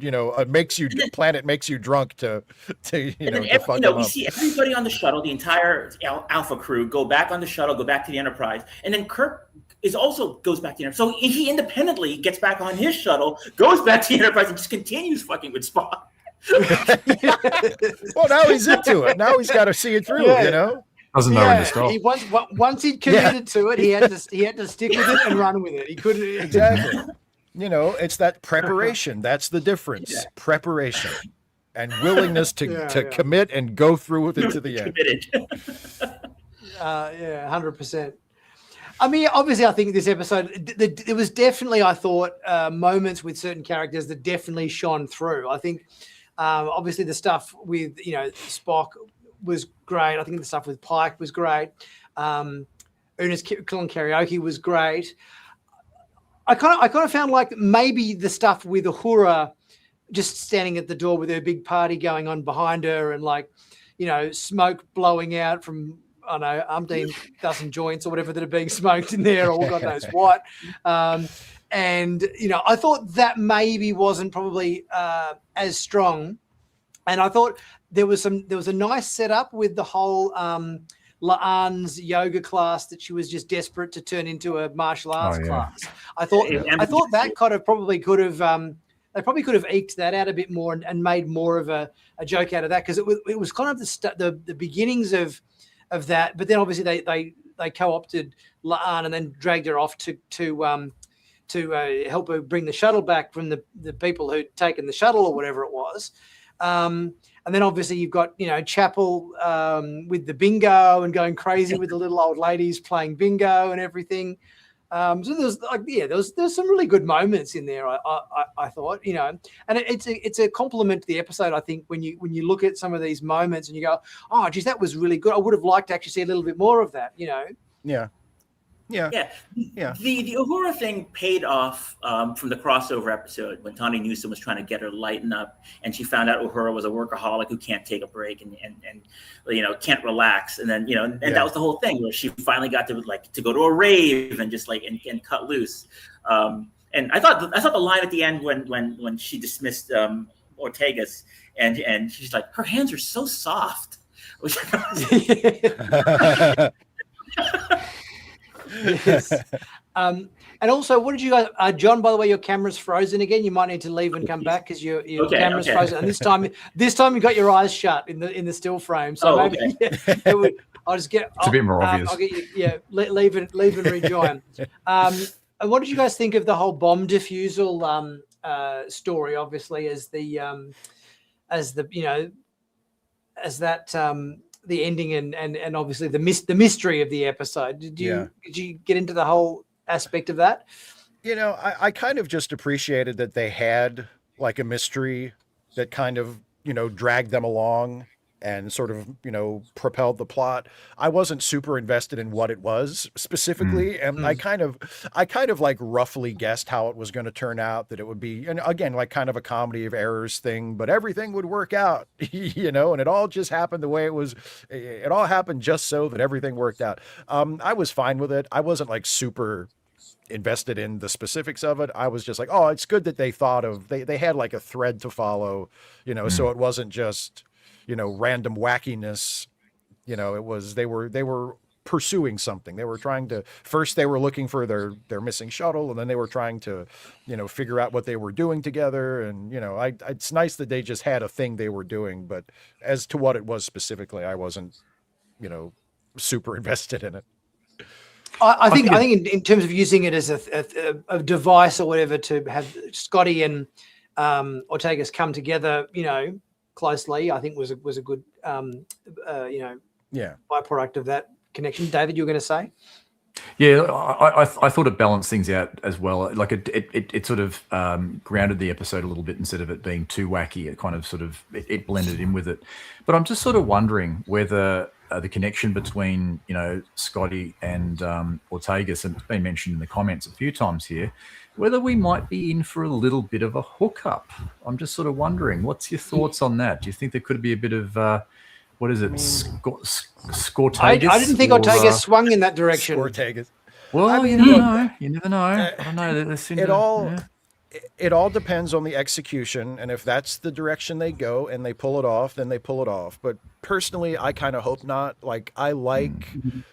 planet makes you drunk to fuck him up. We see everybody on the shuttle, the entire Alpha crew, go back on the shuttle, go back to the Enterprise, and then Kirk goes back to the Enterprise. So he independently gets back on his shuttle, goes back to the Enterprise, and just continues fucking with Spock. Well, now he's into it. Now he's got to see it through. Doesn't know when to stop. Once he'd committed to it, he had to stick with it and run with it. He couldn't exactly. It's that preparation. That's the difference. Yeah. Preparation and willingness to commit and go through with it to the end. 100%. I mean, obviously, I think this episode, there was definitely, I thought, moments with certain characters that definitely shone through. I think, obviously, the stuff with, Spock was great. I think the stuff with Pike was great. Una's killing karaoke was great. I kind of found like maybe the stuff with Uhura just standing at the door with her big party going on behind her and like, smoke blowing out from, I don't know, umpteen dozen joints or whatever that are being smoked in there, or God knows what. And I thought that maybe wasn't probably as strong. And I thought there was a nice setup with the whole La'an's yoga class that she was just desperate to turn into a martial arts class. I thought that they probably could have eked that out a bit more and made more of a joke out of that, because it was kind of the beginnings of that, but then obviously they co-opted La'an and then dragged her off to help her bring the shuttle back from the people who'd taken the shuttle or whatever it was. And then obviously you've got, Chapel with the bingo and going crazy with the little old ladies playing bingo and everything. So there's some really good moments in there. I thought, and it's a compliment to the episode. I think when you look at some of these moments and you go, oh, geez, that was really good. I would have liked to actually see a little bit more of that. Yeah. The Uhura thing paid off from the crossover episode when Tawny Newsom was trying to get her lighten up, and she found out Uhura was a workaholic who can't take a break and can't relax, and then that was the whole thing where she finally got to go to a rave and just and cut loose. And I thought the line at the end when she dismissed Ortegas and she's like, her hands are so soft. Yes. And also, what did you guys, John? By the way, your camera's frozen again. You might need to leave and come back because your camera's frozen. And this time you got your eyes shut in the still frame. So I'll just get. It's a bit more obvious. I'll get you. Leave and rejoin. And what did you guys think of the whole bomb defusal story? Obviously, the ending and obviously the mystery of the episode. Did you get into the whole aspect of that? I kind of just appreciated that they had like a mystery that kind of, dragged them along and sort of, propelled the plot. I wasn't super invested in what it was specifically. And I kind of like roughly guessed how it was going to turn out, that it would be, and again, like kind of a comedy of errors thing, but everything would work out, and it all just happened the way it was. It all happened just so that everything worked out. I was fine with it. I wasn't like super invested in the specifics of it. I was just like, oh, it's good that they thought of, they had like a thread to follow, so it wasn't just, random wackiness. It was, they were pursuing something. They were trying to, first they were looking for their missing shuttle, and then they were trying to, figure out what they were doing together. And, it's nice that they just had a thing they were doing, but as to what it was specifically, I wasn't, super invested in it. I think in terms of using it as a device or whatever to have Scotty and Ortegas come together, closely, I think was a good byproduct of that connection. David, you were going to say? Yeah, I thought it balanced things out as well. Like it sort of grounded the episode a little bit instead of it being too wacky. It kind of sort of it blended in with it. But I'm just sort of wondering whether the connection between Scotty and Ortegas, and it's been mentioned in the comments a few times here, whether we might be in for a little bit of a hookup. I'm just sort of wondering, what's your thoughts on that? Do you think there could be a bit of what is it? Scortegas? I didn't think Ortega swung in that direction. Scortegas. Well, I mean, you never know. You never know. I don't know. It all depends on the execution, and if that's the direction they go and they pull it off, then they pull it off. But personally, I kind of hope not. Like, I like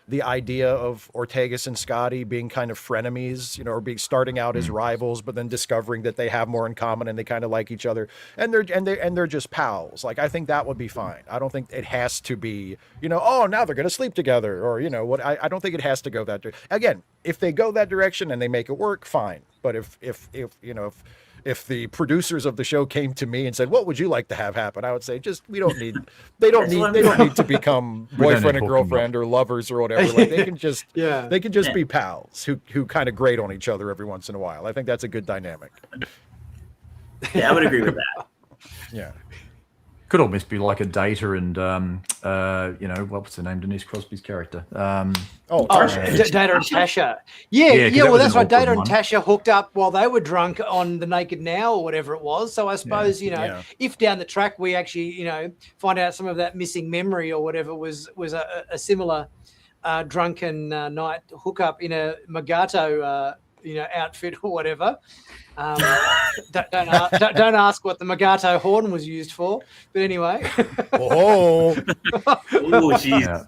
the idea of Ortegas and Scotty being kind of frenemies, or starting out as rivals, but then discovering that they have more in common and they kind of like each other, and they're just pals. Like, I think that would be fine. I don't think it has to be, oh, now they're going to sleep together, or what. I don't think it has to go that direction. Again, if they go that direction and they make it work, fine. But if the producers of the show came to me and said, "What would you like to have happen?" I would say, they don't need to become boyfriend and girlfriend or lovers or whatever. Like, they can just be pals who kind of grate on each other every once in a while. I think that's a good dynamic. Yeah, I would agree with that. Yeah. Could almost be like a Data and what's the name? Denise Crosby's character. Data and Tasha. Yeah. Well, that's right. Data and Tasha hooked up while they were drunk on the Naked Now or whatever it was. So I suppose if down the track we actually find out some of that missing memory or whatever was a similar drunken night hookup in a Magato outfit or whatever. Don't ask what the Magato horn was used for, but anyway. Oh, jeez.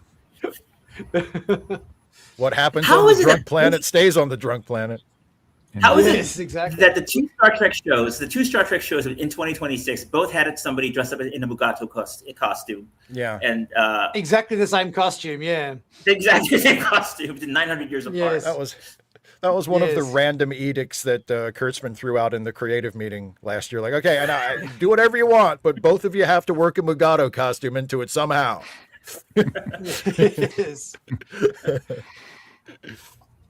What happens on the drunk planet stays on the drunk planet. How is it exactly that the two Star Trek shows in 2026 both had somebody dressed up in a Mugato costume? Yeah, and exactly the same costume. Yeah, exactly the same costume, 900 years apart. Yes. That was one of the random edicts that Kurtzman threw out in the creative meeting last year. Like, okay, and I do whatever you want, but both of you have to work a Mugato costume into it somehow. Yes.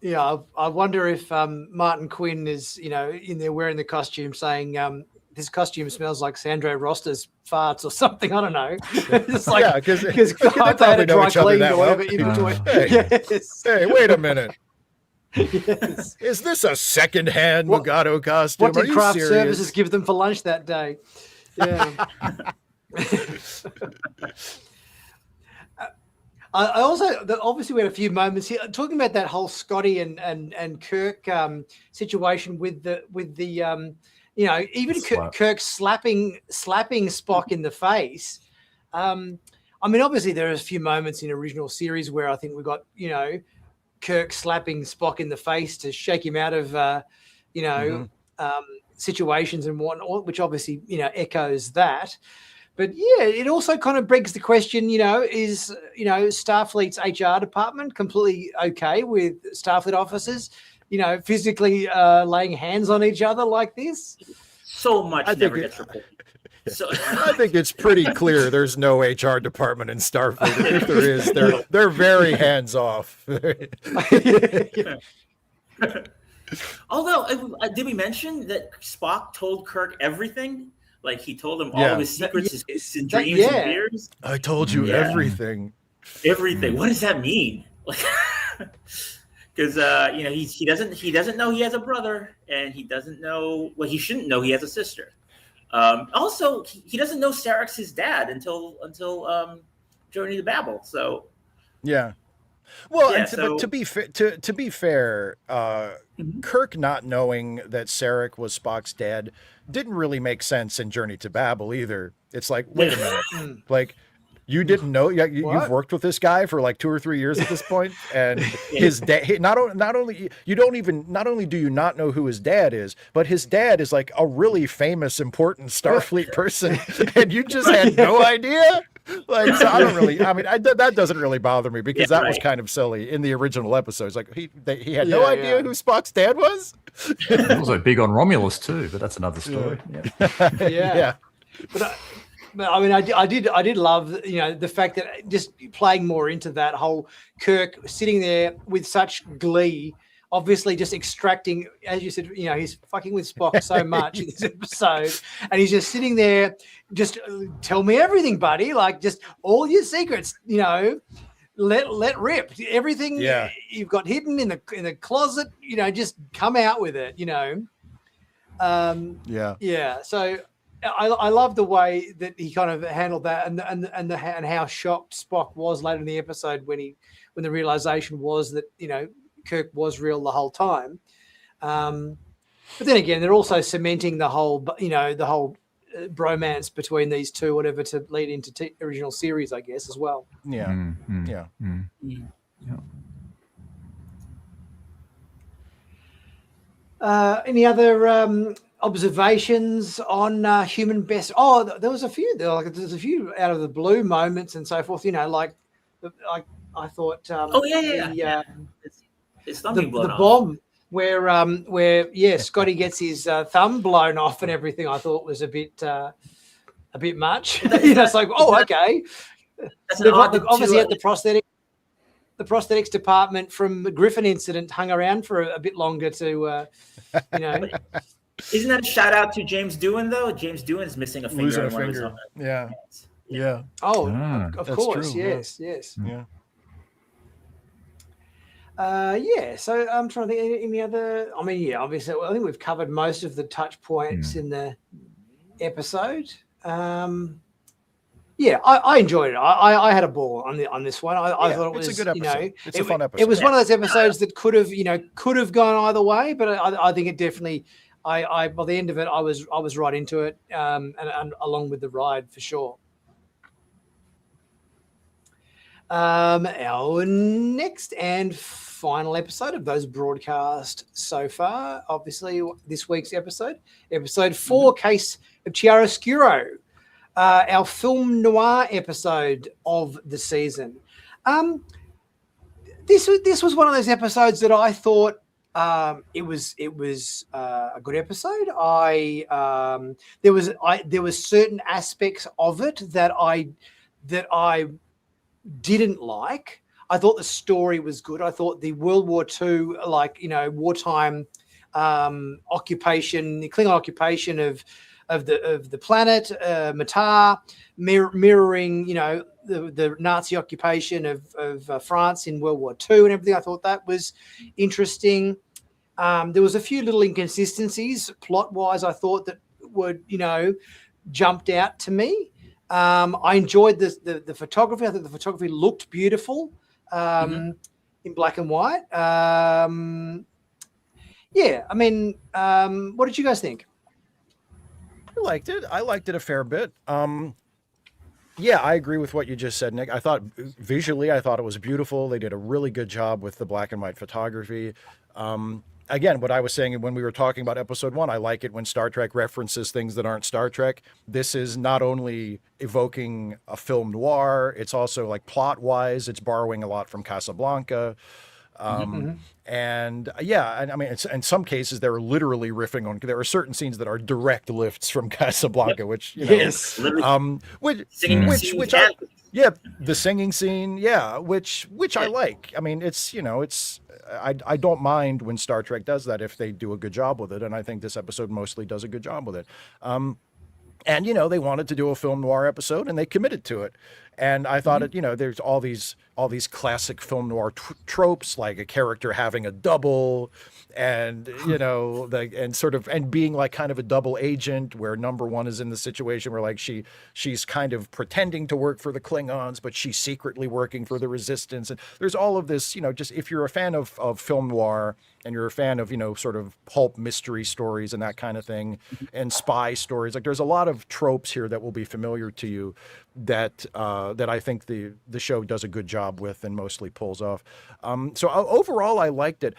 Yeah, I wonder if Martin Quinn is, in there wearing the costume saying, this costume smells like Sandro Rosta's farts or something. I don't know. It's like, because they had a dry clean or whatever in between. Hey, wait a minute. Yes. Is this a second-hand Mugato costume? What did craft services give them for lunch that day? Yeah. I also, obviously, we had a few moments here talking about that whole Scotty and Kirk situation with the even Kirk slapping Spock in the face. I mean, obviously, there are a few moments in original series where I think we got Kirk slapping Spock in the face to shake him out of situations and whatnot, which obviously echoes that. But it also kind of begs the question, is Starfleet's HR department completely okay with Starfleet officers, physically laying hands on each other like this? So much never gets reported. So I think it's pretty clear there's no HR department in Starfleet. If there is, they're very hands off. Although, did we mention that Spock told Kirk everything? Like, he told him all of his secrets, his dreams and fears. I told you everything. Everything. What does that mean? Like, because he doesn't know he has a brother, and he doesn't know. Well, he shouldn't know he has a sister. Also, he doesn't know Sarek's his dad until Journey to Babel. So, yeah. Well, but to be fair, Kirk not knowing that Sarek was Spock's dad didn't really make sense in Journey to Babel either. It's like, wait a minute, like, you didn't know? You've worked with this guy for like 2 or 3 years at this point, and his dad. Not only do you not know who his dad is, but his dad is like a really famous, important Starfleet person, and you just had no idea. Like, so I don't really. I mean, that doesn't really bother me because that was kind of silly in the original episodes. Like, he had no idea who Spock's dad was. Also big on Romulus too, but that's another story. Yeah. But But I mean, I did love, the fact that just playing more into that whole Kirk sitting there with such glee, obviously just extracting, as you said, he's fucking with Spock so much in this episode, and he's just sitting there, just tell me everything, buddy, like just all your secrets, let rip everything you've got hidden in the closet, just come out with it, So I love the way that he kind of handled that, and how shocked Spock was later in the episode when the realization was that Kirk was real the whole time. But then again, they're also cementing the whole bromance between these two, whatever, to lead into original series, I guess, as well. Yeah. Mm-hmm. Yeah. Mm-hmm. Yeah. Any other observations on human best? Oh, there was a few. There's a few out of the blue moments and so forth. Like I thought. His thumb being blown the off. bomb where Scotty gets his thumb blown off and everything. I thought was a bit much. It's like, oh, okay. They've obviously had the prosthetics department from the Griffin incident hung around for a bit longer to, Isn't that a shout out to James Doohan though? James Doohan's missing a finger. Losing a in one of his finger. helmets. Yeah. Oh, Ah, of that's course. true, Yes. Yeah. So I'm trying to think any other. I mean, obviously, I think we've covered most of the touch points in the episode. I enjoyed it. I had a ball on this one. I thought it was it's a good episode. It's a fun episode. It was one of those episodes that could have gone either way, but I think it definitely. I by the end of it, I was right into it, and along with the ride for sure. Our next and final episode of those broadcast so far, obviously this week's episode 4, Case of Chiaroscuro, our film noir episode of the season. This was one of those episodes that I thought it was a good episode. There was certain aspects of it that I didn't like. I thought the story was good. I thought the World War II, wartime occupation, the Klingon occupation of the planet, Matar, mirroring, the Nazi occupation of France in World War II and everything. I thought that was interesting. There was a few little inconsistencies plot-wise, I thought, that were, jumped out to me. I enjoyed the photography. I think the photography looked beautiful in black and white. What did you guys think? I liked it. I liked it a fair bit. I agree with what you just said, Nick. I thought visually, it was beautiful. They did a really good job with the black and white photography. Again, what I was saying when we were talking about episode 1, I like it when Star Trek references things that aren't Star Trek. This is not only evoking a film noir, it's also like plot wise, it's borrowing a lot from Casablanca. And I mean, in some cases they're literally riffing on. There are certain scenes that are direct lifts from Casablanca, which yes, the singing scene, which I like. I mean, it's I don't mind when Star Trek does that if they do a good job with it, and I think this episode mostly does a good job with it. And they wanted to do a film noir episode, and they committed to it. And I thought there's all these classic film noir tropes, like a character having a double, and and being like kind of a double agent, where number one is in the situation where like she's kind of pretending to work for the Klingons, but she's secretly working for the Resistance. And there's all of this, just if you're a fan of film noir and you're a fan of sort of pulp mystery stories and that kind of thing, and spy stories, like there's a lot of tropes here that will be familiar to you that I think the show does a good job with and mostly pulls off. So overall, I liked it.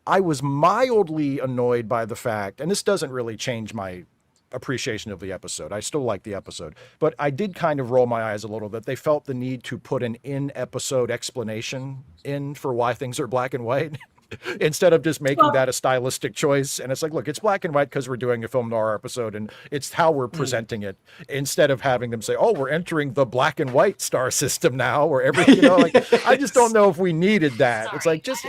I was mildly annoyed by the fact, and this doesn't really change my appreciation of the episode. I still like the episode, but I did kind of roll my eyes a little bit. They felt the need to put an in-episode explanation in for why things are black and white. instead of just making that a stylistic choice. And it's like, look, it's black and white because we're doing a film noir episode and it's how we're presenting it, instead of having them say, oh, we're entering the black and white star system now, or everything, like, I just don't know if we needed that. Sorry, it's like, just,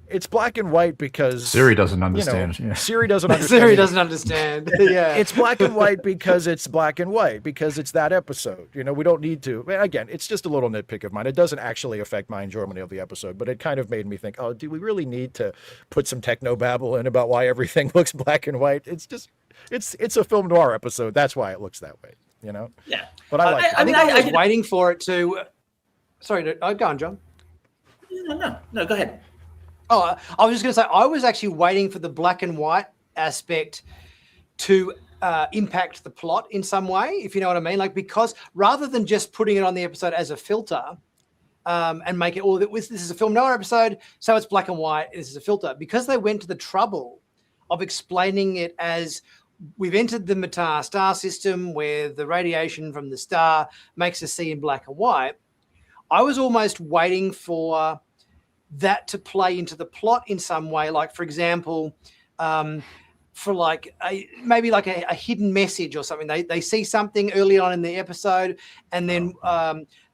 it's black and white because Siri doesn't understand. Siri doesn't understand. Siri doesn't understand. Yeah. It's black and white because it's black and white, because it's that episode. We don't need to. Again, it's just a little nitpick of mine. It doesn't actually affect my enjoyment of the episode, but it kind of made me think, oh, do we really need to put some techno babble in about why everything looks black and white? It's just, it's a film noir episode. That's why it looks that way, Yeah. But I like I think I was waiting for it to. Sorry, go on, John. No, go ahead. Oh, I was just going to say, I was actually waiting for the black and white aspect to impact the plot in some way, if you know what I mean. Like, because rather than just putting it on the episode as a filter and make it, this is a film noir episode, so it's black and white, this is a filter. Because they went to the trouble of explaining it as we've entered the Matar star system where the radiation from the star makes us see in black and white, I was almost waiting for that to play into the plot in some way. Like, for example, for like maybe like a hidden message or something. They see something early on in the episode, and then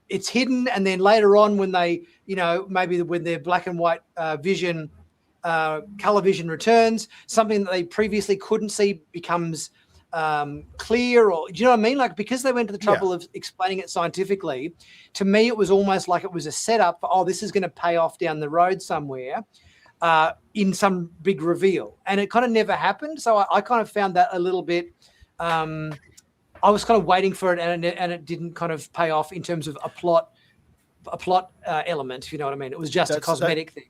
it's hidden, and then later on when they, maybe when their black and white vision, color vision returns, something that they previously couldn't see becomes clear, or do you know what I mean? Like, because they went to the trouble of explaining it scientifically, to me it was almost like it was a setup for, this is going to pay off down the road somewhere in some big reveal, and it kind of never happened. So I kind of found that a little bit. I was kind of waiting for it, and it didn't kind of pay off in terms of a plot element. If you know what I mean, it was just a cosmetic thing.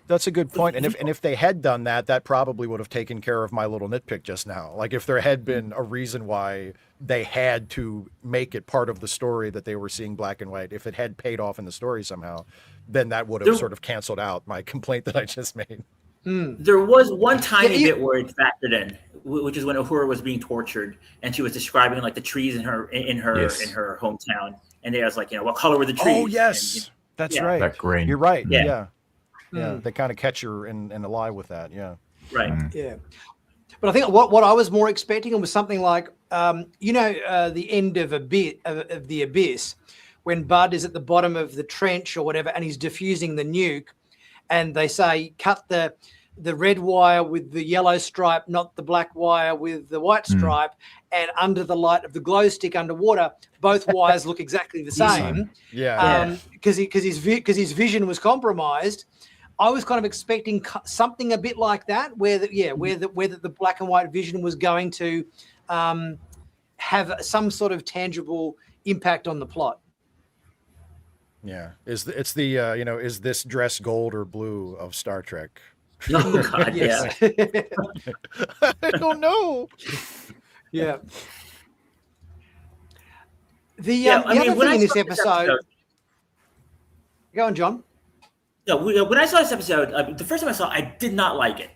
That's a good point. And if they had done that, that probably would have taken care of my little nitpick just now. Like, if there had been a reason why they had to make it part of the story that they were seeing black and white, if it had paid off in the story somehow, then that would have sort of canceled out my complaint that I just made. There was one tiny bit where it factored in, which is when Uhura was being tortured and she was describing like the trees in her hometown, and it was like, what color were the trees? Oh yes, that's right. That green. You're right. Yeah. They kind of catch her in a lie with that. Yeah. Right. Yeah. But I think what I was more expecting was something like, the end of the Abyss, when Bud is at the bottom of the trench or whatever, and he's diffusing the nuke, and they say cut the red wire with the yellow stripe, not the black wire with the white stripe, and under the light of the glow stick underwater, both wires look exactly the same. Because his vision was compromised. I was kind of expecting something a bit like that, where the black and white vision was going to have some sort of tangible impact on the plot. Yeah, is this dress gold or blue of Star Trek? Oh God, yeah. I don't know. Yeah. The other thing in this episode. Go on, John. No, when I saw this episode, the first time I saw it, I did not like it.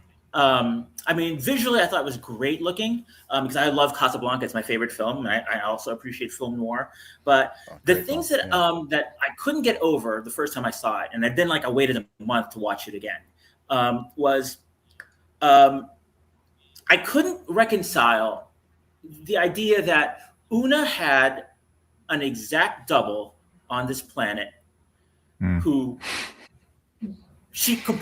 Visually, I thought it was great looking because I love Casablanca. It's my favorite film, and I also appreciate film noir. But the things that I couldn't get over the first time I saw it, and then I waited a month to watch it again, was I couldn't reconcile the idea that Una had an exact double on this planet who she could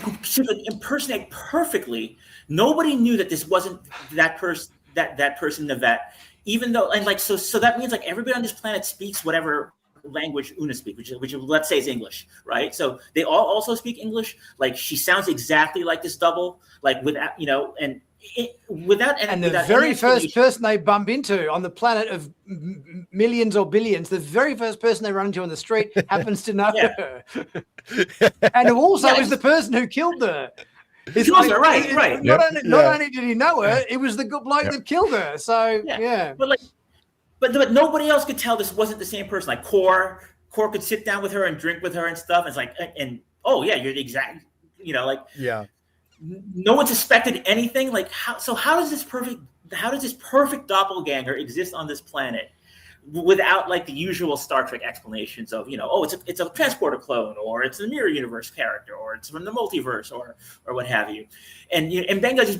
impersonate perfectly. Nobody knew that this wasn't that person, that person, Nivette, even though, and so that means everybody on this planet speaks whatever language Una speaks, which let's say is English, right? So they all also speak English. She sounds exactly like this double, without, and the very first person they bump into on the planet of millions or billions, the very first person they run into on the street happens to know her, and who also is the person who killed her. Right. Not only did he know her, it was the good bloke that killed her. So but nobody else could tell this wasn't the same person. Core could sit down with her and drink with her and stuff. It's you're the exact, No one suspected anything. How does this perfect doppelganger exist on this planet? without like the usual Star Trek explanations of, oh, it's a transporter clone, or it's a mirror universe character, or it's from the multiverse, or what have you. And Benga just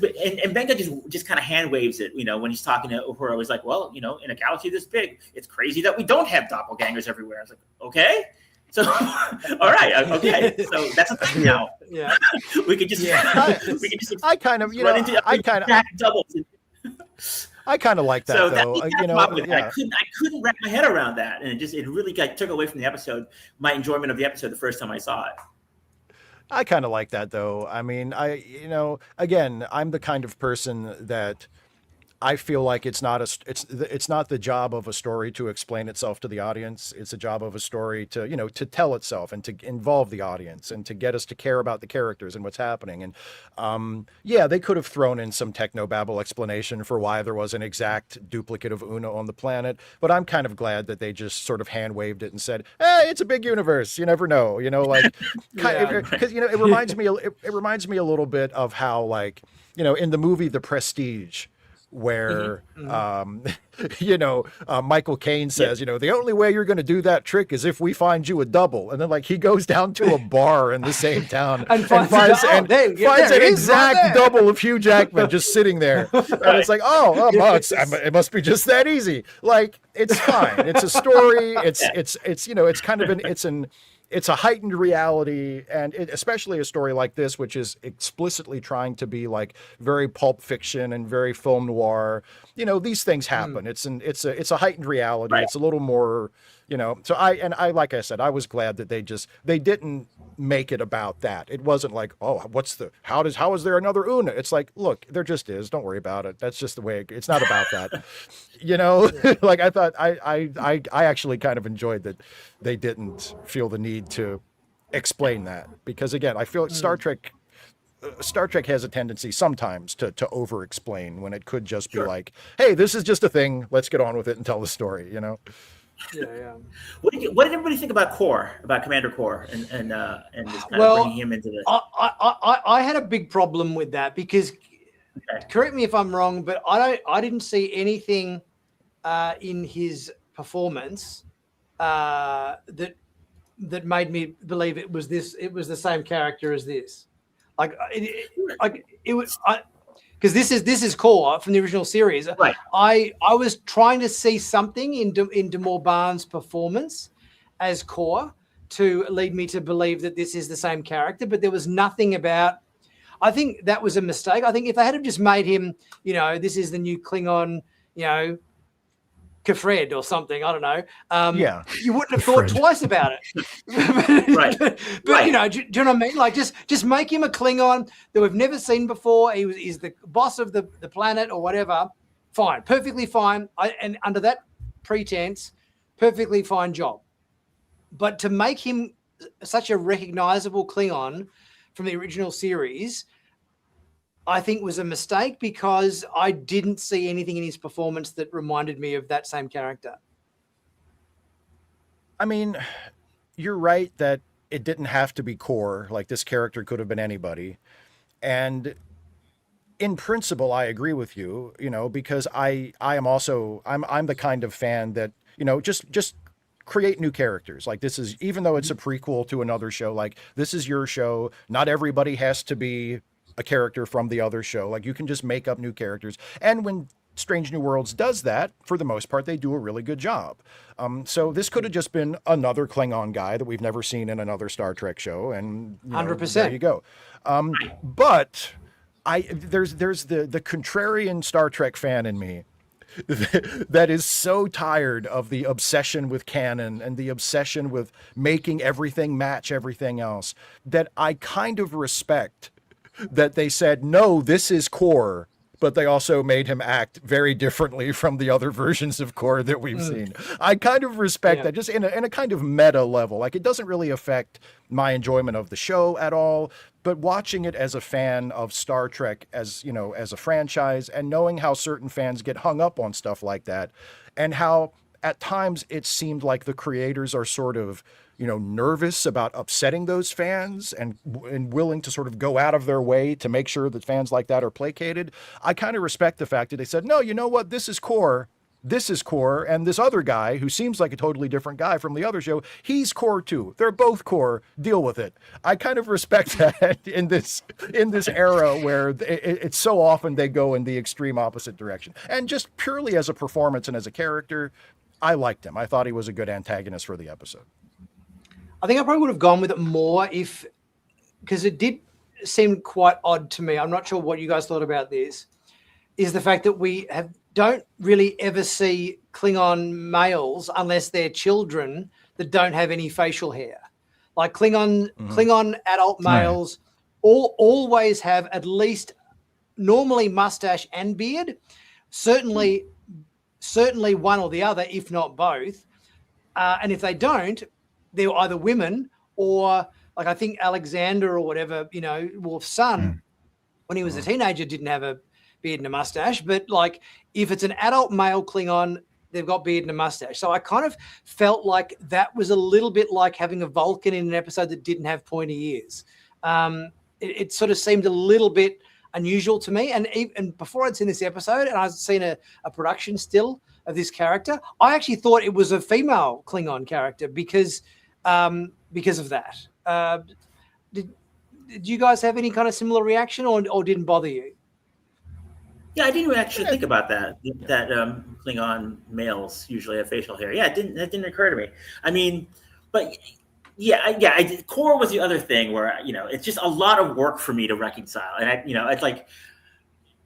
kind of hand waves it, when he's talking to her. I was like, well, in a galaxy this big, it's crazy that we don't have doppelgangers everywhere. I was like, okay. So, all right, okay. So that's a thing now. Yeah, we could just I kind of doubles. I kind of like that, so though. I couldn't wrap my head around that, and it really took away from the episode, my enjoyment of the episode the first time I saw it. I kind of like that, though. I mean, again, I'm the kind of person that I feel like it's not the job of a story to explain itself to the audience. It's a job of a story to, to tell itself and to involve the audience and to get us to care about the characters and what's happening. And they could have thrown in some technobabble explanation for why there was an exact duplicate of Una on the planet, but I'm kind of glad that they just sort of hand waved it and said, "Hey, it's a big universe. You never know." Because it reminds me a little bit of how, like, in the movie The Prestige, where Michael Caine says, the only way you're going to do that trick is if we find you a double. And then, like, he goes down to a bar in the same town and finds an exact double of Hugh Jackman just sitting there. And it's like, it must be just that easy. Like, it's fine. It's a story. It's a heightened reality, and especially a story like this, which is explicitly trying to be like very pulp fiction and very film noir. These things happen. It's a heightened reality. Right. It's a little more, So I like I said, I was glad that they didn't make it about that. It wasn't like, oh, how is there another Una? It's like, look, there just is. Don't worry about it. That's just the way it's not about that. Like, I thought I actually kind of enjoyed that they didn't feel the need to explain that, because again, I feel like Star Trek has a tendency sometimes to over explain when it could just be like, hey, this is just a thing, let's get on with it and tell the story. Yeah. What did everybody think about Commander Core and this kind of bringing him into this? I had a big problem with that because, correct me if I'm wrong, but I didn't see anything in his performance that made me believe it was the same character as this. It was because this is Core from the original series. Right. I was trying to see something in Damore Barnes' performance as Core to lead me to believe that this is the same character, but there was nothing about. I think that was a mistake. I think if they had just made him, this is the new Klingon, Kafred or something, I don't know. You wouldn't have thought twice about it. Right. But do you know what I mean? Like, just make him a Klingon that we've never seen before. He's the boss of the planet or whatever. Fine, perfectly fine. And under that pretense, perfectly fine job. But to make him such a recognizable Klingon from the original series, I think was a mistake because I didn't see anything in his performance that reminded me of that same character. I mean, you're right that it didn't have to be Core. Like, this character could have been anybody. And in principle, I agree with you, because I'm the kind of fan that, just create new characters. Like, this is, even though it's a prequel to another show, like, this is your show. Not everybody has to be a character from the other show. Like, you can just make up new characters. And when Strange New Worlds does that, for the most part, they do a really good job. So this could have just been another Klingon guy that we've never seen in another Star Trek show. And 100%. There you go. But there's the contrarian Star Trek fan in me that is so tired of the obsession with canon and the obsession with making everything match everything else, that I kind of respect that they said, no, this is Core, but they also made him act very differently from the other versions of Core that we've seen. I kind of respect that, just in a kind of meta level. Like, it doesn't really affect my enjoyment of the show at all, but watching it as a fan of Star Trek as a franchise, and knowing how certain fans get hung up on stuff like that, and how at times it seemed like the creators are sort of, nervous about upsetting those fans and willing to sort of go out of their way to make sure that fans like that are placated. I kind of respect the fact that they said, no, you know what? This is Core. this is core, and this other guy who seems like a totally different guy from the other show, he's core too. They're both core. Deal with it. I kind of respect that in this era where it's so often they go in the extreme opposite direction. And just purely as a performance and as a character, I liked him. I thought he was a good antagonist for the episode. I think I probably would have gone with it more because it did seem quite odd to me. I'm not sure what you guys thought about this, is the fact that we don't really ever see Klingon males unless they're children that don't have any facial hair. Like Klingon adult males always have at least normally mustache and beard, certainly one or the other, if not both. And if they don't, they're either women or, like, I think Alexander or whatever, Worf's son, when he was a teenager, didn't have a beard and a mustache. But, like, if it's an adult male Klingon, they've got beard and a mustache. So I kind of felt like that was a little bit like having a Vulcan in an episode that didn't have pointy ears. It sort of seemed a little bit unusual to me. And before I'd seen this episode and I'd seen a production still of this character, I actually thought it was a female Klingon character because of that. Did you guys have any kind of similar reaction or didn't bother you? Yeah, I didn't actually think about that Klingon males usually have facial hair. Yeah, that didn't occur to me. I mean, but core was the other thing where, it's just a lot of work for me to reconcile. And it's like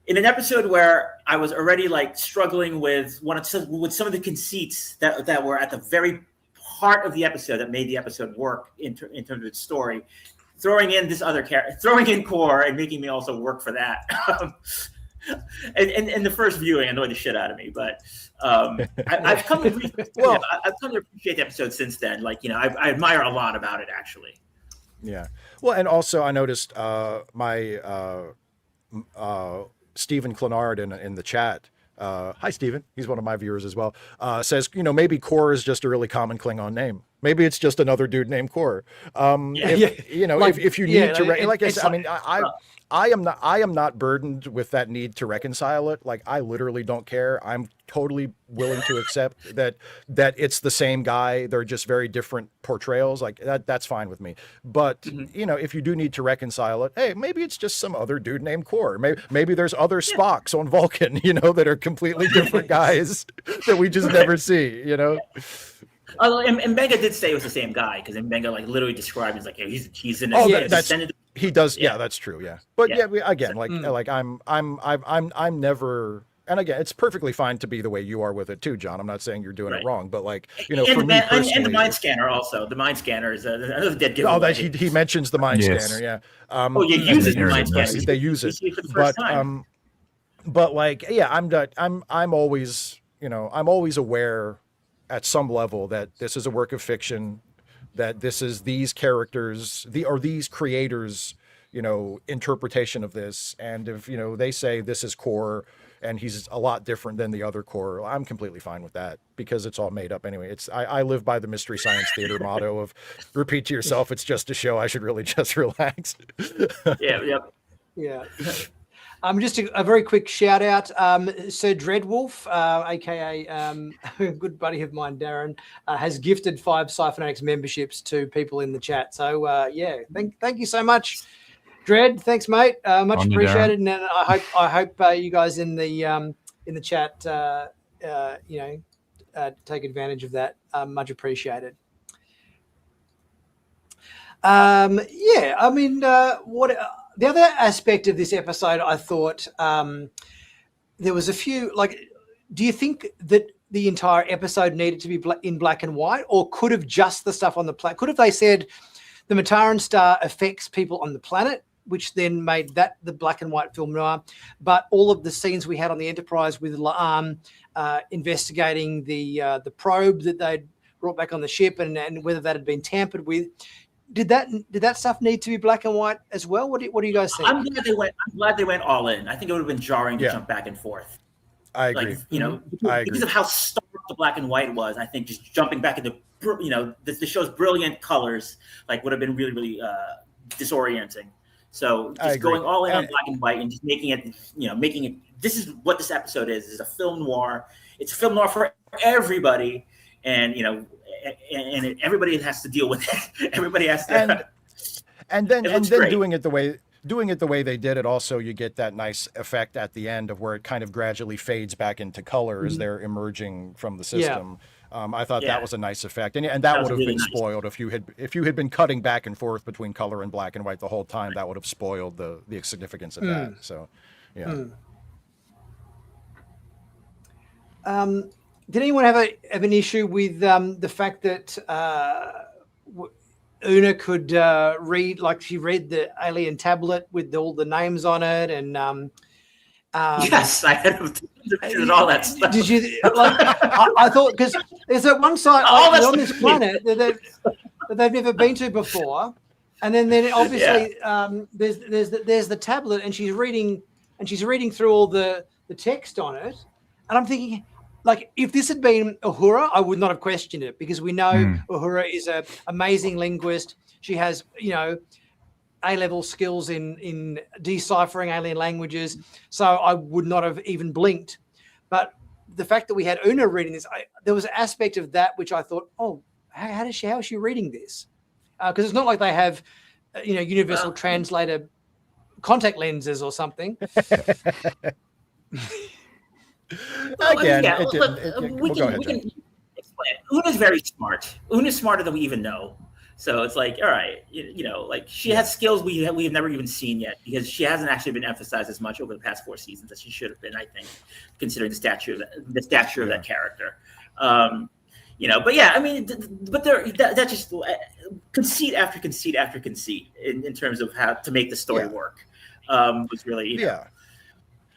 in an episode where I was already like struggling with some of the conceits that were at the very heart of the episode that made the episode work in terms of its story, throwing in this other character, throwing in core and making me also work for that. And the first viewing annoyed the shit out of me, but I've come to appreciate the episode since then. Like, I admire a lot about it, actually. Yeah. Well, and also I noticed my Stephen Clenard in the chat. Hi, Stephen. He's one of my viewers as well. Says, maybe Core is just a really common Klingon name. Maybe it's just another dude named Core. If you need to, like I said, I mean, I am not burdened with that need to reconcile it. Like, I literally don't care. I'm totally willing to accept that it's the same guy. They're just very different portrayals. Like that's fine with me. But if you do need to reconcile it, hey, maybe it's just some other dude named Core. Maybe there's other Spocks on Vulcan, that are completely different guys that we just never see. And Mbenga did say it was the same guy because Mbenga like literally described him as like he's in he does. Yeah, that's true. Yeah, but again, like I'm never. And again, it's perfectly fine to be the way you are with it too, John. I'm not saying you're doing it wrong, but like, for me personally, and the mind scanner also. The mind scanner is another dead giveaway. Oh, that he mentions the mind scanner. Yeah. Uses the mind scanner. They use it, but like, yeah, I'm always, I'm always aware at some level that this is a work of fiction, that this is these characters, these creators, interpretation of this. And if, they say this is Core and he's a lot different than the other Core, I'm completely fine with that because it's all made up anyway. I live by the Mystery Science Theater motto of repeat to yourself, it's just a show. I should really just relax. Yeah. Just a very quick shout out, Sir Dreadwolf, aka a good buddy of mine, Darren, has gifted 5 Sci-Finatics memberships to people in the chat. So thank you so much, Dread. Thanks, mate. Much appreciated, and I hope you guys in the chat, take advantage of that. Much appreciated. The other aspect of this episode, I thought there was a few, like, do you think that the entire episode needed to be in black and white, or could have just the stuff on the planet? Could have they said the Mataran star affects people on the planet, which then made that the black and white film noir, but all of the scenes we had on the Enterprise with La'am investigating the probe that they'd brought back on the ship and whether that had been tampered with, did that stuff need to be black and white as well? What do you guys think? I'm glad they went all in. I think it would have been jarring to jump back and forth. I agree. Because of how stark the black and white was. I think just jumping back into the show's brilliant colors would have been really, really disorienting. So just going all in on black and white and just making it. This is what this episode is. It's a film noir. it's a film noir for everybody, and and everybody has to deal with it. Everybody has to. And then great. doing it the way they did it, also you get that nice effect at the end of where it kind of gradually fades back into color as they're emerging from the system. I thought that was a nice effect, and that would have really been spoiled if you had been cutting back and forth between color and black and white the whole time. That would have spoiled the significance of that. So, yeah. Did anyone have an issue with the fact that Una could read, like she read the alien tablet with all the names on it, and yes, I had all that stuff. Did you like? I thought, because there's that one site on this planet that they've never been to before, and then obviously there's the tablet, and she's reading through all the text on it, and I'm thinking, like, if this had been Uhura, I would not have questioned it, because we know Uhura is an amazing linguist. She has, A-level skills in deciphering alien languages. So I would not have even blinked. But the fact that we had Una reading this, there was an aspect of that which I thought, oh, how is she reading this? Because it's not like they have, universal translator contact lenses or something. Again, we can explain it. Una's very smart. Una's smarter than we even know. So it's like, all right, like she has skills we have never even seen yet, because she hasn't actually been emphasized as much over the past 4 seasons as she should have been, I think, considering the stature of that character. But yeah, I mean, but that just conceit after conceit after conceit in terms of how to make the story work was really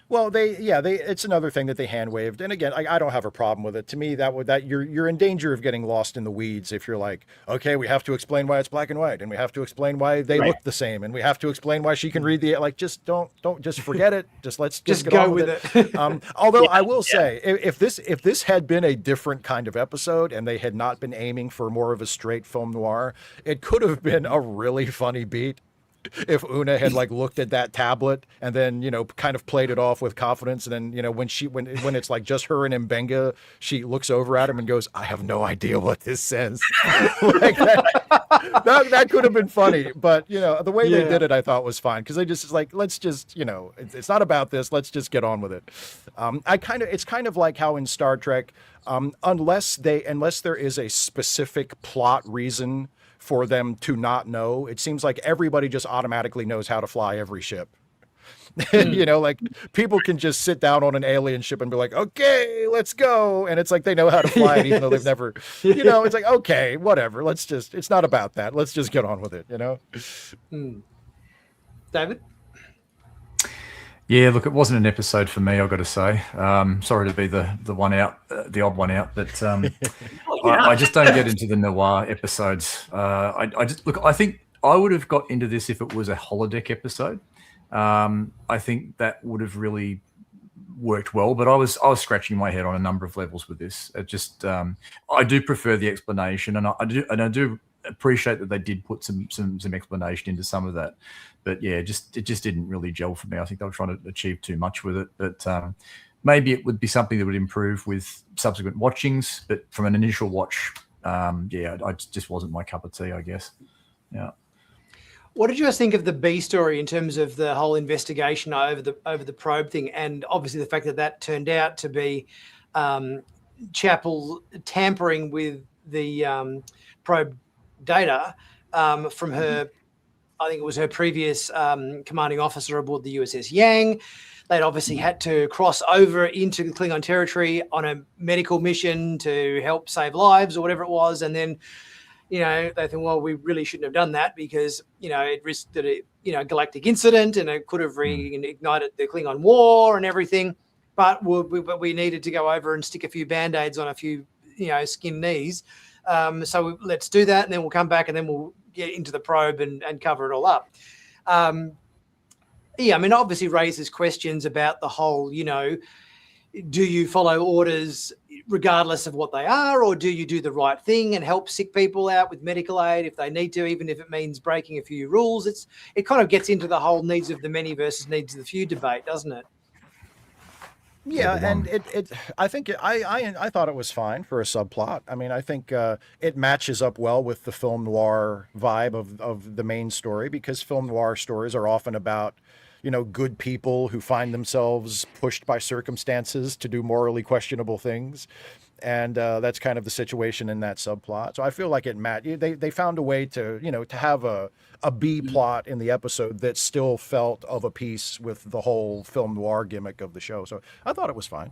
Well, it's another thing that they hand waved, and again, I don't have a problem with it. To me, that you're in danger of getting lost in the weeds if you're like, okay, we have to explain why it's black and white, and we have to explain why they look the same, and we have to explain why she can read just don't just forget it. Let's get go on with it. Although I will say, if this had been a different kind of episode and they had not been aiming for more of a straight film noir, it could have been a really funny beat. If Una had looked at that tablet and then kind of played it off with confidence, and then when it's like just her and Mbenga, she looks over at him and goes, "I have no idea what this says." that could have been funny, but the way they did it, I thought was fine, because they just let's just it's not about this. Let's just get on with it. It's kind of like how in Star Trek, unless there is a specific plot reason for them to not know, it seems like everybody just automatically knows how to fly every ship. Like people can just sit down on an alien ship and be like, okay, let's go. And it's like they know how to fly it, even though they've never, it's like, okay, whatever. It's not about that. Let's just get on with it, David? Yeah, look, it wasn't an episode for me, I've got to say. Sorry to be the one out, the odd one out, but I just don't get into the noir episodes. I think I would have got into this if it was a holodeck episode. I think that would have really worked well, but I was scratching my head on a number of levels with this. It just I do prefer the explanation, and I do appreciate that they did put some explanation into some of that. But yeah, it just didn't really gel for me. I think they were trying to achieve too much with it. But maybe it would be something that would improve with subsequent watchings. But from an initial watch, I just wasn't my cup of tea, I guess. Yeah. What did you guys think of the B story in terms of the whole investigation over the probe thing, and obviously the fact that turned out to be Chapel tampering with the probe data from her? I think it was her previous commanding officer aboard the USS Yang. They'd obviously had to cross over into Klingon territory on a medical mission to help save lives or whatever it was. And then, they think, well, we really shouldn't have done that because, it risked a galactic incident and it could have reignited the Klingon War and everything. But we needed to go over and stick a few Band-Aids on a few, skinned knees. So let's do that, and then we'll come back and then we'll get into the probe and cover it all up. Obviously raises questions about the whole, do you follow orders regardless of what they are, or do you do the right thing and help sick people out with medical aid if they need to, even if it means breaking a few rules? It kind of gets into the whole needs of the many versus needs of the few debate, doesn't it? Yeah, Level and one. I think I thought it was fine for a subplot. I mean, I think it matches up well with the film noir vibe of the main story, because film noir stories are often about, good people who find themselves pushed by circumstances to do morally questionable things. And that's kind of the situation in that subplot. So I feel like they found a way to, to have a B plot in the episode that still felt of a piece with the whole film noir gimmick of the show. So I thought it was fine.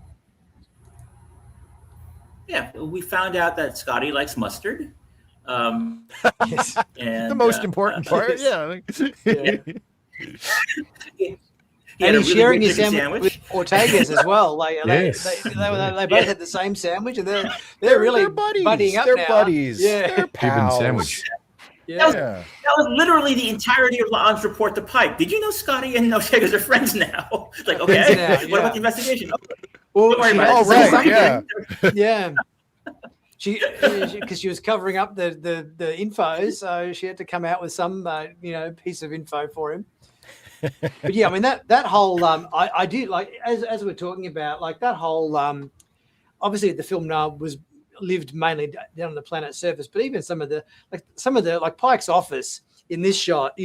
Yeah, we found out that Scotty likes mustard. Yes. And The most important part, yes. yeah. He And had a he's really sharing good his chicken sandwich with Ortega's as well. Like Yes. they both had the same sandwich, and they're really buddies. buddying up They're now. buddies. Yeah. They're Cuban pals. sandwich. Yeah. That was literally the entirety of Laon's report to Pike. Did you know Scotty and Ortega's are friends now? Like, okay, Friends now, what yeah. about the investigation? Well, Don't worry she about had it. to say right, something. Yeah. Because she was covering up the info, so she had to come out with some piece of info for him. But yeah, I mean that whole I did like, as we're talking about, like that whole obviously the film now was lived mainly down on the planet's surface, but even some of the Pike's office in this shot,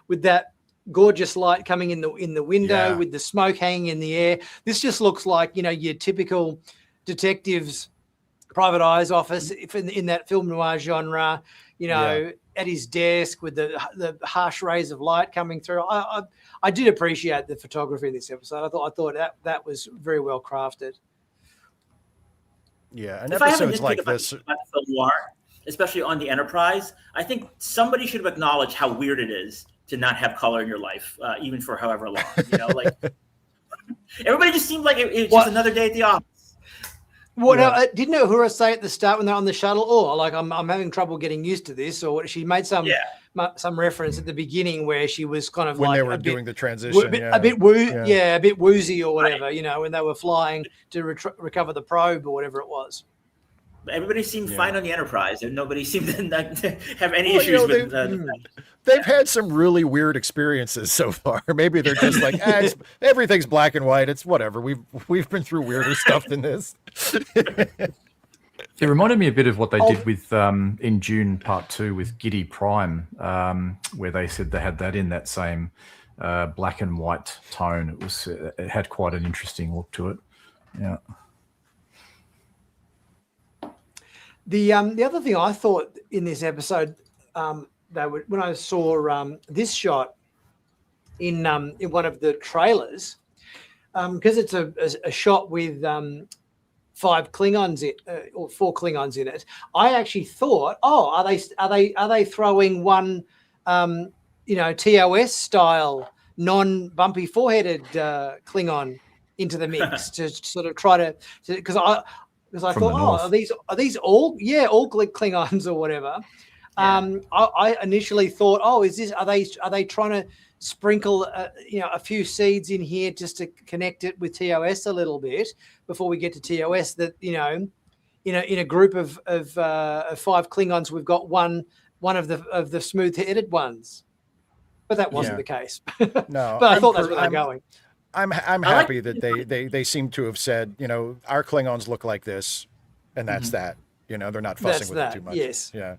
with that gorgeous light coming in the window, with the smoke hanging in the air, this just looks like your typical detective's private eye's office, if in that film noir genre, at his desk with the harsh rays of light coming through. I did appreciate the photography in this episode. I thought that was very well crafted. Yeah, and If I have a episodes nitpick like about this. film noir, especially on the Enterprise, I think somebody should have acknowledged how weird it is to not have color in your life, even for however long. Like everybody just seemed like it was just another day at the office. Well, now, didn't Uhura say at the start when they're on the shuttle, like I'm having trouble getting used to this, or what? She made some reference at the beginning where she was kind of When like they were doing the transition, a bit woozy or whatever, when they were flying to recover the probe or whatever it was. Everybody seemed fine on the Enterprise, and nobody seemed to not have any issues with they've had some really weird experiences so far. Maybe they're just like, everything's black and white. It's whatever. We've been through weirder stuff than this. It reminded me a bit of what they did with in June Part 2 with Giddy Prime, where they said they had that in that same black and white tone. It had quite an interesting look to it. Yeah. The other thing I thought in this episode, when I saw this shot in one of the trailers, because it's a shot with 5 Klingons or 4 Klingons in it, I actually thought, are they throwing one TOS style non-bumpy foreheaded Klingon into the mix to sort of try to because I thought, are these all Klingons or whatever. I initially thought, are they trying to sprinkle a few seeds in here just to connect it with TOS a little bit before we get to TOS, that in a group of 5 Klingons we've got one of the smooth-headed ones, but that wasn't the case. No, but I thought that's where they're going. I'm happy that they seem to have said, our Klingons look like this, and that's that. They're not fussing with it too much. Yes. Yeah.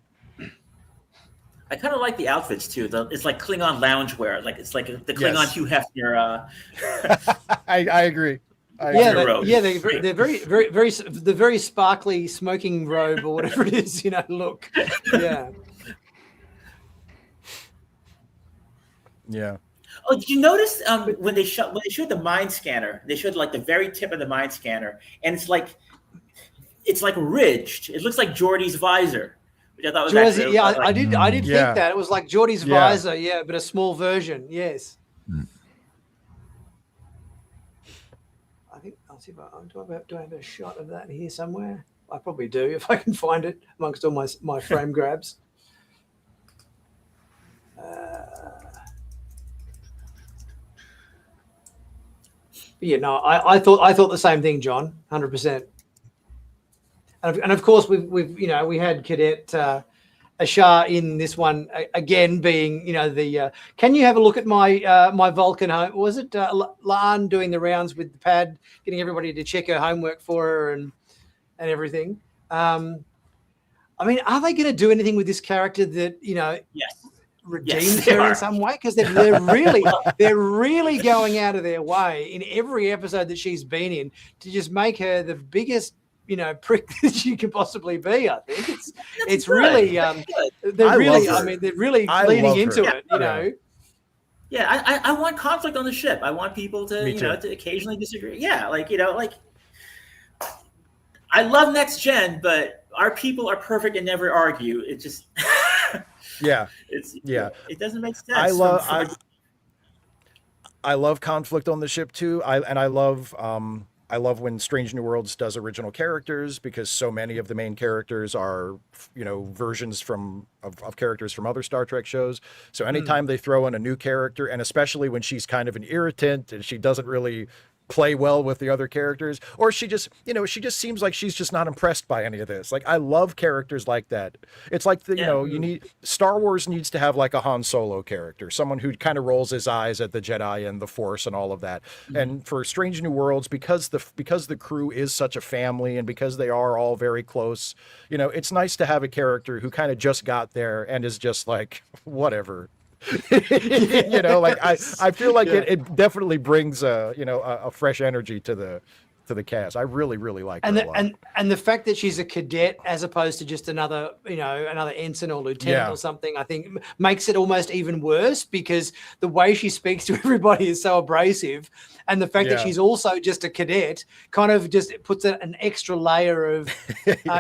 I kind of like the outfits too. It's like Klingon loungewear. Like it's like the Klingon Hugh Hefner. I agree. They're very sparkly smoking robe or whatever it is, look. Yeah. Yeah. Oh, did you notice when they showed the mind scanner? They showed like the very tip of the mind scanner, and it's like ridged. It looks like Geordi's visor. Which I thought was actually, I did think that it was like Geordi's visor, but a small version. Yes. I think I'll see if do I have a shot of that here somewhere? I probably do if I can find it amongst all my frame grabs. I thought the same thing, John, 100%. And of course we had Cadet Ashar in this one again, being the can you have a look at my my Vulcan home? Was it Laan doing the rounds with the pad, getting everybody to check her homework for her and everything? I mean, are they going to do anything with this character that Yes. redeems her in some way? Because they're really going out of their way in every episode that she's been in to just make her the biggest prick that she could possibly be. I think it's really they're really leaning into it. Yeah, I want conflict on the ship. I want people to to occasionally disagree. Yeah, I love Next Gen, but our people are perfect and never argue. It just it doesn't make sense. I love conflict on the ship too. I love when Strange New Worlds does original characters, because so many of the main characters are, versions of characters from other Star Trek shows. So anytime they throw in a new character, and especially when she's kind of an irritant and she doesn't really play well with the other characters, or she just seems like she's just not impressed by any of this. Like, I love characters like that. It's like you need Star Wars needs to have like a Han Solo character, someone who kind of rolls his eyes at the Jedi and the Force and all of that. And for Strange New Worlds, because the crew is such a family and because they are all very close, it's nice to have a character who kind of just got there and is just like, whatever. I feel like it definitely brings a fresh energy to the cast. I really like her a lot. And the fact that she's a cadet as opposed to just another ensign or lieutenant or something, I think makes it almost even worse, because the way she speaks to everybody is so abrasive, and the fact that she's also just a cadet kind of just puts an extra layer of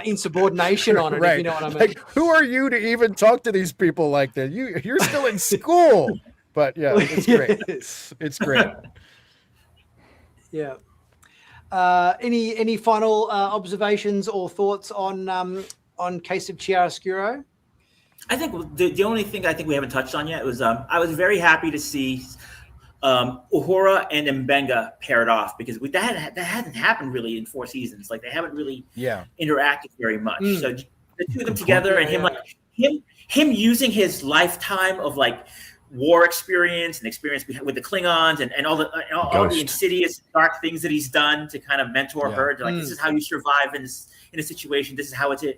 insubordination on it. Right. If you know what I mean. Like, who are you to even talk to these people like that? You're still in school. But it's great. It's great. Yeah. Any final observations or thoughts on Case of Chiaroscuro? I think the only thing I think we haven't touched on yet was I was very happy to see Uhura and Mbenga paired off, because that hasn't happened really in 4 seasons. Like, they haven't really interacted very much. So the two of them together, and him using his lifetime of war experience and experience with the Klingons and all the insidious dark things that he's done to kind of mentor her to this is how you survive in a situation. This is how it is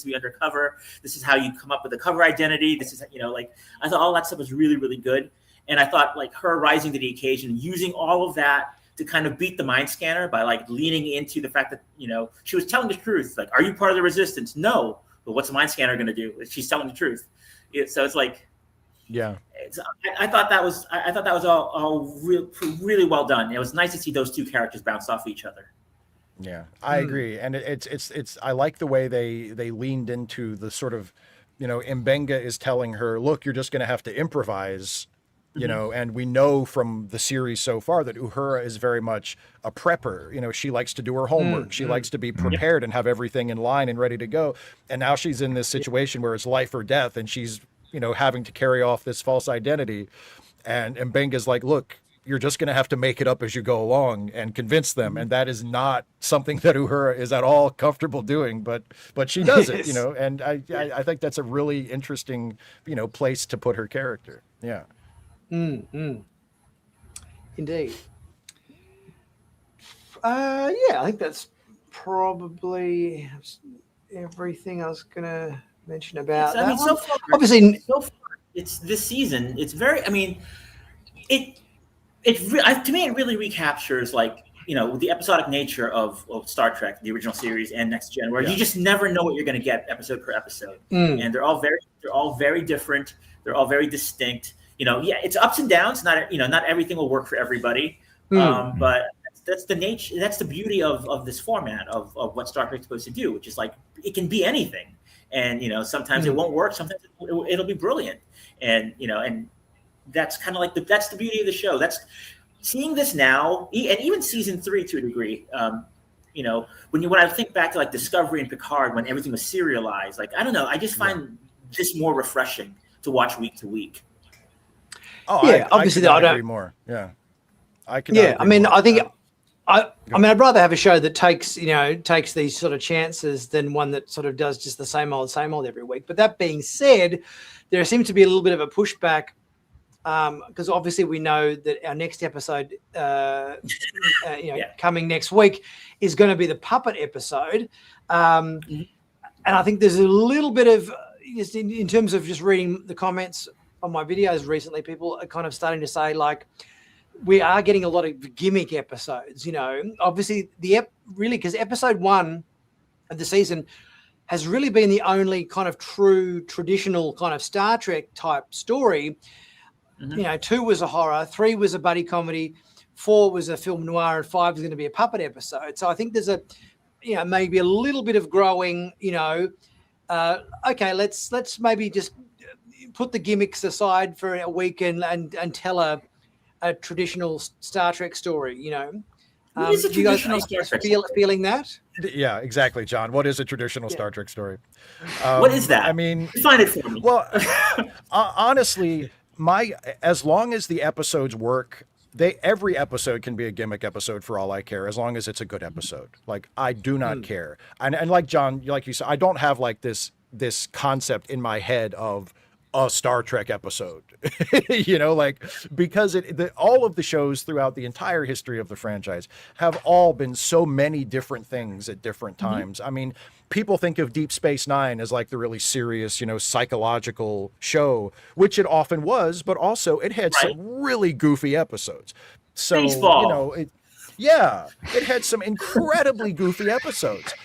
to be undercover. This is how you come up with a cover identity. This is I thought all that stuff was really, really good. And I thought her rising to the occasion, using all of that to kind of beat the mind scanner by leaning into the fact that she was telling the truth. Are you part of the resistance? No. But what's the mind scanner going to do? She's telling the truth. So it's I thought that was all really well done. It was nice to see those two characters bounce off each other. Yeah, I agree, and it's I like the way they leaned into the sort of, Mbenga is telling her, look, you're just going to have to improvise. And we know from the series so far that Uhura is very much a prepper. She likes to do her homework. She likes to be prepared and have everything in line and ready to go. And now she's in this situation where it's life or death, and she's, having to carry off this false identity. And Mbenga's like, look, you're just going to have to make it up as you go along and convince them. And that is not something that Uhura is at all comfortable doing, but she does it, and I think that's a really interesting, place to put her character. Yeah. Indeed. I think that's probably everything I was going to mention about that. So far, obviously, it's this season. It's very. I mean, to me, it really recaptures the episodic nature of Star Trek, the original series, and Next Gen, where you just never know what you're going to get episode per episode, and they're all very different. They're all very distinct. It's ups and downs. Not everything will work for everybody, but that's the nature. That's the beauty of this format of what Star Trek's supposed to do, which is it can be anything, and sometimes it won't work. Sometimes it'll be brilliant, and and that's kind of that's the beauty of the show. That's seeing this now, and even season 3 to a degree. When I think back to Discovery and Picard, when everything was serialized, I don't know, I just find this more refreshing to watch week to week. Oh, yeah, obviously I don't agree more. Yeah, I can. Yeah, I mean, I think I mean, I'd rather have a show that takes these sort of chances than one that sort of does just the same old every week. But that being said, there seems to be a little bit of a pushback because obviously we know that our next episode, coming next week, is going to be the puppet episode, and I think there's a little bit of just in terms of just reading the comments on my videos recently, people are kind of starting to say like, we are getting a lot of gimmick episodes, obviously because episode 1 of the season has really been the only kind of true traditional kind of Star Trek type story. 2 was a horror, 3 was a buddy comedy, 4 was a film noir, and 5 is going to be a puppet episode. So I think there's maybe a little bit of growing, okay, let's maybe just put the gimmicks aside for a week and tell a traditional Star Trek story, What is a traditional Star Trek feeling that? Yeah, exactly, John. What is a traditional Star Trek story? What is that? I mean, define it for me. Well, honestly, as long as the episodes work, every episode can be a gimmick episode for all I care, as long as it's a good episode. Like, I do not care. And like John, like you said, I don't have like this concept in my head of a Star Trek episode, because all of the shows throughout the entire history of the franchise have all been so many different things at different times. I mean, people think of Deep Space Nine as like the really serious, psychological show, which it often was, but also it had some really goofy episodes. So, it had some incredibly goofy episodes.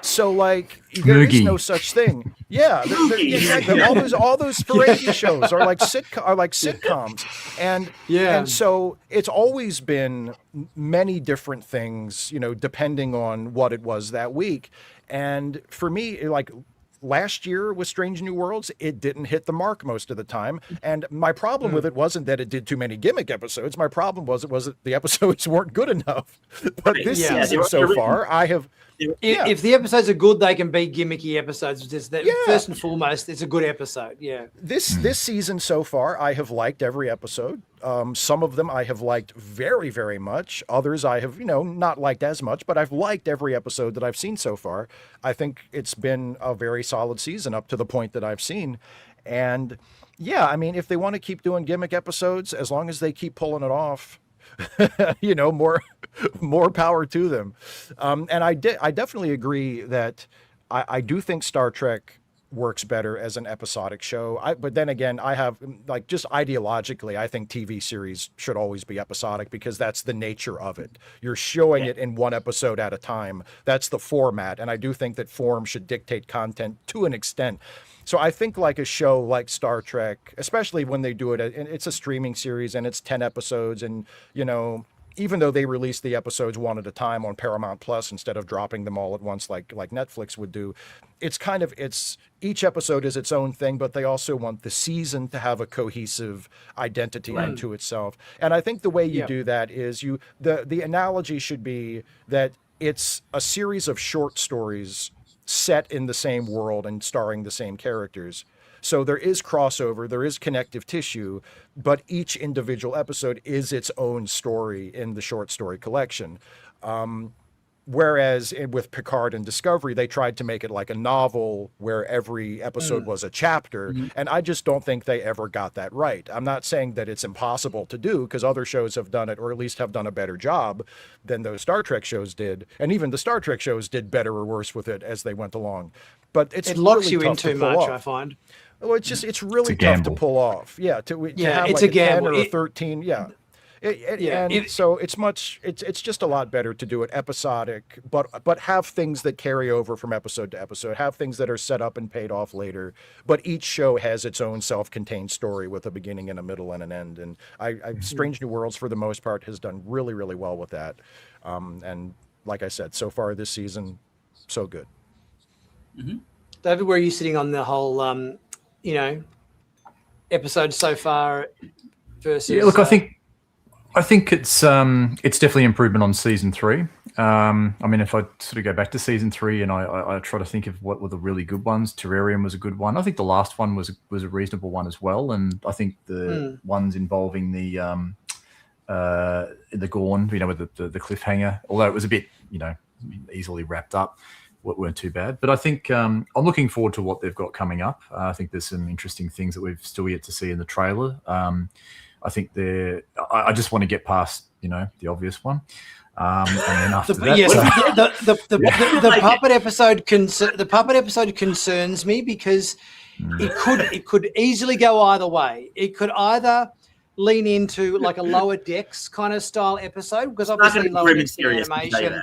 So, like, there is no such thing. Yeah, exactly. All those variety shows are like sitcoms, and so it's always been many different things, depending on what it was that week. And for me, like, last year with Strange New Worlds, it didn't hit the mark most of the time. And my problem with it wasn't that it did too many gimmick episodes. My problem was that the episodes weren't good enough. But this season so far, I have... If the episodes are good, they can be gimmicky episodes. First and foremost, it's a good episode. Yeah. This season so far, I have liked every episode. Some of them I have liked very, very much. Others I have, not liked as much, but I've liked every episode that I've seen so far. I think it's been a very solid season up to the point that I've seen. And yeah, I mean, if they want to keep doing gimmick episodes, as long as they keep pulling it off, more power to them. And I definitely agree that I do think Star Trek works better as an episodic show. But then again, I have, like, just ideologically, I think TV series should always be episodic because that's the nature of it. You're showing it in one episode at a time. That's the format. And I do think that form should dictate content to an extent. So I think like a show like Star Trek, especially when they do it, and it's a streaming series and it's 10 episodes, and, even though they release the episodes one at a time on Paramount Plus instead of dropping them all at once like Netflix would do, it's each episode is its own thing, but they also want the season to have a cohesive identity unto itself. And I think the way you do that is the analogy should be that it's a series of short stories set in the same world and starring the same characters. So there is crossover, there is connective tissue, but each individual episode is its own story in the short story collection. Whereas with Picard and Discovery, they tried to make it like a novel where every episode was a chapter. And I just don't think they ever got that right. I'm not saying that it's impossible to do, because other shows have done it, or at least have done a better job than those Star Trek shows did. And even the Star Trek shows did better or worse with it as they went along. But it locks really you in tough too to pull much, off. I find. Well, it's really tough to pull off. Yeah, to have it's like a gamble. 10 or a 13. Yeah. So it's just a lot better to do it episodic, but have things that carry over from episode to episode, have things that are set up and paid off later, but each show has its own self-contained story with a beginning and a middle and an end. And Strange New Worlds, for the most part, has done really, really well with that. And like I said, so far this season, so good. David, where are you sitting on the whole, episode so far versus? Yeah, look, I think it's definitely improvement on season 3. I mean, if I sort of go back to season 3 and I try to think of what were the really good ones, Terrarium was a good one. I think the last one was a reasonable one as well, and I think the ones involving the in the Gorn, with the cliffhanger, although it was a bit, easily wrapped up, weren't too bad. But I think I'm looking forward to what they've got coming up. I think there's some interesting things that we've still yet to see in the trailer. I think I just want to get past, the obvious one. And then after that, yes, the puppet episode concerns me because it could easily go either way. It could either lean into like a Lower Decks kind of style episode, because obviously Lower Decks animation,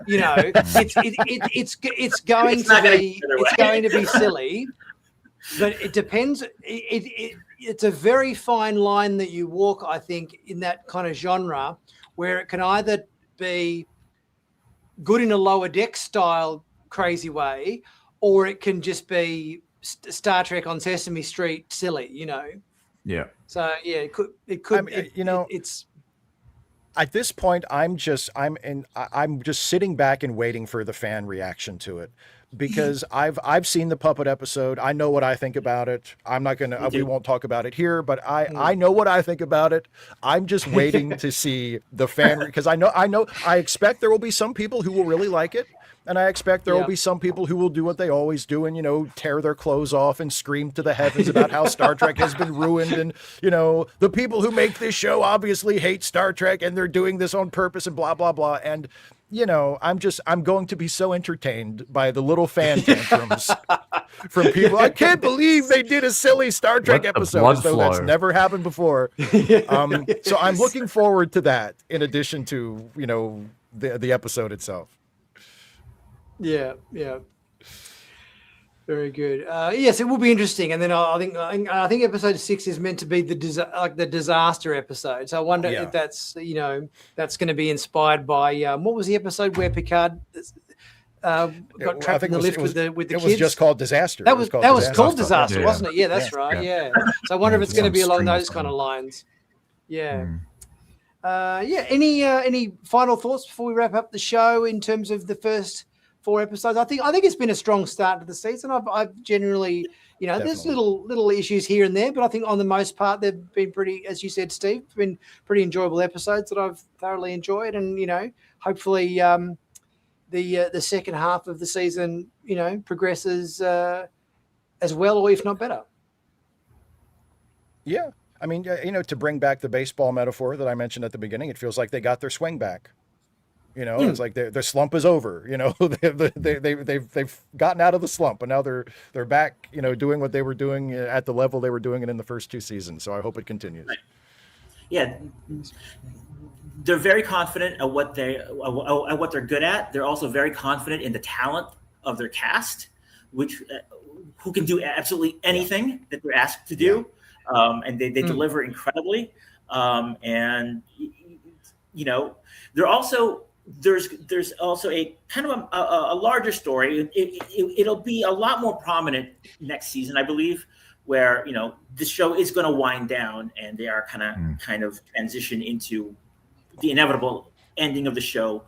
it's going to be silly, but it depends. It's a very fine line that you walk, I think, in that kind of genre, where it can either be good in a Lower Deck style crazy way, or it can just be Star Trek on Sesame Street silly, Yeah. So yeah, it could. It's at this point, I'm just sitting back and waiting for the fan reaction to it, because I've seen the puppet episode. I know what I think about it. I'm not gonna. We won't talk about it here, but I know what I think about it. I'm just waiting to see the fan, because I expect there will be some people who will really like it. And I expect there will be some people who will do what they always do and, tear their clothes off and scream to the heavens about how Star Trek has been ruined. And, the people who make this show obviously hate Star Trek and they're doing this on purpose and blah, blah, blah. And, I'm going to be so entertained by the little fan tantrums from people. I can't believe they did a silly Star Trek episode, as though that's never happened before. So I'm looking forward to that, in addition to, the episode itself. Yeah. Very good. Yes, it will be interesting. And then I think episode 6 is meant to be the disaster episode. So I wonder if that's that's going to be inspired by what was the episode where Picard got trapped in the lift with the kids? It was just called Disaster. That was called Disaster, wasn't it? Yeah, that's right. Yeah. So I wonder if it's going to be along those kind of lines. Yeah. Any final thoughts before we wrap up the show in terms of the first 4 episodes? I think it's been a strong start to the season. I've generally, there's little issues here and there, but I think on the most part they've been pretty, as you said, Steve, been pretty enjoyable episodes that I've thoroughly enjoyed, and hopefully the second half of the season progresses as well, or if not better. Yeah, I mean, to bring back the baseball metaphor that I mentioned at the beginning, it feels like they got their swing back. It's like their slump is over. They've gotten out of the slump, and now they're back. Doing what they were doing at the level they were doing it in the first 2 seasons. So I hope it continues. Right. Yeah, they're very confident at what they're good at. They're also very confident in the talent of their cast, who can do absolutely anything that they're asked to do, and they deliver incredibly. And they're also. There's also a kind of a larger story. It'll be a lot more prominent next season, I believe, where the show is going to wind down and they are kind of transition into the inevitable ending of the show,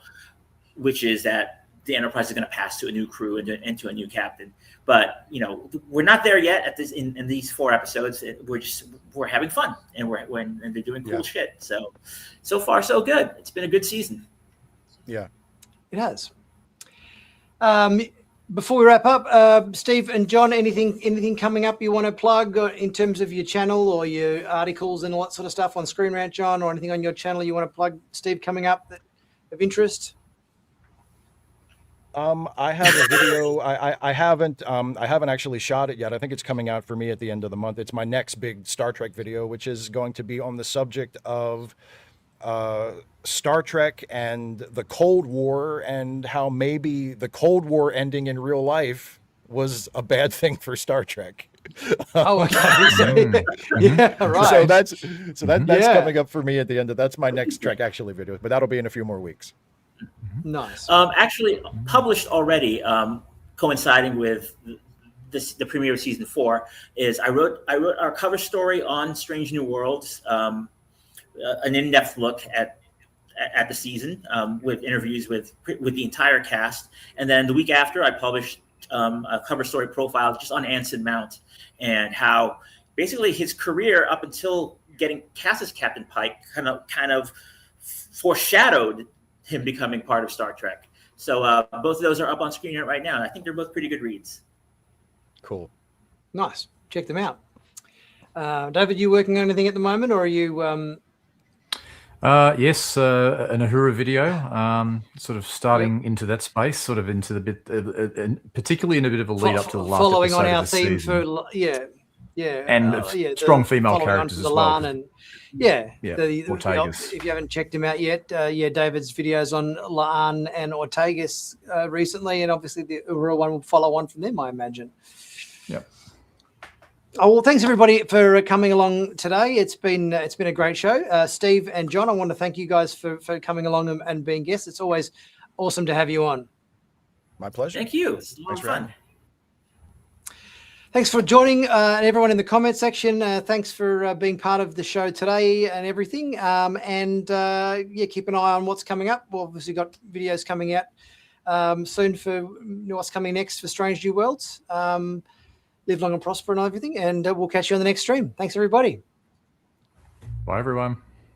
which is that the Enterprise is going to pass to a new crew and to a new captain. But we're not there yet in these 4 episodes. We're having fun and and they're doing cool shit. So far so good. It's been a good season. Yeah, it has. Before we wrap up, Steve and John, anything coming up you want to plug in terms of your channel or your articles and all that sort of stuff on ScreenRant, John, or anything on your channel you want to plug, Steve, coming up of interest? I have a video. I haven't actually shot it yet. I think it's coming out for me at the end of the month. It's my next big Star Trek video, which is going to be on the subject of Star Trek and the Cold War, and how maybe the Cold War ending in real life was a bad thing for Star Trek. Okay. Yeah, right. So that's coming up for me at the end of that's my next Trek actually video, but that'll be in a few more weeks. Nice. Actually published already, coinciding with the premiere of season 4, is I wrote our cover story on Strange New Worlds, an in-depth look at the season, with interviews with the entire cast, and then the week after I published a cover story profile just on Anson Mount and how basically his career up until getting cast as Captain Pike kind of foreshadowed him becoming part of Star Trek. So both of those are up on ScreenRant right now, and I think they're both pretty good reads. Cool. Nice. Check them out. David, you working on anything at the moment, or are you? Yes, an Uhura video, sort of starting into that space, sort of into the bit, particularly in a bit of a lead up to the last following episode on our of the theme season. for And strong female characters the as well. LAN and Ortegas. if you haven't checked him out yet, David's videos on LAN and Ortegas recently, and obviously the Uhura one will follow on from them, I imagine. Yep. Oh, well, thanks everybody for coming along today. It's been a great show. Steve and John, I want to thank you guys for coming along and being guests. It's always awesome to have you on. My pleasure. Thank you. It's a lot of fun. Thanks for joining, everyone in the comment section. Thanks for being part of the show today and everything. Keep an eye on what's coming up. We've obviously got videos coming out soon for what's coming next for Strange New Worlds. Live long and prosper and everything. And we'll catch you on the next stream. Thanks, everybody. Bye, everyone.